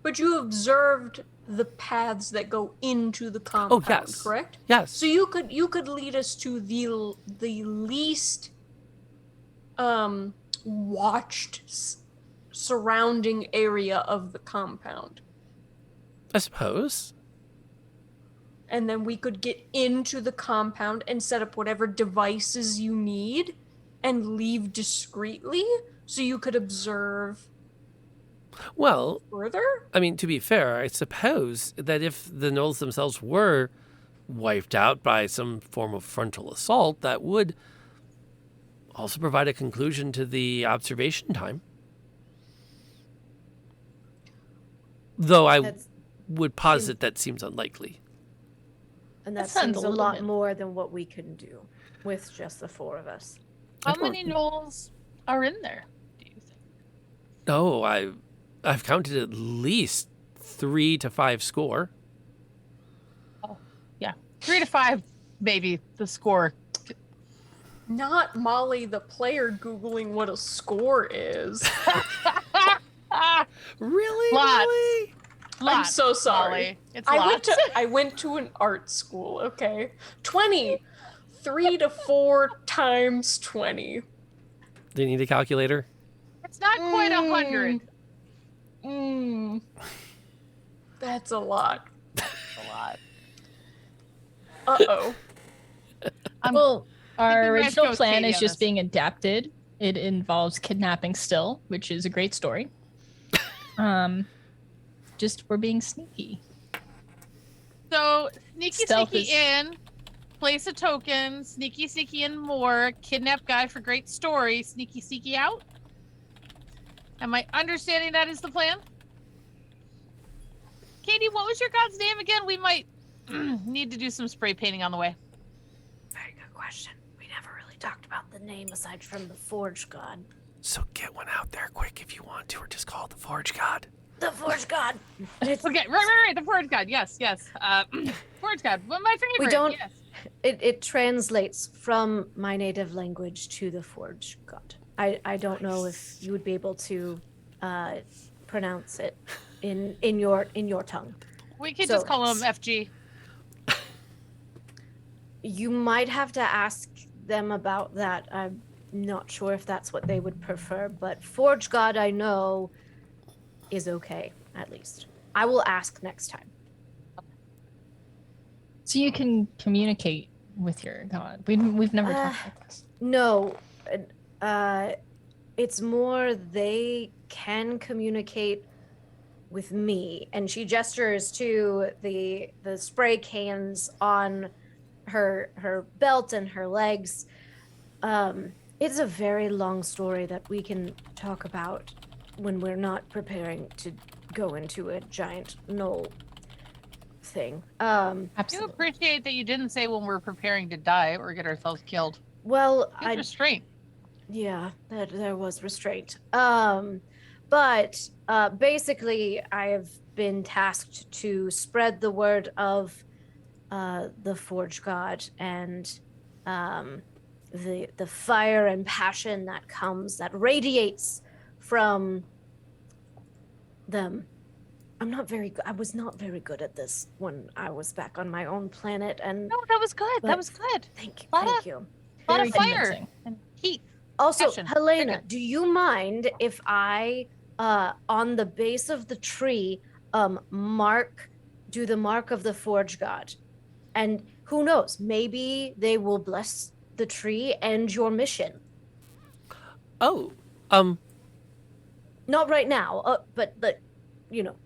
But you observed the paths that go into the compound, yes. correct? Yes. So you could lead us to the least watched surrounding area of the compound. I suppose. And then we could get into the compound and set up whatever devices you need and leave discreetly so you could observe. Well, further? I mean, to be fair, I suppose that if the Gnolls themselves were wiped out by some form of frontal assault, that would also provide a conclusion to the observation time. Though I would posit that seems unlikely. And that sounds seems a a little lot bit- more than what we can do with just the four of us. How many Gnolls are in there? Oh, I've counted at least 3 to 5 score. 3 to 5, maybe the score. Not Molly, the player, Googling what a score is. Really, Lots. Molly? I'm Lots, so sorry. Molly. It's I went to an art school, okay? 20. 3 to 4 times 20. Do you need a calculator? It's not quite 100. That's a lot. A lot. Uh-oh. Well, our keeping my original toes plan Katie is on just this. being adapted. It involves kidnapping still, which is a great story. Just we're being sneaky. So sneaky Stealth sneaky in, place a token, sneaky sneaky in more, kidnap guy for great story, sneaky sneaky out. Am I understanding that is the plan? Katie, what was your god's name again? We might need to do some spray painting on the way. Very good question. We never really talked about the name aside from the Forge God. So get one out there quick if you want to, or just call it the Forge God. The Forge God. Okay, right. The Forge God. Yes. Forge God. Well, my favorite. We don't. Yes. It translates from my native language to the Forge God. I don't know if you would be able to pronounce it in your tongue. We could So, just call him FG. You might have to ask them about that. I'm not sure if that's what they would prefer, but Forge God I know is okay, at least. I will ask next time. So you can communicate with your god. We've never talked about this. No. It's more they can communicate with me. And she gestures to the spray cans on her belt and her legs. It's a very long story that we can talk about when we're not preparing to go into a giant Gnoll thing. I do appreciate that you didn't say when we're preparing to die or get ourselves killed. Well, restraint. Yeah, there was restraint. But basically, I have been tasked to spread the word of the Forge God and the fire and passion that radiates from them. I was not very good at this when I was back on my own planet, and no, that was good. That was good. Thank you. Thank you. A lot Very of fire convincing. and heat. Also, Passion. Helena, do you mind if I, on the base of the tree, do the mark of the Forge God? And who knows, maybe they will bless the tree and your mission. Oh, Not right now, but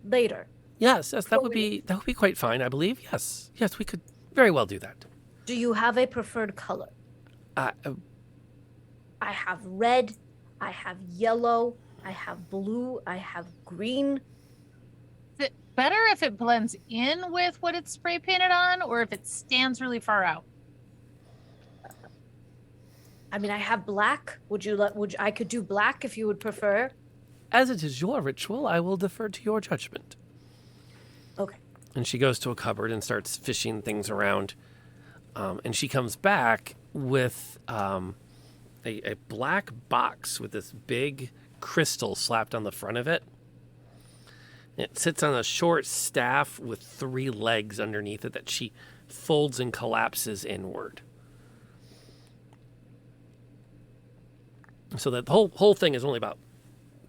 later. yes, that would be quite fine, I believe. Yes, we could very well do that. Do you have a preferred color? I have red, I have yellow, I have blue, I have green. Is it better if it blends in with what it's spray painted on, or if it stands really far out? I mean, I have black. I could do black if you would prefer. As it is your ritual, I will defer to your judgment. Okay. And she goes to a cupboard and starts fishing things around. And she comes back with a black box with this big crystal slapped on the front of it. It sits on a short staff with 3 legs underneath it that she folds and collapses inward. So that the whole thing is only about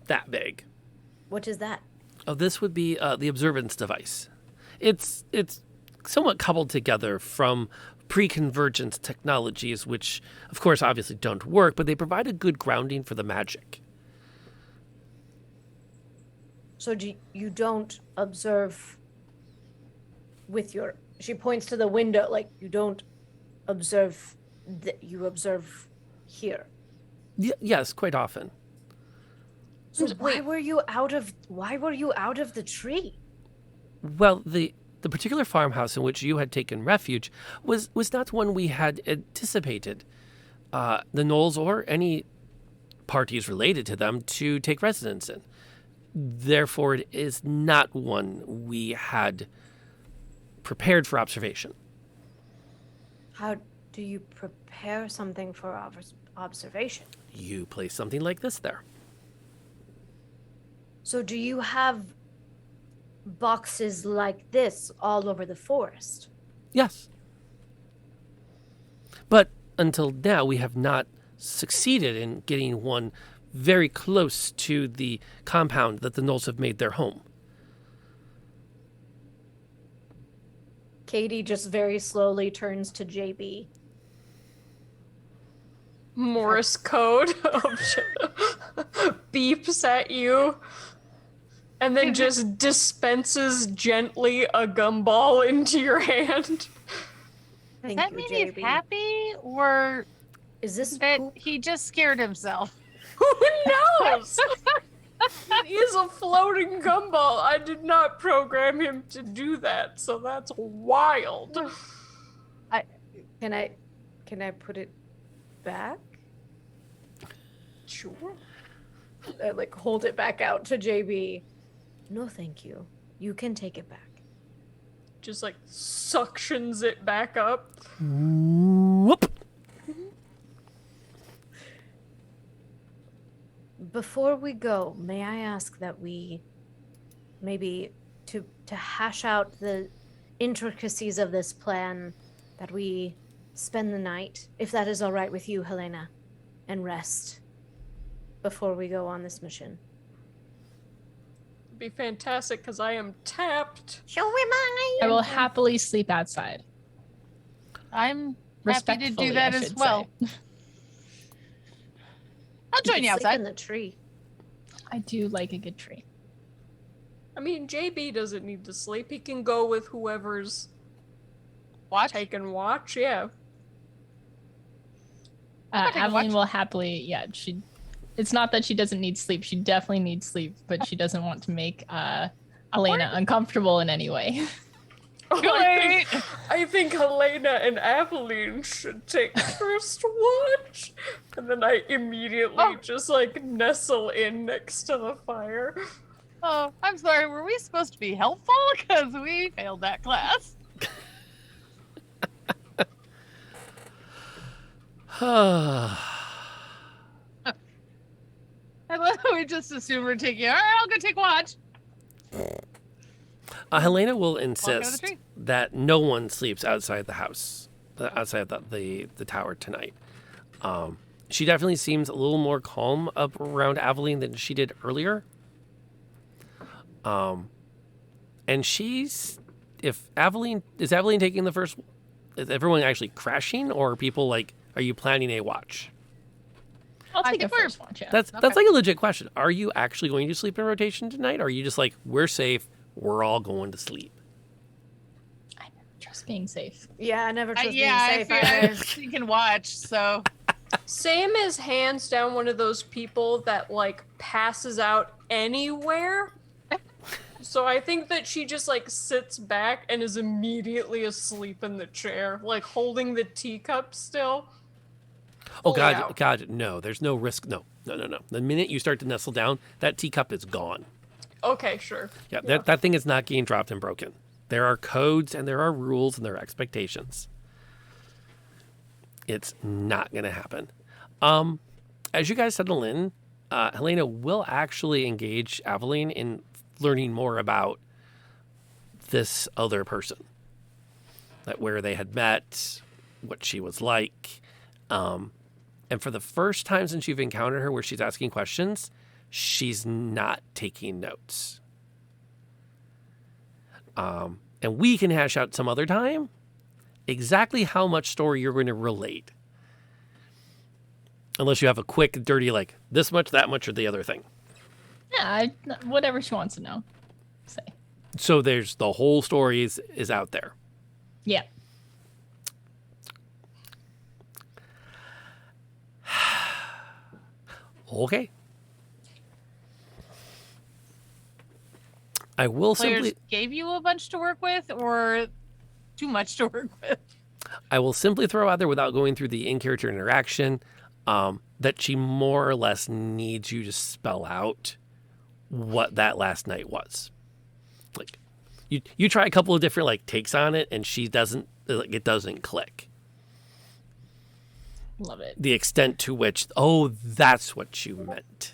that big. What is that? Oh, this would be the observance device. It's somewhat coupled together from pre-convergence technologies, which, of course, obviously don't work, but they provide a good grounding for the magic. So you don't observe with your... She points to the window, like, you don't observe... You observe here. Yes, quite often. So why were you out of the tree? Well, the particular farmhouse in which you had taken refuge was not one we had anticipated the Gnolls or any parties related to them to take residence in. Therefore, it is not one we had prepared for observation. How do you prepare something for observation? You place something like this there. So do you have boxes like this all over the forest? Yes. But until now, we have not succeeded in getting one very close to the compound that the Gnolls have made their home. Katie just very slowly turns to JB. Morse code beeps at you and then just dispenses gently a gumball into your hand. Does that mean he's happy, or is this that he just scared himself? Who knows? He is a floating gumball. I did not program him to do that, so that's wild. Can I put it back? Sure. I like hold it back out to JB. No, thank you. You can take it back. Just like suctions it back up. Whoop. Before we go, may I ask that we maybe to hash out the intricacies of this plan, that we spend the night, if that is all right with you, Helena, and rest before we go on this mission. It'd be fantastic because I am tapped. So am I. I will happily sleep outside. I'm happy to do that as well. I'll join you outside. In the tree. I do like a good tree. I mean, JB doesn't need to sleep. He can go with whoever's taking watch. Yeah. Aveline will happily, it's not that she doesn't need sleep. She definitely needs sleep, but she doesn't want to make Elena uncomfortable in any way. I think Helena and Aveline should take first watch. And then I immediately just like nestle in next to the fire. Oh, I'm sorry. Were we supposed to be helpful? Because we failed that class. I love how we just assume we're taking. All right, I'll go take watch. Helena will insist that no one sleeps outside the house, outside the tower tonight. She definitely seems a little more calm up around Aveline than she did earlier. And is Aveline taking the first? Is everyone actually crashing, or are people like? Are you planning a watch? I'll take a first watch. Yeah. That's like a legit question. Are you actually going to sleep in rotation tonight? Or are you just like, we're safe, we're all going to sleep? I never trust being safe. Yeah, I never trust being I safe. feel you can watch, so. Sam is hands down one of those people that like passes out anywhere. So I think that she just like sits back and is immediately asleep in the chair, like holding the teacup still. Oh God, no, there's no risk. No. The minute you start to nestle down, that teacup is gone. Okay, sure. Yeah, that thing is not getting dropped and broken. There are codes and there are rules and there are expectations. It's not going to happen. As you guys settle in, Helena will actually engage Aveline in learning more about this other person. That where they had met, what she was like. And for the first time since you've encountered her where she's asking questions, she's not taking notes. And we can hash out some other time exactly how much story you're going to relate. Unless you have a quick, dirty, like this much, that much, or the other thing. Yeah, whatever she wants to know. Say. So there's the whole story is out there. Yeah. Okay. I will Players simply gave you a bunch to work with, or too much to work with? I will simply throw out there without going through the in-character interaction that she more or less needs you to spell out what that last night was. Like you try a couple of different like takes on it and she doesn't, like, it doesn't click. Love it. The extent to which, that's what you meant.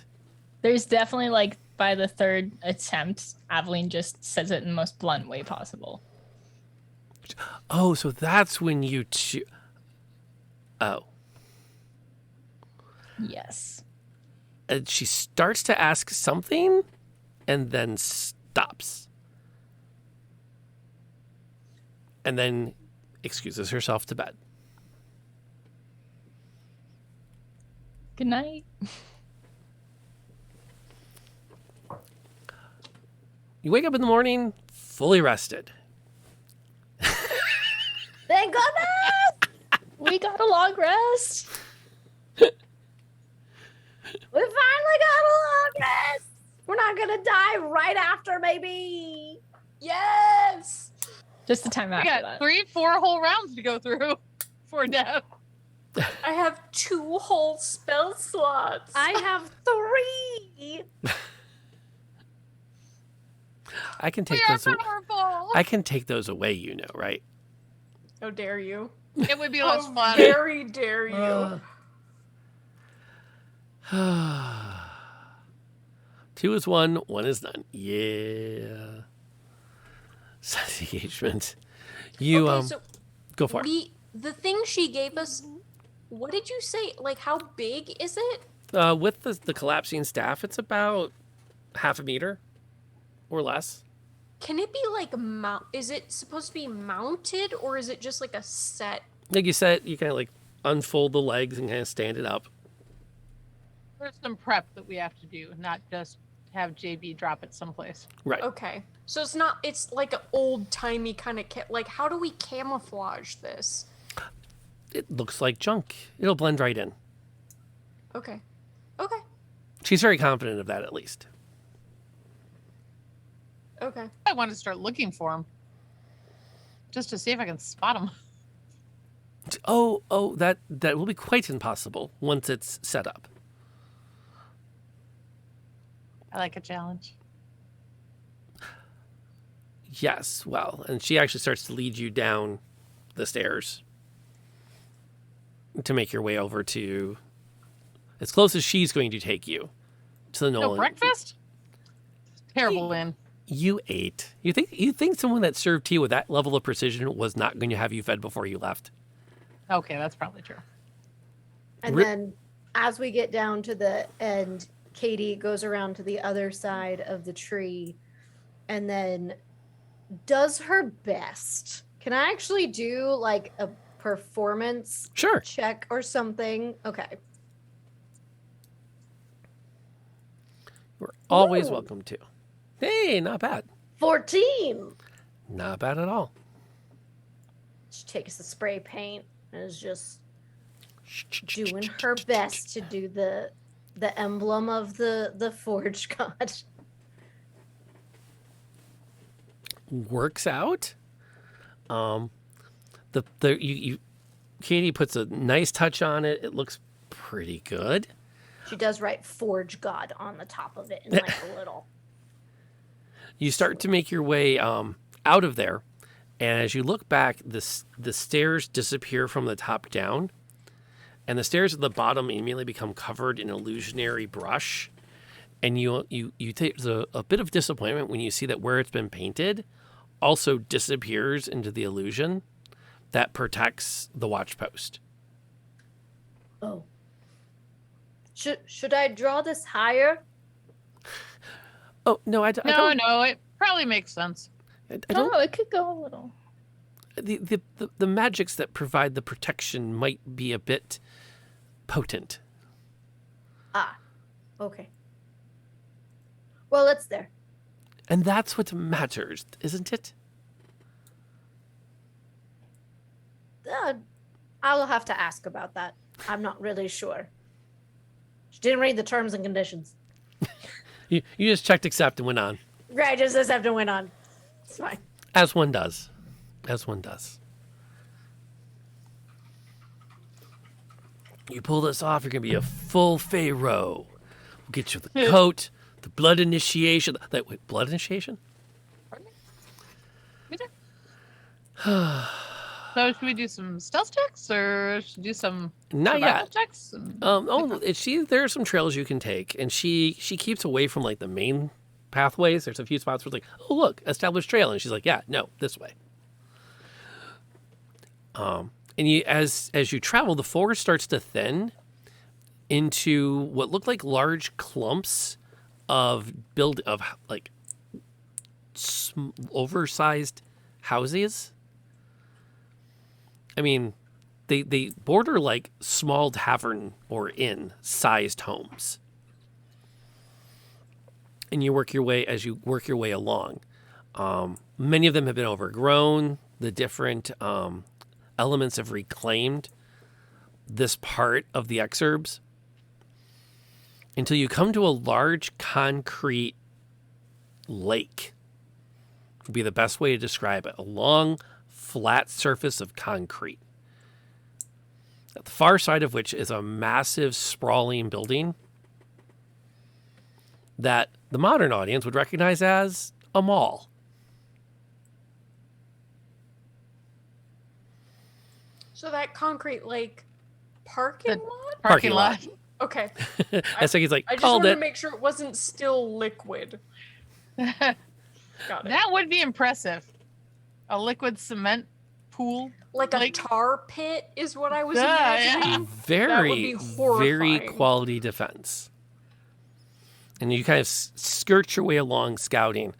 There's definitely like by the third attempt, Aveline just says it in the most blunt way possible. Oh, so that's when you Oh. Yes. And she starts to ask something and then stops. And then excuses herself to bed. Good night. You wake up in the morning fully rested. Thank goodness! We got a long rest. We finally got a long rest. We're not gonna die right after, maybe. Yes. Just the time We after got that. 3-4 whole rounds to go through for death. I have 2 whole spell slots. I have 3. I can take We are those. powerful. I can take those away, right? How dare you? It would be less How fun. very dare you. 2 is 1, 1 is none. Yeah. Side engagement. You Okay, so go for it. The thing she gave us, what did you say? Like, how big is it? With the collapsing staff, it's about half a meter or less. Can it be like is it supposed to be mounted or is it just like a set? Like you said, you kind of like unfold the legs and kind of stand it up. There's some prep that we have to do, not just have JB drop it someplace. Right. Okay. So it's like an old timey kind of like, how do we camouflage this? It looks like junk. It'll blend right in. Okay. Okay. She's very confident of that, at least. Okay. I want to start looking for him. Just to see if I can spot him. Oh, that will be quite impossible once it's set up. I like a challenge. Yes, well, and she actually starts to lead you down the stairs to make your way over to as close as she's going to take you to the No Nolan. breakfast? Terrible win. You ate. You think someone that served tea with that level of precision was not going to have you fed before you left? Okay, that's probably true. And then as we get down to the end, Katie goes around to the other side of the tree and then does her best. Can I actually do like a performance check or something? Okay. You're always Ooh. welcome to. Hey, not bad. 14. Not bad at all. She takes the spray paint and is just doing her best to do the emblem of the forge god. Works out. Katie puts a nice touch on it. It looks pretty good. She does write forge god on the top of it in like a little. You start to make your way out of there, and as you look back, the stairs disappear from the top down, and the stairs at the bottom immediately become covered in illusionary brush, and you take a bit of disappointment when you see that where it's been painted also disappears into the illusion that protects the watch post. Oh. Should I draw this higher? Oh, no, I don't. No, it probably makes sense. I don't. Oh, it could go a little. The magics that provide the protection might be a bit potent. Ah, okay. Well, it's there. And that's what matters, isn't it? I'll have to ask about that. I'm not really sure. She didn't read the terms and conditions. You just checked accept and went on. Right, just have to went on. It's fine. As one does. As one does. You pull this off, you're going to be a full pharaoh. We'll get you the coat, the blood initiation. Wait, blood initiation? So should we do some stealth checks or should we do some Not survival yet. checks? There are some trails you can take, and she keeps away from like the main pathways. There's a few spots where it's like, oh look, established trail, and she's like, yeah, no, this way. And you, as you travel, the forest starts to thin into what look like large clumps of oversized houses. I mean, they border like small tavern or inn sized homes. And you work your way along. Many of them have been overgrown. The different elements have reclaimed this part of the exurbs until you come to a large concrete lake. Would be the best way to describe it. A long, flat surface of concrete. At the far side of which is a massive, sprawling building that the modern audience would recognize as a mall. So that concrete lake parking lot? Parking lot. Okay. And so he's like, I just called wanted it. to make sure it wasn't still liquid. Got it. That would be impressive. A liquid cement pool. Like a tar pit is what I was Yeah, imagining. Very, That would be very horrifying. quality defense. And you kind of skirt your way along scouting.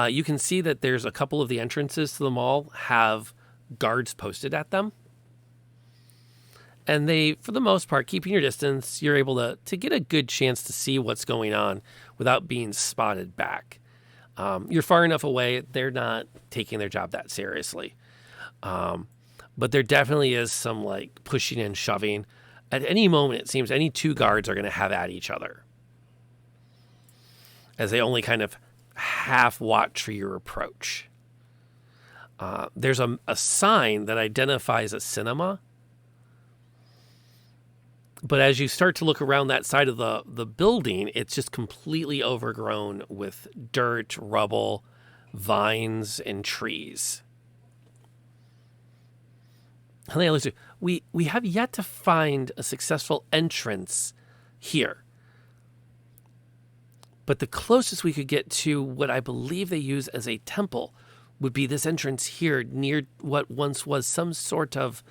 You can see that there's a couple of the entrances to the mall have guards posted at them. And they, for the most part, keeping your distance, you're able to get a good chance to see what's going on without being spotted back. You're far enough away, they're not taking their job that seriously. But there definitely is some like pushing and shoving. At any moment, it seems any two guards are going to have at each other, as they only kind of half watch for your approach. There's a sign that identifies a cinema. But as you start to look around that side of the building, it's just completely overgrown with dirt, rubble, vines, and trees. We have yet to find a successful entrance here. But the closest we could get to what I believe they use as a temple would be this entrance here near what once was some sort of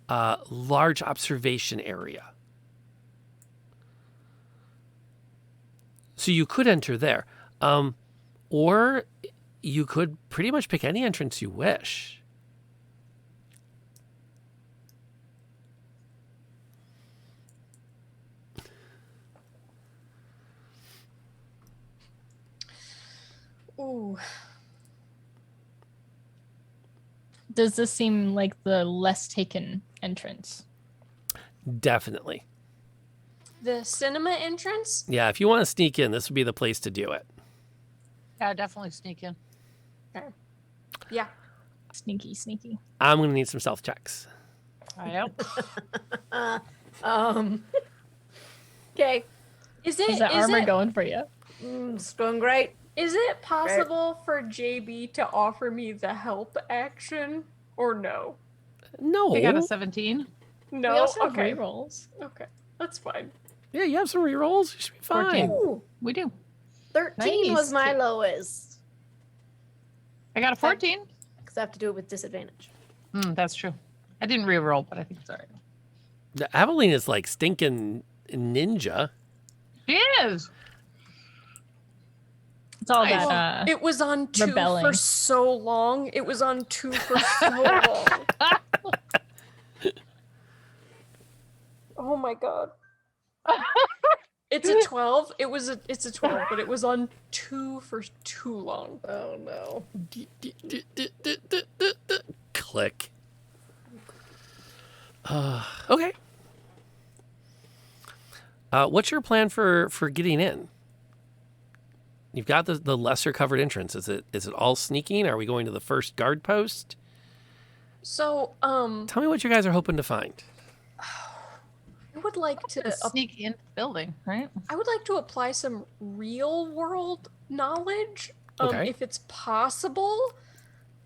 large observation area. So you could enter there. Or you could pretty much pick any entrance you wish. Ooh. Does this seem like the less taken entrance? Definitely. The cinema entrance? Yeah, if you want to sneak in, this would be the place to do it. Yeah, definitely sneak in. Okay. Yeah. Sneaky, sneaky. I'm going to need some stealth checks. I am. Okay. Is that armor going for you? It's going great. Is it possible for JB to offer me the help action or no? No. We got a 17. No. We also have okay. rerolls. Okay. That's fine. Yeah, you have some rerolls. You should be fine. 14. Ooh, We do. 13 was my lowest. I got a 14. Because I have to do it with disadvantage. That's true. I didn't reroll, but I think it's all right. The Aveline is like stinking ninja. She is. It's all that It was on 2 rebelling. for so long. It was on 2 for so long. Oh my god. It's a 12. It's a 12, but it was on 2 for too long. Oh no. Click. Okay. What's your plan for getting in? You've got the lesser covered entrance. Is it all sneaking? Are we going to the first guard post? So, Tell me what you guys are hoping to find. I would like to sneak in the building, right? I would like to apply some real world knowledge, Okay. if it's possible.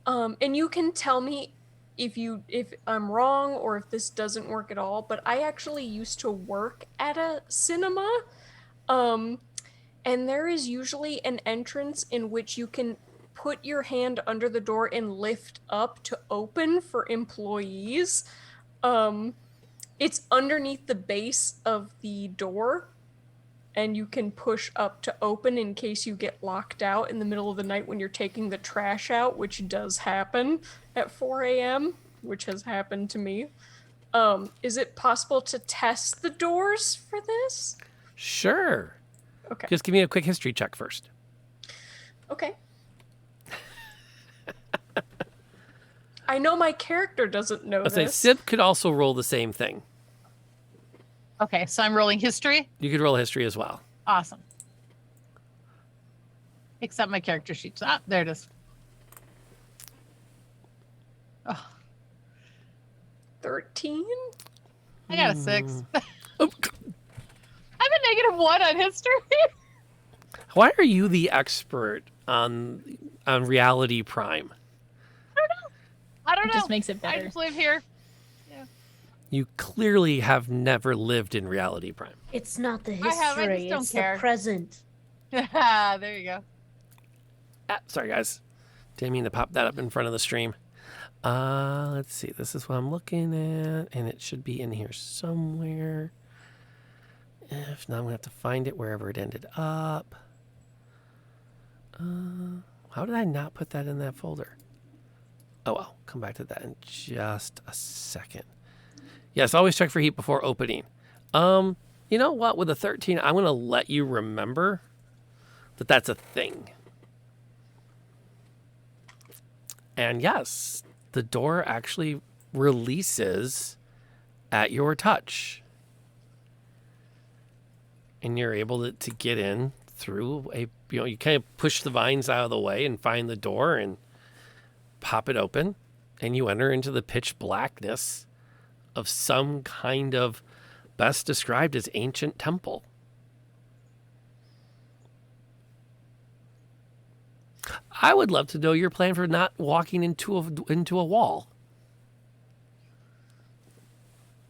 And you can tell me if I'm wrong or if this doesn't work at all, but I actually used to work at a cinema. And there is usually an entrance in which you can put your hand under the door and lift up to open for employees. It's underneath the base of the door, and you can push up to open in case you get locked out in the middle of the night when you're taking the trash out, which does happen at 4 a.m., which has happened to me. Is it possible to test the doors for this? Sure. Okay. Just give me a quick history check first. Okay. I know my character doesn't know I'll say this. Sib could also roll the same thing. Okay, so I'm rolling history. You could roll history as well. Awesome. Except my character sheet. Ah, there it is. Oh. 13? I got a 6. I'm a -1 on history. Why are you the expert on Reality Prime? I don't know. It just makes it better. I just live here. You clearly have never lived in Reality Prime. It's not the I have, I history, just don't it's care. the present. There you go. Sorry, guys. Didn't mean to pop that up in front of the stream. Let's see. This is what I'm looking at, and it should be in here somewhere. If not, I'm going to have to find it wherever it ended up. How did I not put that in that folder? Oh, well. Come back to that in just a second. Yes, always check for heat before opening. You know what? With a 13, I'm going to let you remember that that's a thing. And yes, the door actually releases at your touch. And you're able to get in through you kind of push the vines out of the way and find the door and pop it open. And you enter into the pitch blackness of some kind of, best described as ancient temple. I would love to know your plan for not walking into a wall.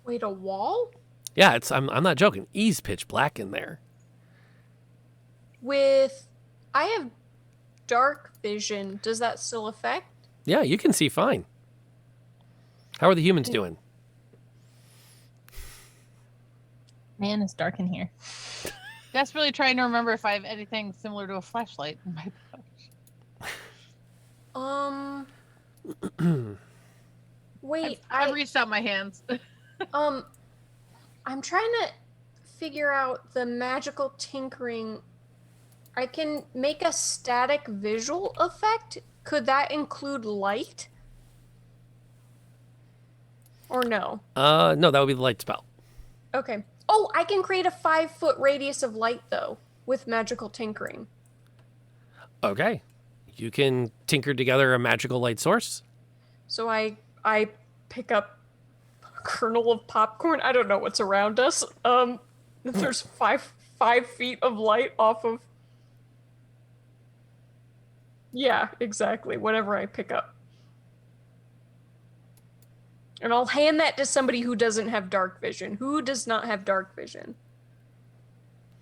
Wait, a wall? Yeah, I'm not joking. E's pitch black in there. I have dark vision. Does that still affect? Yeah, you can see fine. How are the humans doing? Man, it's dark in here. Desperately trying to remember if I have anything similar to a flashlight in my pouch. Wait, I've reached out my hands. I'm trying to figure out the magical tinkering. I can make a static visual effect. Could that include light? Or no? No, that would be the light spell. Okay. Oh, I can create a 5-foot radius of light, though, with magical tinkering. Okay. You can tinker together a magical light source. So I pick up a kernel of popcorn. I don't know what's around us. There's 5 feet of light off of... Yeah, exactly. Whatever I pick up. And I'll hand that to somebody who doesn't have dark vision. Who does not have dark vision?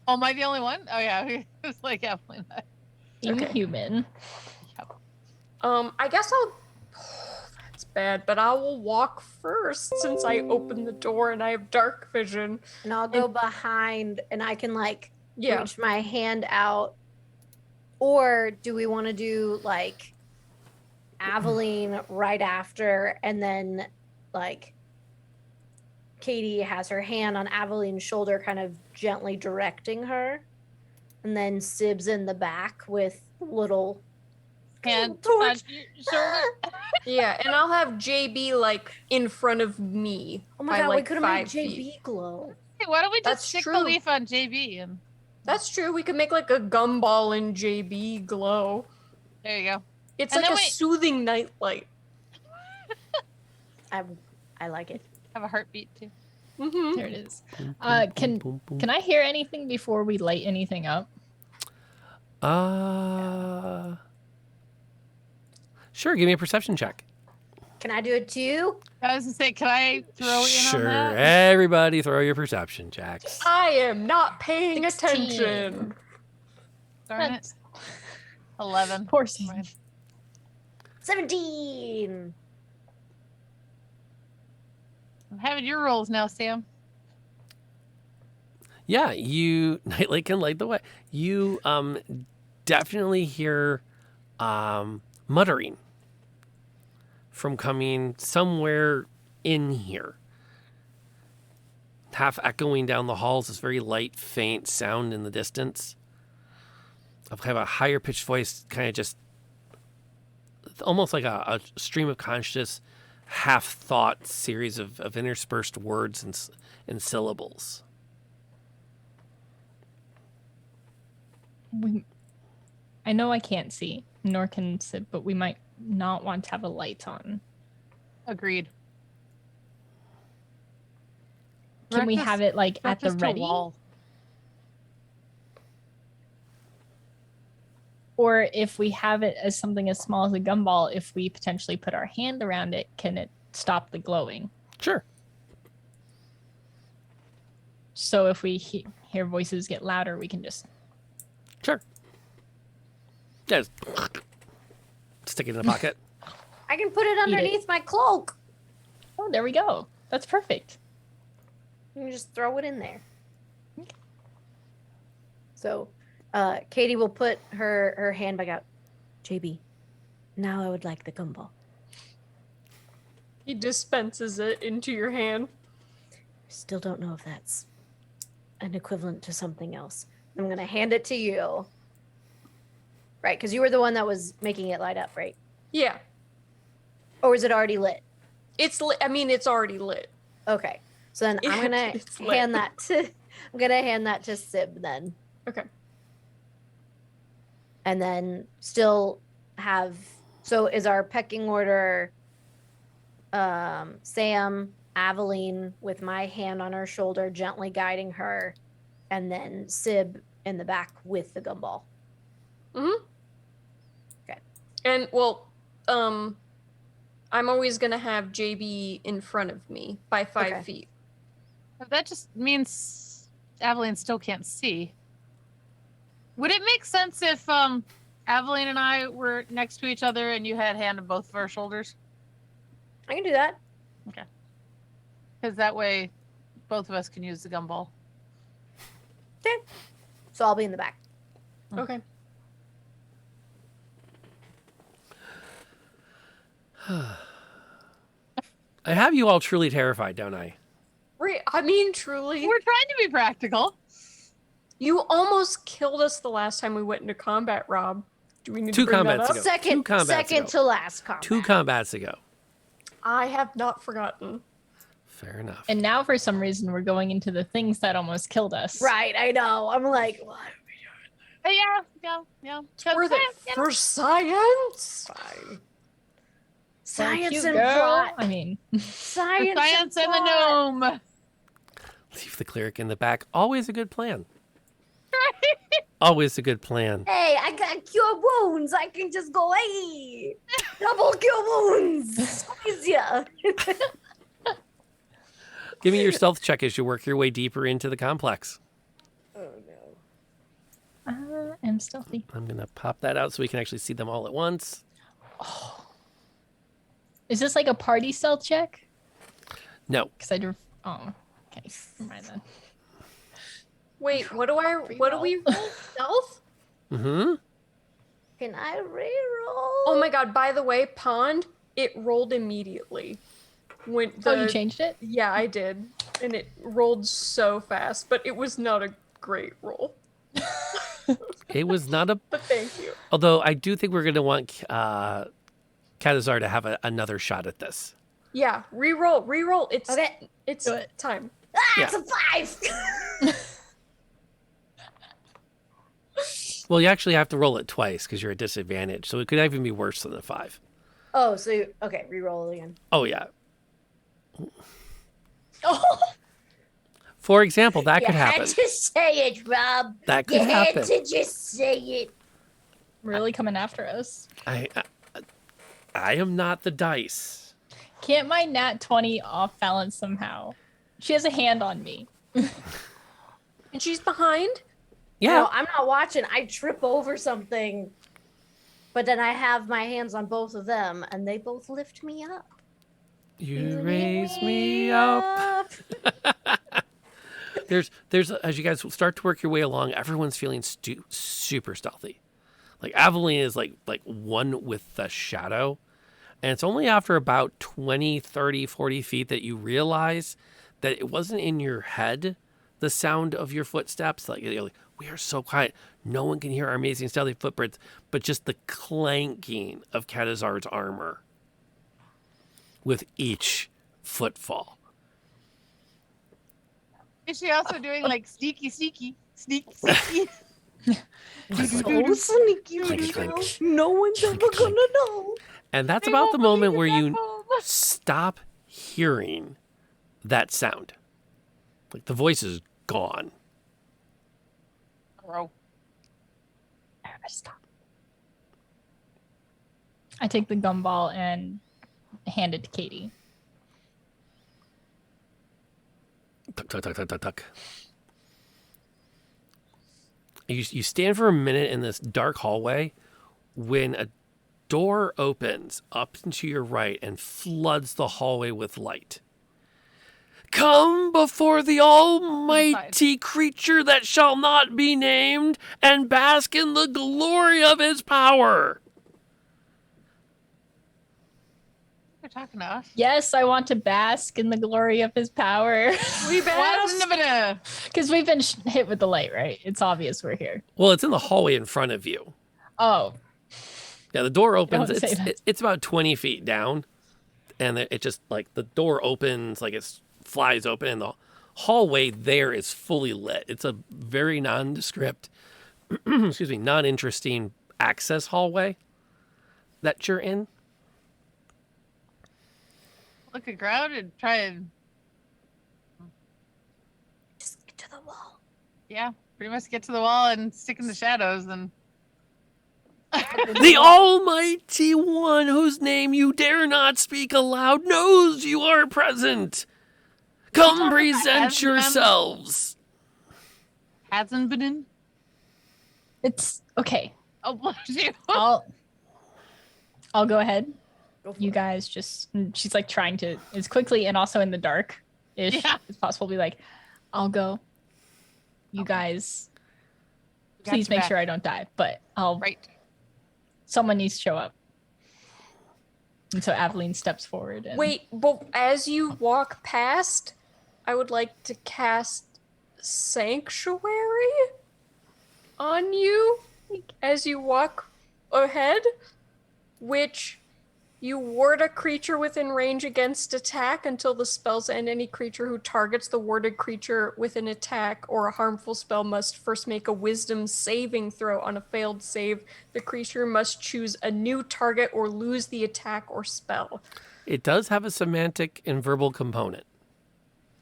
Oh, am I the only one? Oh, yeah. It's like Aveline. Inhuman. Yep. I guess I'll... Oh, that's bad, but I will walk first since I opened the door and I have dark vision. And I'll go behind and I can reach my hand out. Or do we want to do Aveline right after and then Katie has her hand on Aveline's shoulder, kind of gently directing her. And then Sib's in the back with little hand torch. Shoulder. Yeah, and I'll have JB in front of me. Oh my god, we could have made JB glow. Hey, why don't we just stick the leaf on JB? And that's true. We could make a gumball in JB glow. There you go. It's a soothing nightlight. I like it. Have a heartbeat too. Mm-hmm. There it is. Can I hear anything before we light anything up? Sure. Give me a perception check. Can I do it too? I was gonna say, can I throw in on Sure. that? Everybody throw your perception checks. I am not paying 16. attention. Darn it. 11. Poor Sam. 17. I'm having your rolls now, Sam. Yeah, you Nightlight can light the way. You definitely hear muttering from coming somewhere in here. Half echoing down the halls, this very light, faint sound in the distance. Of kind of a higher pitched voice, kind of just almost like a stream of conscious, half thought series of interspersed words and syllables. I know I can't see, nor can Sib, but we might not want to have a light on. Agreed. Can we have it like at the ready? Wall. Or if we have it as something as small as a gumball, if we potentially put our hand around it, can it stop the glowing? Sure. So if we hear voices get louder, we can just... Sure. Just stick it in the pocket. I can put it underneath my cloak. Oh, there we go. That's perfect. You can just throw it in there. So, Katie will put her hand back out. JB, now I would like the gumball. He dispenses it into your hand. Still don't know if that's an equivalent to something else. I'm going to hand it to you. Right, because you were the one that was making it light up, right? Yeah. Or is it already lit? It's lit. I mean, it's already lit. Okay. So then I'm going It's to lit. hand that to Sib then. Okay. And then still have, so is our pecking order Sam, Aveline with my hand on her shoulder, gently guiding her, and then Sib in the back with the gumball. Mm-hmm. Okay. And well, I'm always gonna have JB in front of me by 5 feet. That just means Aveline still can't see. Would it make sense if Aveline and I were next to each other and you had a hand on both of our shoulders? I can do that. Okay. Because that way, both of us can use the gumball. Okay. So I'll be in the back. Okay. I have you all truly terrified, don't I? I mean, truly. We're trying to be practical. You almost killed us the last time we went into combat, Rob. Do we need Two to bring that combats up? ago. Two combats Second ago. to last combat. 2 combats ago. I have not forgotten. Fair enough. And now for some reason we're going into the things that almost killed us. Right, I know. I'm like, what? Yeah. Worth it for science. Fine. Science Cute and girl. plot. I mean, Science and the plot. gnome. Leave the cleric in the back. Always a good plan. Always a good plan. Hey, I got cure wounds. I can just go, hey, double cure wounds. Squeeze ya. Give me your stealth check as you work your way deeper into the complex. Oh no. I'm stealthy. I'm going to pop that out so we can actually see them all at once. Is this like a party stealth check? No. Because I do. Oh, okay. Never mind then. Wait, what do we roll? Stealth? Mm-hmm. Can I reroll? Oh my god, by the way, Pond, it rolled immediately. When You changed it? Yeah, I did. And it rolled so fast, but it was not a great roll. It was not a... But thank you. Although I do think we're going to want Katazar to have another shot at this. Yeah, reroll. It's Okay. It's time. Ah, Yeah. it's a 5. Well, you actually have to roll it twice because you're at disadvantage, so it could even be worse than a 5. Oh, so okay, reroll again. Oh, yeah. Oh, For example, that you could had happen. to say it, Rob. That could you happen. had to just say it. Really coming after us. I am not the dice. Can't my nat 20 off balance somehow? She has a hand on me. And she's behind? Yeah. No, I'm not watching. I trip over something, but then I have my hands on both of them, and they both lift me up. You raise me up. There's as you guys start to work your way along, everyone's feeling super stealthy. Like Aveline is like one with the shadow. And it's only after about 20, 30, 40 feet that you realize that it wasn't in your head, the sound of your footsteps. Like, you're like, we are so quiet. No one can hear our amazing stealthy footprints, but just the clanking of Katazar's armor with each footfall. Is she also doing like sneaky? So sneaky. No one's ever gonna know. And that's about the moment where you stop hearing that sound. Like the voice is gone. Bro. Stop. I take the gumball and hand it to Katie. Tuck, tuck, tuck, tuck, tuck, tuck. You stand for a minute in this dark hallway when a door opens up and to your right and floods the hallway with light. Come before the almighty creature that shall not be named and bask in the glory of his power. You're talking to us. Yes, I want to bask in the glory of his power. We bask. Because we've been hit with the light, right? It's obvious we're here. Well, it's in the hallway in front of you. Oh. Yeah, the door opens. Don't say that. It's about 20 feet down. And it just, like, the door opens, like it flies open. And the hallway there is fully lit. It's a very nondescript, non-interesting access hallway that you're in. Look at ground and try and just get to the wall. Yeah, pretty much get to the wall and stick in the shadows and The Almighty One, whose name you dare not speak aloud, knows you are present. Come present yourselves. Hasn't been in. It's okay. Oh, bless you. I'll go ahead. You guys just, she's like trying to, as quickly and also in the dark ish as possible, be like, I'll go. You guys, please make sure I don't die, but someone needs to show up. And so Aveline steps forward. And... Wait, but as you walk past, I would like to cast Sanctuary on you as you walk ahead, which you ward a creature within range against attack until the spells end. Any creature who targets the warded creature with an attack or a harmful spell must first make a wisdom saving throw. On a failed save, the creature must choose a new target or lose the attack or spell. It does have a semantic and verbal component.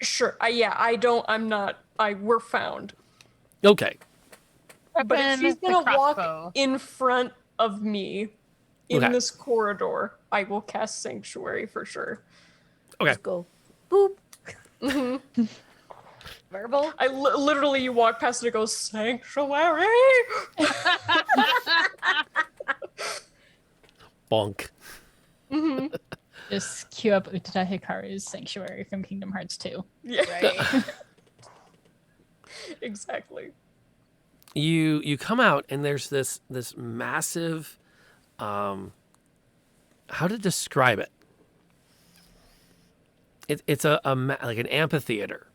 Sure. We're found. Okay. But if she's going to walk in front of me in this corridor, I will cast Sanctuary for sure. Okay. Just go boop. Mm-hmm. Verbal. Literally, you walk past and it goes, Sanctuary! Bonk. Mm-hmm. Just cue up Utada Hikaru's Sanctuary from Kingdom Hearts 2. Yeah. Right. Exactly. You come out and there's this massive, how to describe it? It's like an amphitheater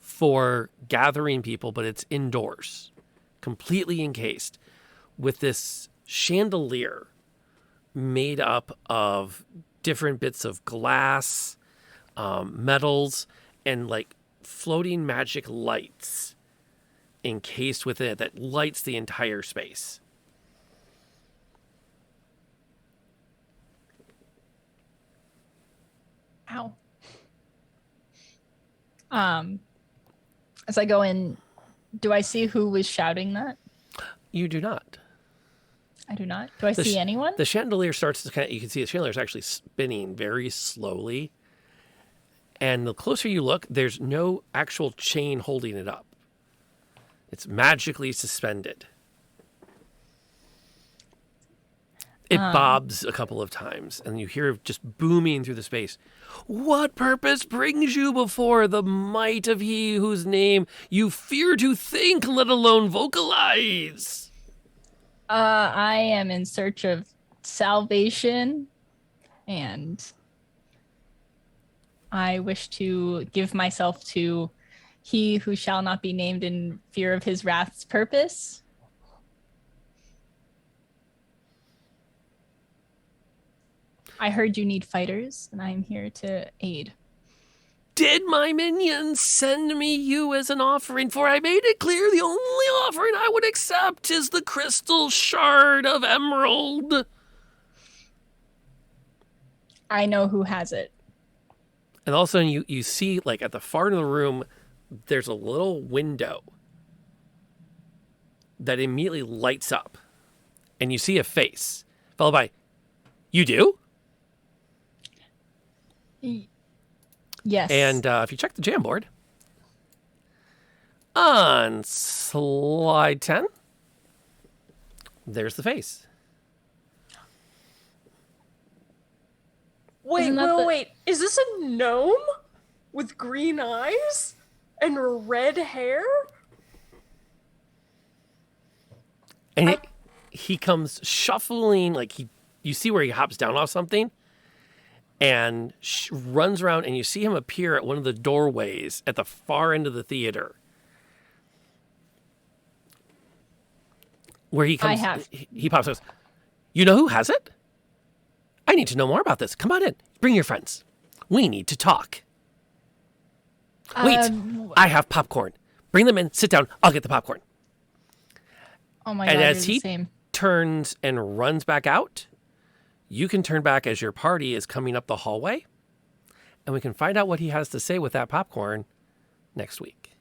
for gathering people, but it's indoors, completely encased with this chandelier made up of different bits of glass, metals, and like floating magic lights encased within it that lights the entire space. Ow. As I go in, do I see who was shouting that? You do not. I do not. Do I see anyone? The chandelier starts to you can see the chandelier is actually spinning very slowly. And the closer you look, there's no actual chain holding it up. It's magically suspended. It bobs a couple of times, and you hear it just booming through the space. What purpose brings you before the might of he whose name you fear to think, let alone vocalize? I am in search of salvation, and I wish to give myself to he who shall not be named in fear of his wrath's purpose. I heard you need fighters, and I am here to aid. Did my minions send me you as an offering? For I made it clear the only offering I would accept is the crystal shard of emerald. I know who has it. And all of a sudden you see, like, at the far end of the room, there's a little window that immediately lights up. And you see a face, followed by, you do? Yes. And if you check the Jamboard, on slide 10, there's the face. Wait. Is this a gnome with green eyes and red hair? And he comes shuffling, like you see where he hops down off something and runs around, and you see him appear at one of the doorways at the far end of the theater. Where he comes, he pops up. You know who has it? I need to know more about this. Come on in. Bring your friends. We need to talk. Wait, I have popcorn. Bring them in. Sit down. I'll get the popcorn. Oh my and God, as he same. turns and runs back out, you can turn back as your party is coming up the hallway, and we can find out what he has to say with that popcorn next week.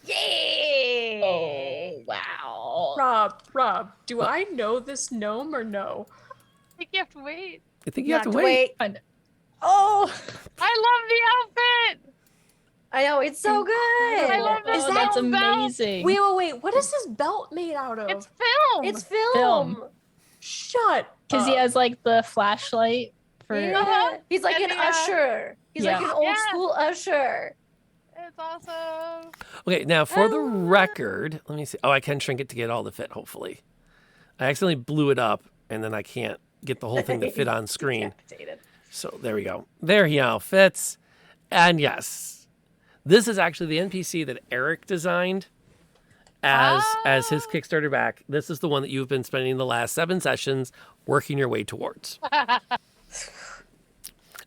Yay! Oh, wow. Rob, do I know this gnome or no? I think you have to wait. I think you have to wait. Oh, I love the outfit. I know, it's so good. I love this. Oh, that's amazing. Wait. What is this belt made out of? It's film. It's film. Shut Because he has like the flashlight for. Yeah. He's like an usher. He's like an old school usher. It's awesome. Okay, now for the record, let me see. Oh, I can shrink it to get all the fit, hopefully. I accidentally blew it up, and then I can't get the whole thing to fit on screen. So there we go. There he now fits. And yes, this is actually the NPC that Eric designed as his Kickstarter back. This is the one that you've been spending the last 7 sessions working your way towards.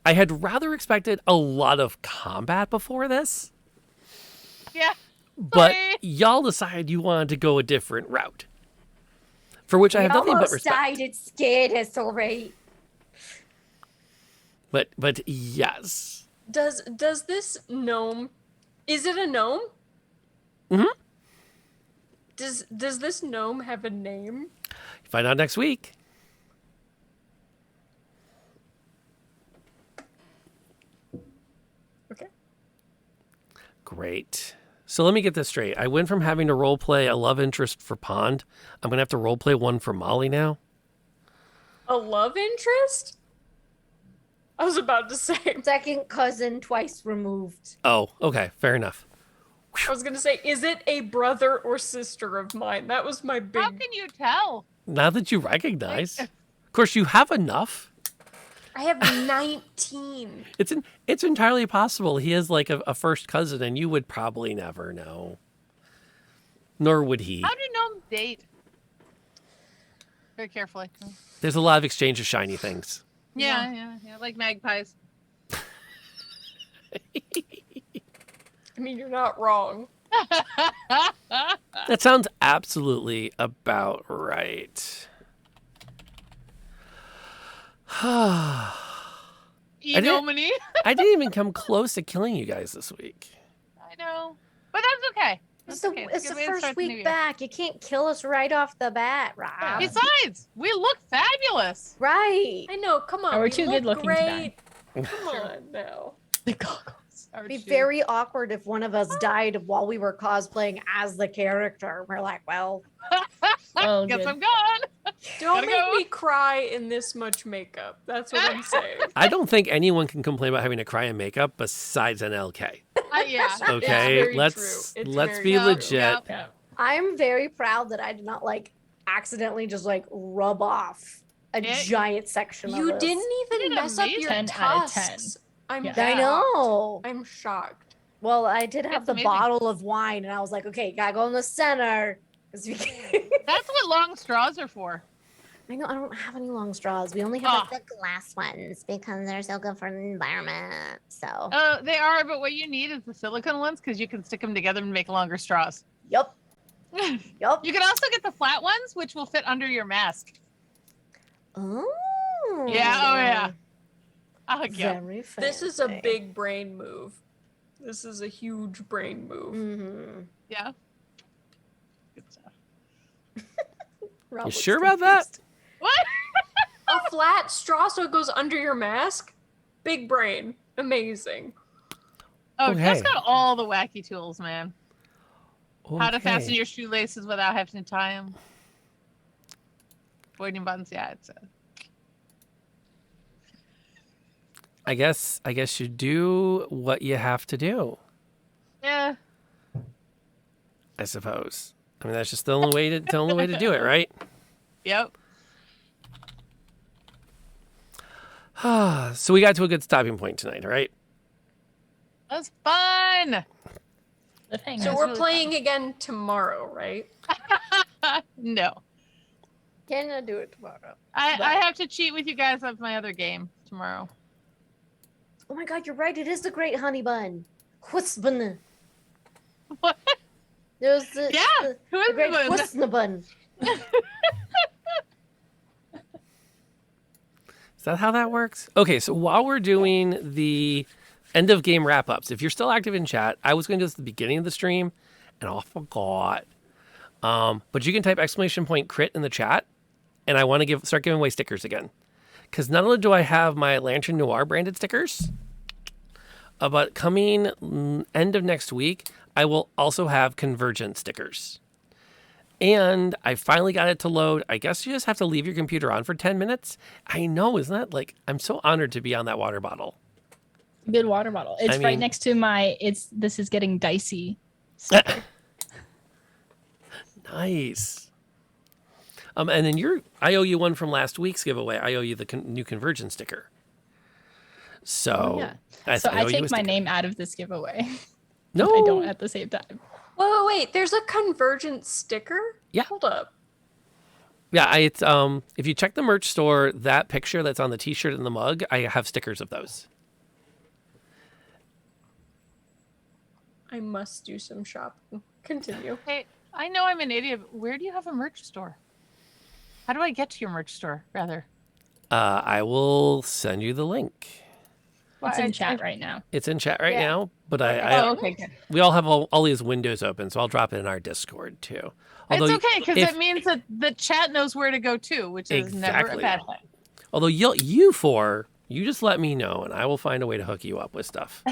I had rather expected a lot of combat before this. Yeah. But y'all decided you wanted to go a different route. For which I have nothing but respect. Died. It scared us already. But yes. Does this gnome? Is it a gnome? Mm-hmm. Does this gnome have a name? Find out next week. Okay. Great. So let me get this straight. I went from having to roleplay a love interest for Pond. I'm going to have to roleplay one for Molly now. A love interest? I was about to say. Second cousin twice removed. Oh, okay. Fair enough. I was going to say, is it a brother or sister of mine? That was my big... How can you tell? Now that you recognize. Of course, you have enough. I have 19. It's entirely possible he is like a first cousin, and you would probably never know. Nor would he. How do gnomes date? Very carefully. There's a lot of exchange of shiny things. Yeah, like magpies. I mean, you're not wrong. That sounds absolutely about right. Enominy. I didn't even come close to killing you guys this week. I know. But that's okay. It's That's okay. it's a the good way to first start the new week year. back. You can't kill us right off the bat, Rob. Besides, we look fabulous. Right. I know. Come on. Oh, we're we too look good looking to die. great. Come on now. The goggles. It'd be very awkward if one of us died while we were cosplaying as the character. We're like, well, Oh, Guess good. I'm gone. Don't Gotta make go. me cry in this much makeup. That's what I'm saying. I don't think anyone can complain about having to cry in makeup besides an LK. Yeah. Okay, very let's true. It's let's very be true. legit. Yep. I'm very proud that I did not like accidentally just like rub off a giant section of You this. didn't even did mess up your 10 out of 10. tusks. I'm Yeah. I shocked. know. I'm shocked. Well, I did have That's the amazing. bottle of wine, and I was like, okay, gotta go in the center. 'Cause we That's what long straws are for. I know I don't have any long straws. We only have like the glass ones because they're so good for the environment. So. They are, but what you need is the silicone ones because you can stick them together and make longer straws. Yep. Yep. You can also get the flat ones, which will fit under your mask. Oh. Yeah. Oh yeah. Oh yeah. Very fancy. This is a big brain move. This is a huge brain move. Mm-hmm. Yeah. Good stuff. You sure about that? What? A flat straw so it goes under your mask? Big brain. Amazing. Oh, Okay. Jess got all the wacky tools, man. How to fasten Okay. your shoelaces without having to tie them. Avoiding buttons, yeah. It's I guess you do what you have to do. yeah. I suppose. I mean, that's just the only way to do it, right? Yep. So we got to a good stopping point tonight, all right? That's fun. So we're playing again tomorrow, right? No. Cannot do it tomorrow. I have to cheat with you guys on my other game tomorrow. Oh my god, you're right. It is the Great Honey Bun. Husbun. What? There's the, Yeah, the Great Husbun. Husbun. Is that how that works? Okay, so while we're doing the end of game wrap ups, if you're still active in chat, I was going to do this at the beginning of the stream and I forgot. But you can type !crit in the chat, and I want to start giving away stickers again. Because not only do I have my Lantern Noir branded stickers, but coming end of next week, I will also have Convergence stickers. And I finally got it to load. I guess you just have to leave your computer on for 10 minutes. I know, isn't that like, I'm so honored to be on that water bottle. Good water bottle. It's I right mean- next to my this is getting dicey sticker. Nice. And then I owe you one from last week's giveaway. I owe you the new Convergence sticker. So, Oh, yeah. I So I owe you take a my sticker. name out of this giveaway. No. I don't at the same time. Wait. There's a Convergence sticker? Yeah. Hold up. Yeah, it's if you check the merch store, that picture that's on the t-shirt and the mug, I have stickers of those. I must do some shopping. Continue. Hey, I know I'm an idiot, but where do you have a merch store? How do I get to your merch store, rather? I will send you the link. It's in chat right now. It's in chat right Yeah. now, but okay, good. we all have all these windows open, so I'll drop it in our Discord too. It's Although okay, because if- it means that the chat knows where to go to, which is never a Exactly. bad thing. Although you just let me know, and I will find a way to hook you up with stuff.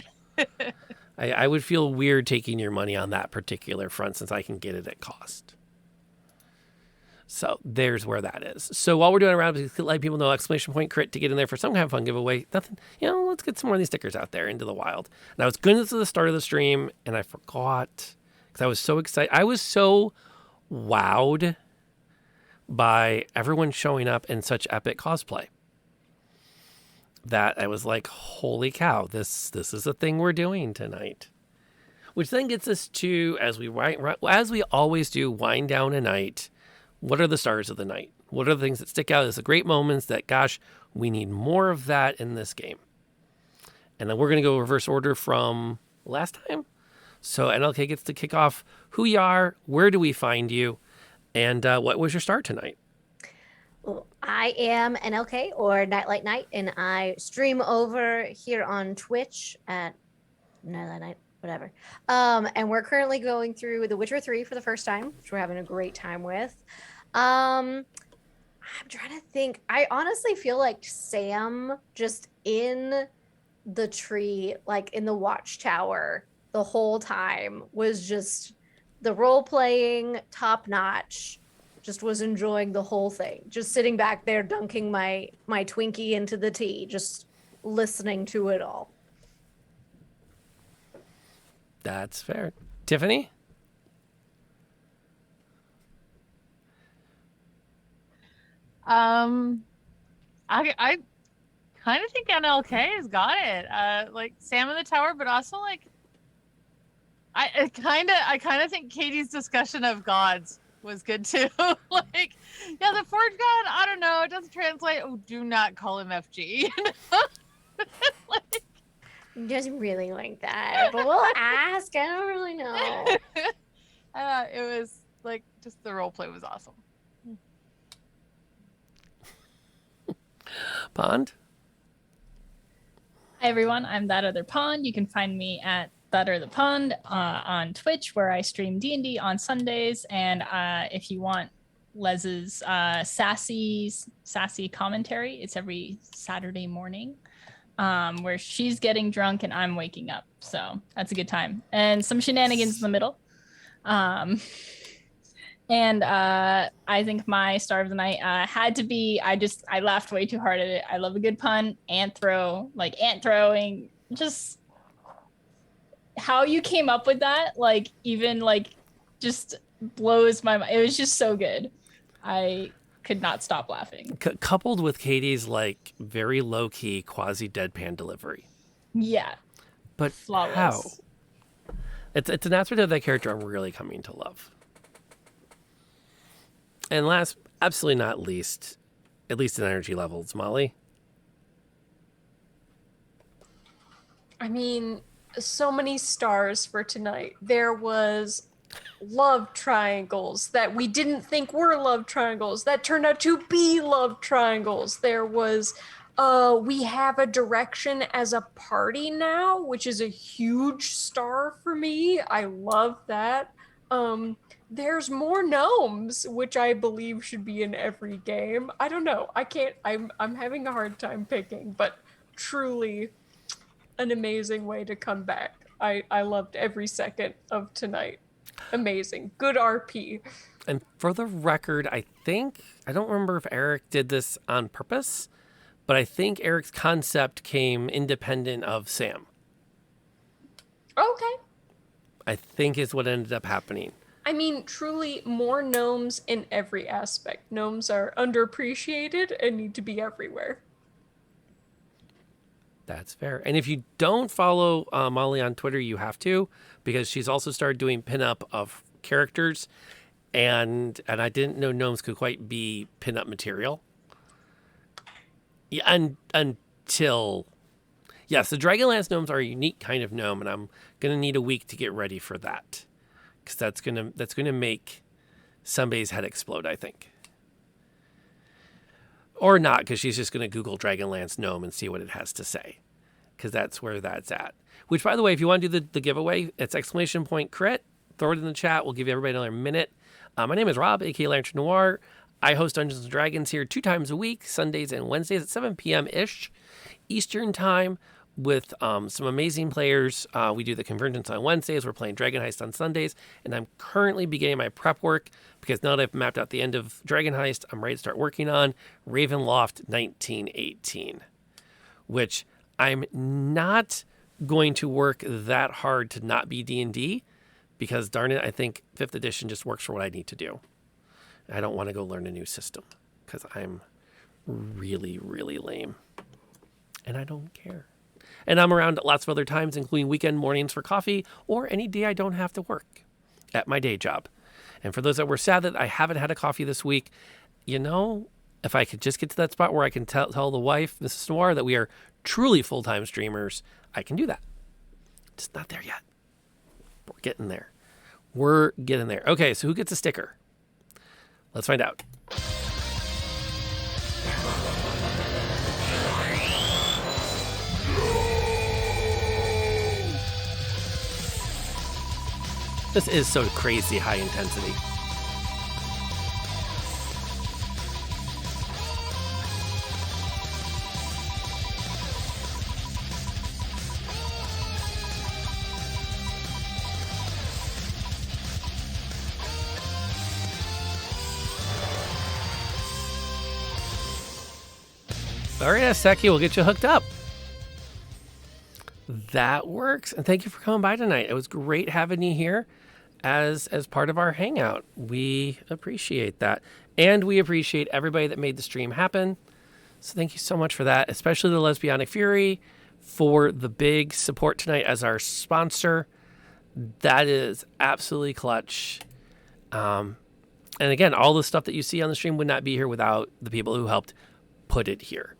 I would feel weird taking your money on that particular front since I can get it at cost. So there's where that is. So while we're doing a round, let people know !crit to get in there for some kind of fun giveaway. Nothing, let's get some more of these stickers out there into the wild. And I was going to the start of the stream, and I forgot because I was so excited. I was so wowed by everyone showing up in such epic cosplay that I was like, holy cow, this is a thing we're doing tonight. Which then gets us to, as we always do, wind down a night. What are the stars of the night? What are the things that stick out as the great moments that, gosh, we need more of that in this game? And then we're going to go reverse order from last time. So NLK gets to kick off who you are, where do we find you, and what was your star tonight? Well, I am NLK or Nightlight Night, and I stream over here on Twitch at Nightlight Night. whatever. And we're currently going through The Witcher 3 for the first time, which we're having a great time with. I'm trying to think. I honestly feel like Sam just in the tree, like in the watchtower the whole time, was just the role playing top notch. Just was enjoying the whole thing. Just sitting back there dunking my Twinkie into the tea, just listening to it all. That's fair. Tiffany? I kind of think NLK has got it. Like Sam in the Tower, but also like I kind of think Katie's discussion of gods was good too. Like, yeah, the Forge God, I don't know, it doesn't translate. Oh, do not call him FG. He doesn't really like that, but we'll ask. I don't really know. It was like just the role play was awesome. Pond? Hi everyone, I'm That Other Pond. You can find me at That Other Pond on Twitch, where I stream D&D on Sundays. And if you want Les's sassy commentary, it's every Saturday morning, where she's getting drunk and I'm waking up. So that's a good time. And some shenanigans in the middle. And I think my star of the night had to be, I laughed way too hard at it. I love a good pun. Ant throwing, just how you came up with that, like even like just blows my mind. It was just so good. I could not stop laughing. Coupled with Katie's like very low key quasi deadpan delivery. Yeah. But flawless. How? It's an aspect of that character I'm really coming to love. And last, absolutely not least, at least in energy levels, Molly. I mean, so many stars for tonight. There was love triangles that we didn't think were love triangles that turned out to be love triangles. There was we have a direction as a party now, which is a huge star for me. I love that. There's more gnomes, which I believe should be in every game. I don't know. I'm having a hard time picking, but truly an amazing way to come back. I loved every second of tonight. Amazing. Good RP. And for the record, I don't remember if Eric did this on purpose, but I think Eric's concept came independent of Sam. Okay. I think is what ended up happening. I mean, truly, more gnomes in every aspect. Gnomes are underappreciated and need to be everywhere. That's fair. And if you don't follow Molly on Twitter, you have to, because she's also started doing pinup of characters, and I didn't know gnomes could quite be pinup material. Yeah, until yes, the Dragonlance gnomes are a unique kind of gnome, and I'm gonna need a week to get ready for that, because that's gonna make somebody's head explode, I think. Or not, because she's just going to Google Dragonlance gnome and see what it has to say, because that's where that's at. Which, by the way, if you want to do the giveaway, it's !crit. Throw it in the chat. We'll give everybody another minute. My name is Rob, aka Lantern Noir. I host Dungeons and Dragons here 2 times a week, Sundays and Wednesdays at 7 p.m.-ish Eastern time, with some amazing players. We do the Convergence on Wednesdays. We're playing Dragon Heist on Sundays. And I'm currently beginning my prep work, because now that I've mapped out the end of Dragon Heist, I'm ready to start working on Ravenloft 1918, which I'm not going to work that hard to not be D&D, because darn it, I think 5th edition just works for what I need to do. I don't want to go learn a new system, because I'm really, really lame. And I don't care. And I'm around lots of other times, including weekend mornings for coffee, or any day I don't have to work at my day job. And for those that were sad that I haven't had a coffee this week, if I could just get to that spot where I can tell the wife, Mrs. Noir, that we are truly full-time streamers, I can do that. Just not there yet. We're getting there. Okay, so who gets a sticker? Let's find out. This is so crazy high intensity. All right, Seki, we'll get you hooked up. That works. And thank you for coming by tonight. It was great having you here as part of our hangout. We appreciate that. And we appreciate everybody that made the stream happen. So thank you so much for that, especially the Lesbianic Fury for the big support tonight as our sponsor. That is absolutely clutch. And again, all the stuff that you see on the stream would not be here without the people who helped put it here.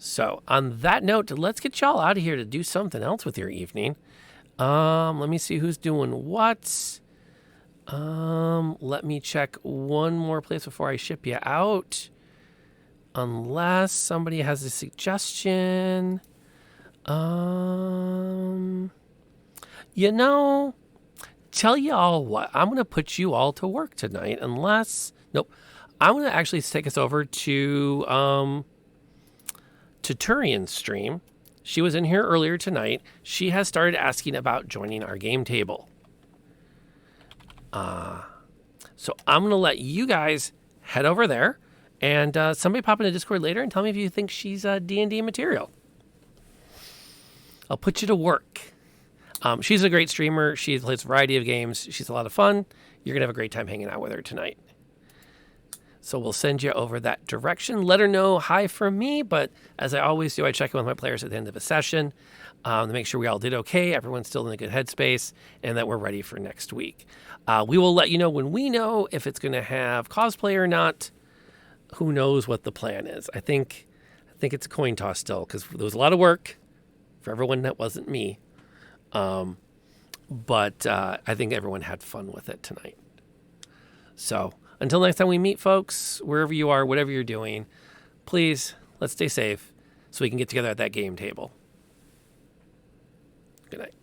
So on that note, let's get y'all out of here to do something else with your evening. Let me see who's doing what. Let me check one more place before I ship you out. Unless somebody has a suggestion. You know, tell you all what, I'm going to put you all to work tonight unless, nope, I'm going to actually take us over to Turian's stream. She was in here earlier tonight. She has started asking about joining our game table. So I'm going to let you guys head over there and somebody pop into Discord later and tell me if you think she's D&D material. I'll put you to work. She's a great streamer. She plays a variety of games. She's a lot of fun. You're going to have a great time hanging out with her tonight. So we'll send you over that direction. Let her know hi from me. But as I always do, I check in with my players at the end of a session to make sure we all did okay. Everyone's still in a good headspace and that we're ready for next week. We will let you know when we know if it's going to have cosplay or not. Who knows what the plan is? I think it's a coin toss still because there was a lot of work for everyone that wasn't me. But I think everyone had fun with it tonight. So until next time we meet, folks, wherever you are, whatever you're doing, please, let's stay safe so we can get together at that game table. Good night.